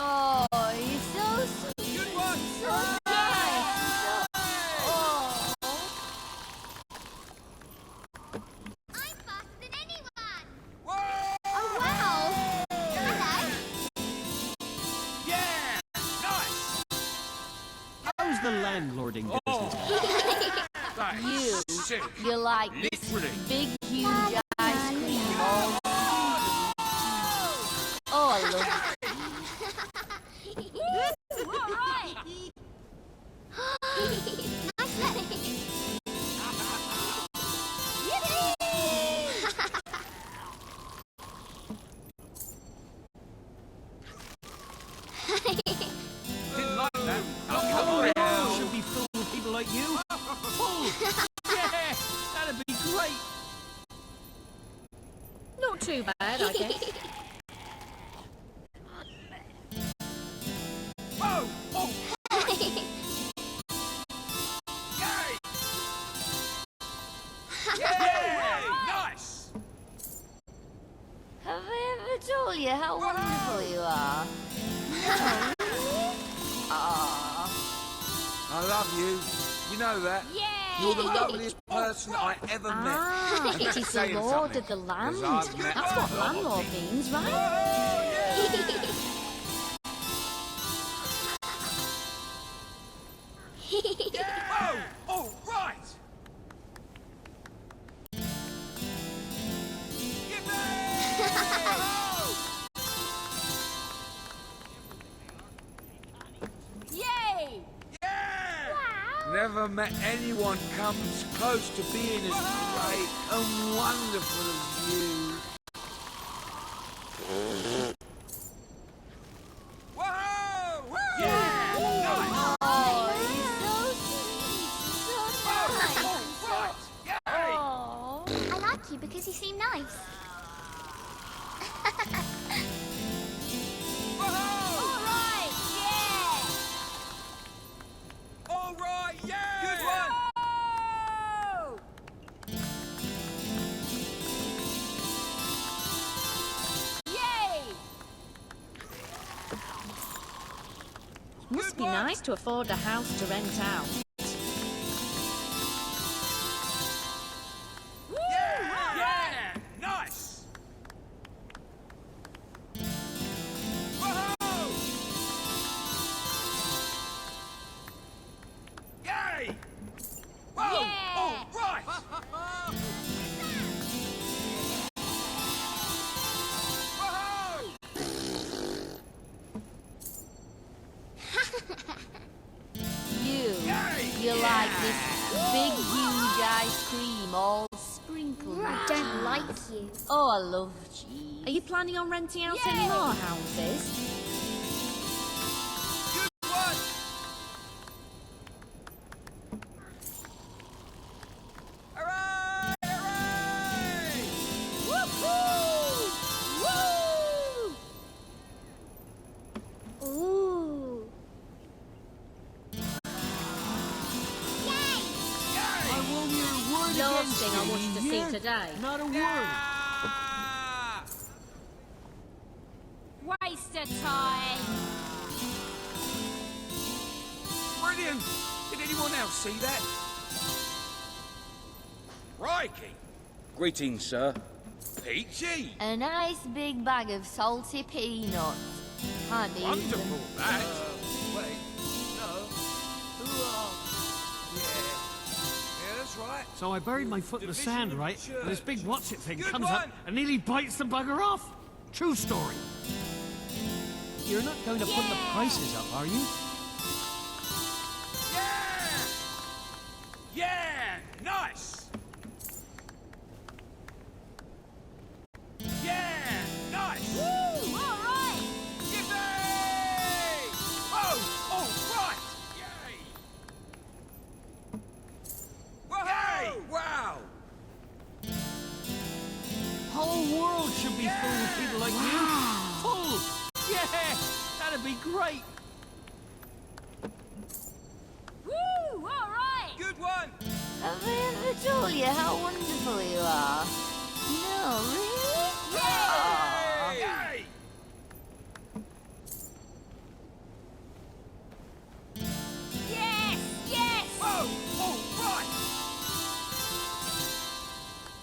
Speaker 8: Oh, you're so sweet.
Speaker 13: Good one!
Speaker 8: So nice. Oh.
Speaker 20: I'm faster than anyone.
Speaker 13: Whoa!
Speaker 20: Oh, wow. Hello.
Speaker 13: Yeah! Nice!
Speaker 18: How's the landlording business?
Speaker 13: That is
Speaker 8: You.
Speaker 13: sick.
Speaker 8: You're like this
Speaker 13: Literally.
Speaker 8: big, huge ice cream. Oh, I love it. Woo, all right.
Speaker 20: Nice letting.
Speaker 13: Didn't like that.
Speaker 18: Oh, should be filled with people like you. Full. Yeah, that'd be great.
Speaker 8: Not too bad, I guess.
Speaker 13: Whoa! Oh! Yay! Yay! Nice!
Speaker 8: Have I ever told you how wonderful you are? Aww.
Speaker 6: I love you. You know that.
Speaker 8: Yeah!
Speaker 6: You're the loveliest person I ever met.
Speaker 8: Ah,
Speaker 6: And
Speaker 8: it
Speaker 6: that's
Speaker 8: is the
Speaker 6: saying
Speaker 8: lord
Speaker 6: something,
Speaker 8: of the land.
Speaker 6: 'cause I've met
Speaker 8: That's
Speaker 6: a
Speaker 8: what
Speaker 6: lot of
Speaker 8: landlord
Speaker 6: people.
Speaker 8: means, right?
Speaker 13: Whoa! All right!
Speaker 8: Yay!
Speaker 6: Never met anyone come as close to being as great and wonderful as you.
Speaker 13: Whoa! Woo!
Speaker 8: Oh, you're so sweet. So nice.
Speaker 20: I like you because you seem nice.
Speaker 8: All right, yeah!
Speaker 13: All right, yeah! Good one!
Speaker 8: Yay! Must be nice to afford a house to rent out.
Speaker 13: Yeah! Nice! Whoa! Yay! Whoa!
Speaker 8: Yeah!
Speaker 13: All right! Whoa!
Speaker 8: You like this big, huge ice cream all sprinkled.
Speaker 20: I don't like you.
Speaker 8: Oh, I love cheese. Are you planning on renting out any more houses?
Speaker 13: Good one! Hooray! Hooray!
Speaker 8: Woohoo! Woo!
Speaker 20: Ooh.
Speaker 18: I won't hear a word
Speaker 8: Last
Speaker 18: against
Speaker 8: thing I
Speaker 18: you,
Speaker 8: want you to
Speaker 18: yeah?
Speaker 8: see today.
Speaker 18: Not a word.
Speaker 13: Ah!
Speaker 8: Waste of time.
Speaker 6: Brilliant! Did anyone else see that?
Speaker 13: Crikey!
Speaker 14: Greetings, sir.
Speaker 13: Peachy!
Speaker 8: A nice big bag of salty peanuts. Can't beat them.
Speaker 13: Wonderful, that!
Speaker 6: Wait, no. Yeah, that's right.
Speaker 18: So I buried my foot in the
Speaker 6: Division
Speaker 18: sand,
Speaker 6: of
Speaker 18: right?
Speaker 6: church.
Speaker 18: And this big what's-it thing
Speaker 13: Good
Speaker 18: comes
Speaker 13: one.
Speaker 18: up and nearly bites the bugger off. True story. You're not going to put the prices up, are you?
Speaker 13: Yeah! Yeah! Nice! Yeah! Nice!
Speaker 8: Woo! All right.
Speaker 13: Yippee!
Speaker 18: That'd be great.
Speaker 8: Woo! All right!
Speaker 6: Good one!
Speaker 8: Have I ever told you how wonderful you are? No, really?
Speaker 6: Yay! Yay!
Speaker 8: Yes! Yes!
Speaker 6: Whoa! All right!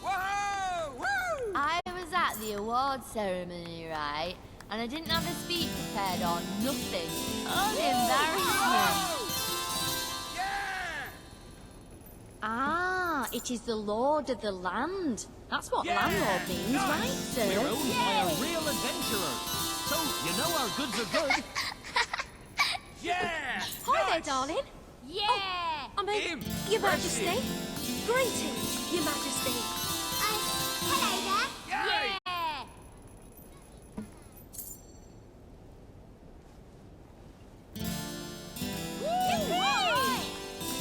Speaker 6: Whoa! Woo!
Speaker 8: I was at the award ceremony, right? And I didn't have a speech prepared or nothing. Oh, the embarrassment. Ah, it is the Lord of the Land. That's what landlord means, right, sir?
Speaker 18: We're owned by a real adventurer. So, you know our goods are good.
Speaker 6: Yeah!
Speaker 8: Hi there, darling. Yeah! Oh, I mean, Your Majesty. Greetings, Your Majesty.
Speaker 20: Hello there.
Speaker 6: Yay!
Speaker 8: Yeah!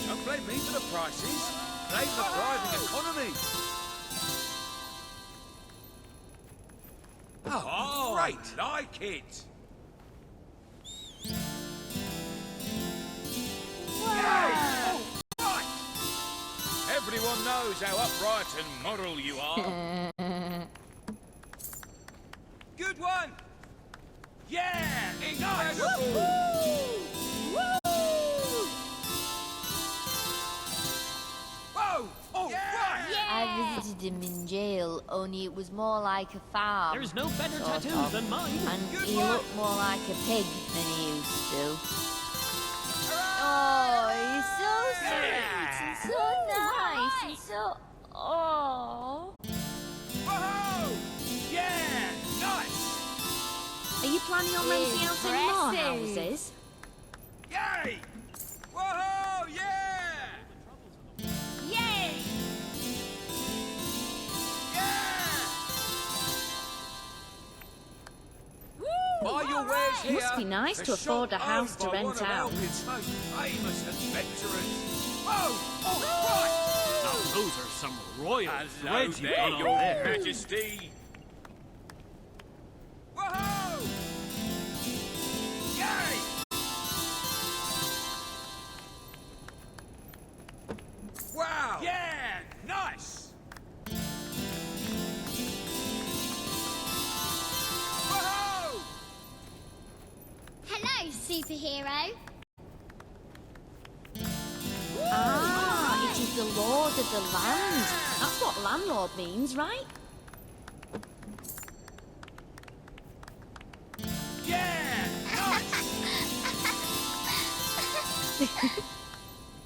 Speaker 6: Don't blame me for the prices. Blame the thriving economy. Oh, great! Like it. Yay! Right. Everyone knows how upright and moral you are. Good one. Yeah! Incredible! Whoa! Oh, yeah!
Speaker 8: I visited him in jail, only it was more like a farm.
Speaker 18: There's no better
Speaker 8: sort
Speaker 18: tattoos
Speaker 8: of.
Speaker 18: than mine.
Speaker 8: And
Speaker 6: Good
Speaker 8: he
Speaker 6: one.
Speaker 8: looked more like a pig than he used to. Oh, he's so sweet and so nice and so... Oh.
Speaker 6: Whoa! Yeah! Nice!
Speaker 8: Are you planning on renting out any more houses?
Speaker 6: Yay! Whoa! Yeah!
Speaker 8: Yay!
Speaker 6: Buy your wares here.
Speaker 8: Must be nice
Speaker 6: The
Speaker 8: to afford
Speaker 6: shop
Speaker 8: a house
Speaker 6: owned
Speaker 8: to
Speaker 6: by
Speaker 8: rent
Speaker 6: one of
Speaker 8: out.
Speaker 6: Albion's most famous adventurers. Whoa! Oh, right!
Speaker 18: Now those are some royal
Speaker 6: Hello
Speaker 18: threads you've
Speaker 6: there,
Speaker 18: got on
Speaker 6: your
Speaker 18: there.
Speaker 6: Majesty. Whoa! Yay! Wow! Yeah! Nice! Whoa!
Speaker 20: Hello, superhero.
Speaker 8: Ah, it is the Lord of the Land. That's what landlord means, right?
Speaker 6: Yeah! Nice!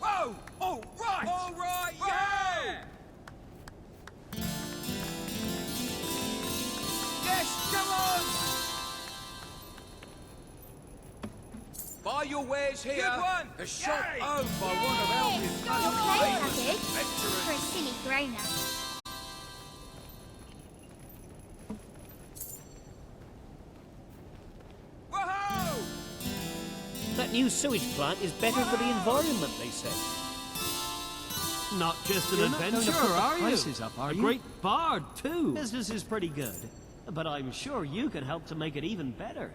Speaker 6: Whoa! All right! All right! Yeah! Yes! Come on! Buy your wares here. Good one! The shop owned by one of Albion's
Speaker 20: You're
Speaker 6: most
Speaker 20: clever,
Speaker 6: famous
Speaker 20: kid. For a
Speaker 6: adventurers.
Speaker 20: silly grown-up.
Speaker 6: Whoa!
Speaker 11: That new sewage plant is better for the environment, they say.
Speaker 18: Not just an
Speaker 9: You're not going to
Speaker 18: adventurer,
Speaker 9: put the
Speaker 18: are you?
Speaker 9: prices up, are
Speaker 18: a
Speaker 9: you?
Speaker 18: great bard, too. Business is pretty good, but I'm sure you could help to make it even better.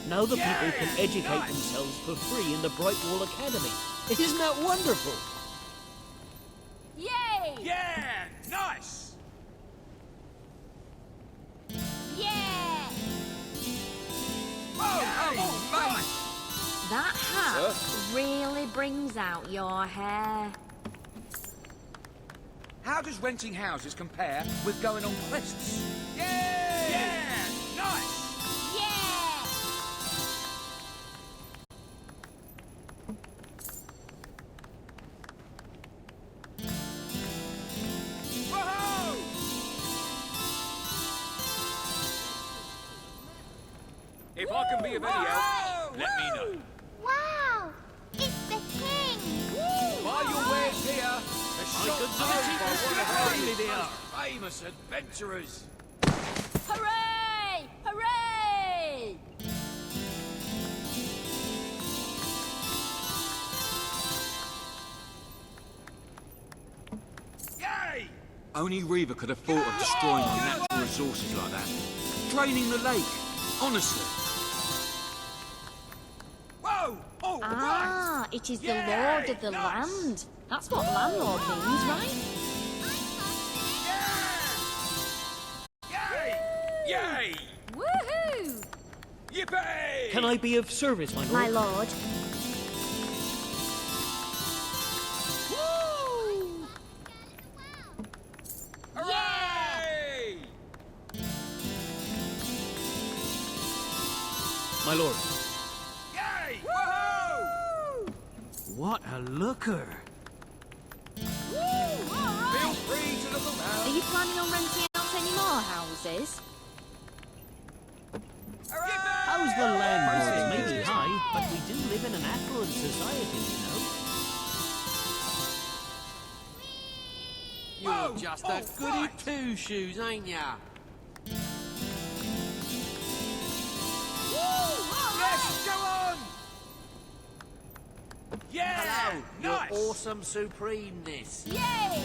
Speaker 11: Now the people can educate themselves for free in the Brightwall Academy. Isn't that wonderful?
Speaker 8: Yay!
Speaker 6: Yeah! Nice!
Speaker 8: Yeah!
Speaker 6: Oh, mate!
Speaker 8: That hat really brings out your hair.
Speaker 6: How does renting houses compare with going on quests? Yeah! Yeah! Nice!
Speaker 8: Yeah!
Speaker 6: Whoa! If I can be of any help, let me know.
Speaker 20: Wow! It's the king!
Speaker 6: Buy your wares here. The shop
Speaker 18: goods are
Speaker 6: owned
Speaker 18: cheap
Speaker 6: by
Speaker 18: as
Speaker 6: one of
Speaker 18: really
Speaker 6: Albion's
Speaker 18: they are.
Speaker 6: most famous adventurers.
Speaker 8: Hooray! Hooray!
Speaker 6: Yay!
Speaker 7: Only Reaver could have thought of destroying our natural resources like that. Draining the lake. Honestly.
Speaker 19: Ah, it is the lord of the land. That's what landlord means, right?
Speaker 2: Yay!
Speaker 19: Woohoo!
Speaker 2: Yippee!
Speaker 18: Can I be of service, my lord?
Speaker 20: My lord.
Speaker 19: Woo!
Speaker 2: Hooray!
Speaker 18: My lord.
Speaker 2: Yay! Woohoo!
Speaker 18: What a looker.
Speaker 19: Woo! All right.
Speaker 2: Feel free to look around.
Speaker 19: Are you planning on renting out any more houses?
Speaker 18: How's the landlords may be high, but we do live in an affluent society, you know.
Speaker 6: You're just a goody two-shoes, ain't ya?
Speaker 2: Yes, go on! Yeah!
Speaker 6: Hello,
Speaker 2: Nice!
Speaker 6: your awesome supremeness.
Speaker 19: Yay!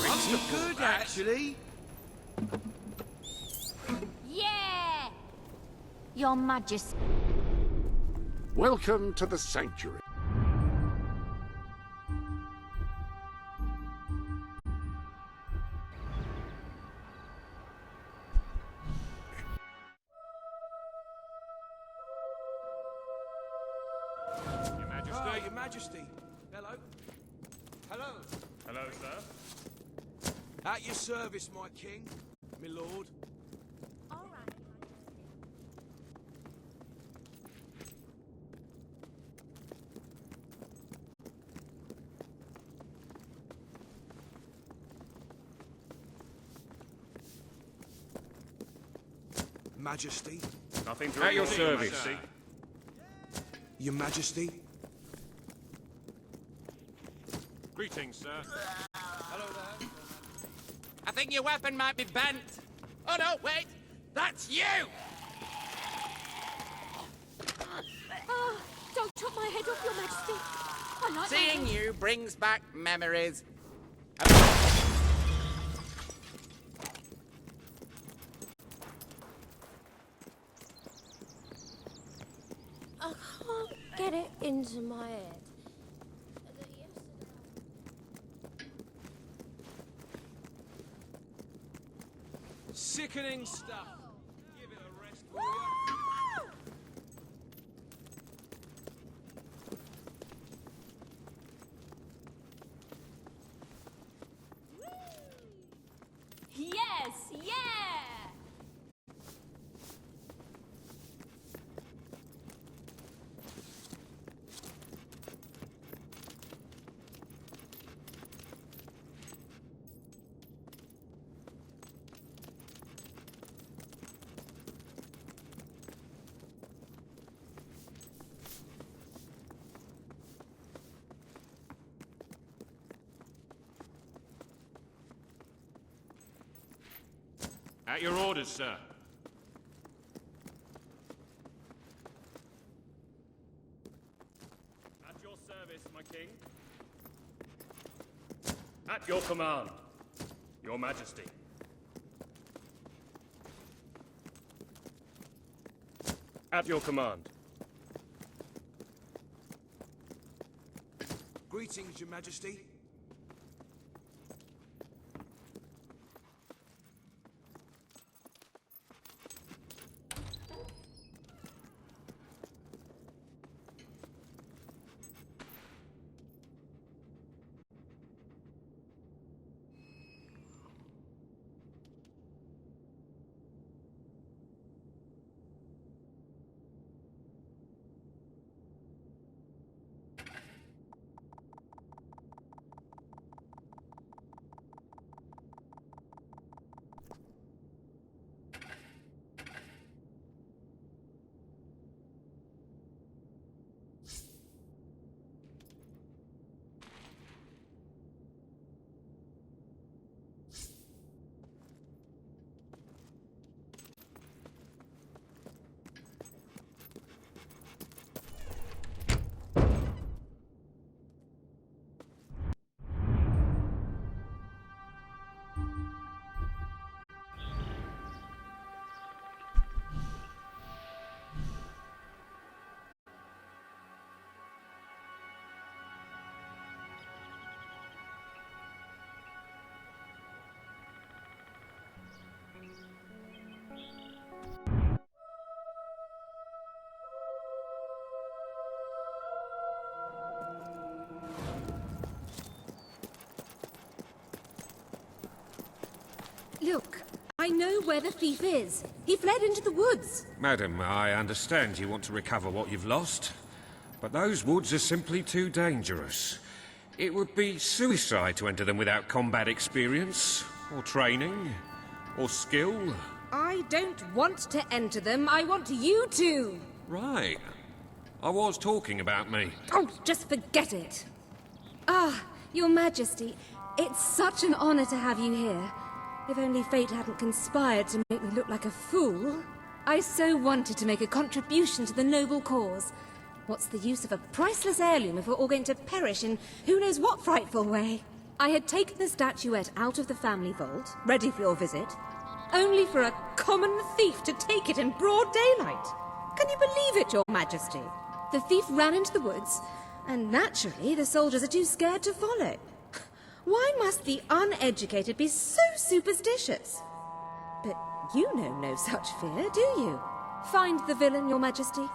Speaker 6: Pretty good, actually.
Speaker 19: Yeah! Your Majesty.
Speaker 17: Welcome to the Sanctuary.
Speaker 2: Your Majesty, Your Majesty. Hello. Hello. Hello, sir. At your service, my king, my lord.
Speaker 19: All right.
Speaker 2: Majesty.
Speaker 17: Nothing
Speaker 2: At your service.
Speaker 17: Majesty.
Speaker 2: Your Majesty.
Speaker 17: Greetings, sir.
Speaker 2: Hello there.
Speaker 13: I think your weapon might be bent. Oh no, wait! That's you!
Speaker 19: Oh, don't chop my head off, Your Majesty. I like
Speaker 13: Seeing you brings back memories.
Speaker 20: I can't get it into my head.
Speaker 2: Sickening stuff. Give it a rest, will you?
Speaker 19: Yes, yeah!
Speaker 17: At your orders, sir.
Speaker 1: At your service, my king. At your command, your majesty. At your command.
Speaker 2: Greetings, Your Majesty.
Speaker 7: Look, I know where the thief is. He fled into the woods.
Speaker 16: Madam, I understand you want to recover what you've lost, but those woods are simply too dangerous. It would be suicide to enter them without combat experience, or training, or skill.
Speaker 7: I don't want to enter them. I want you to.
Speaker 16: Right. I was talking about me.
Speaker 7: Oh, just forget it. Ah, Your Majesty, it's such an honor to have you here. If only fate hadn't conspired to make me look like a fool. I so wanted to make a contribution to the noble cause. What's the use of a priceless heirloom if we're all going to perish in who knows what frightful way? I had taken the statuette out of the family vault, ready for your visit, only for a common thief to take it in broad daylight. Can you believe it, Your Majesty? The thief ran into the woods, and naturally the soldiers are too scared to follow. Why must the uneducated be so superstitious? But you know no such fear, do you? Find the villain, Your Majesty.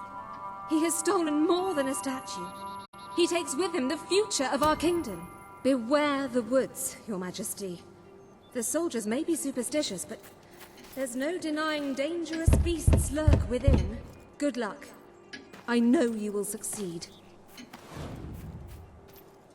Speaker 7: He has stolen more than a statue. He takes with him the future of our kingdom. Beware the woods, Your Majesty. The soldiers may be superstitious, but there's no denying dangerous beasts lurk within. Good luck. I know you will succeed.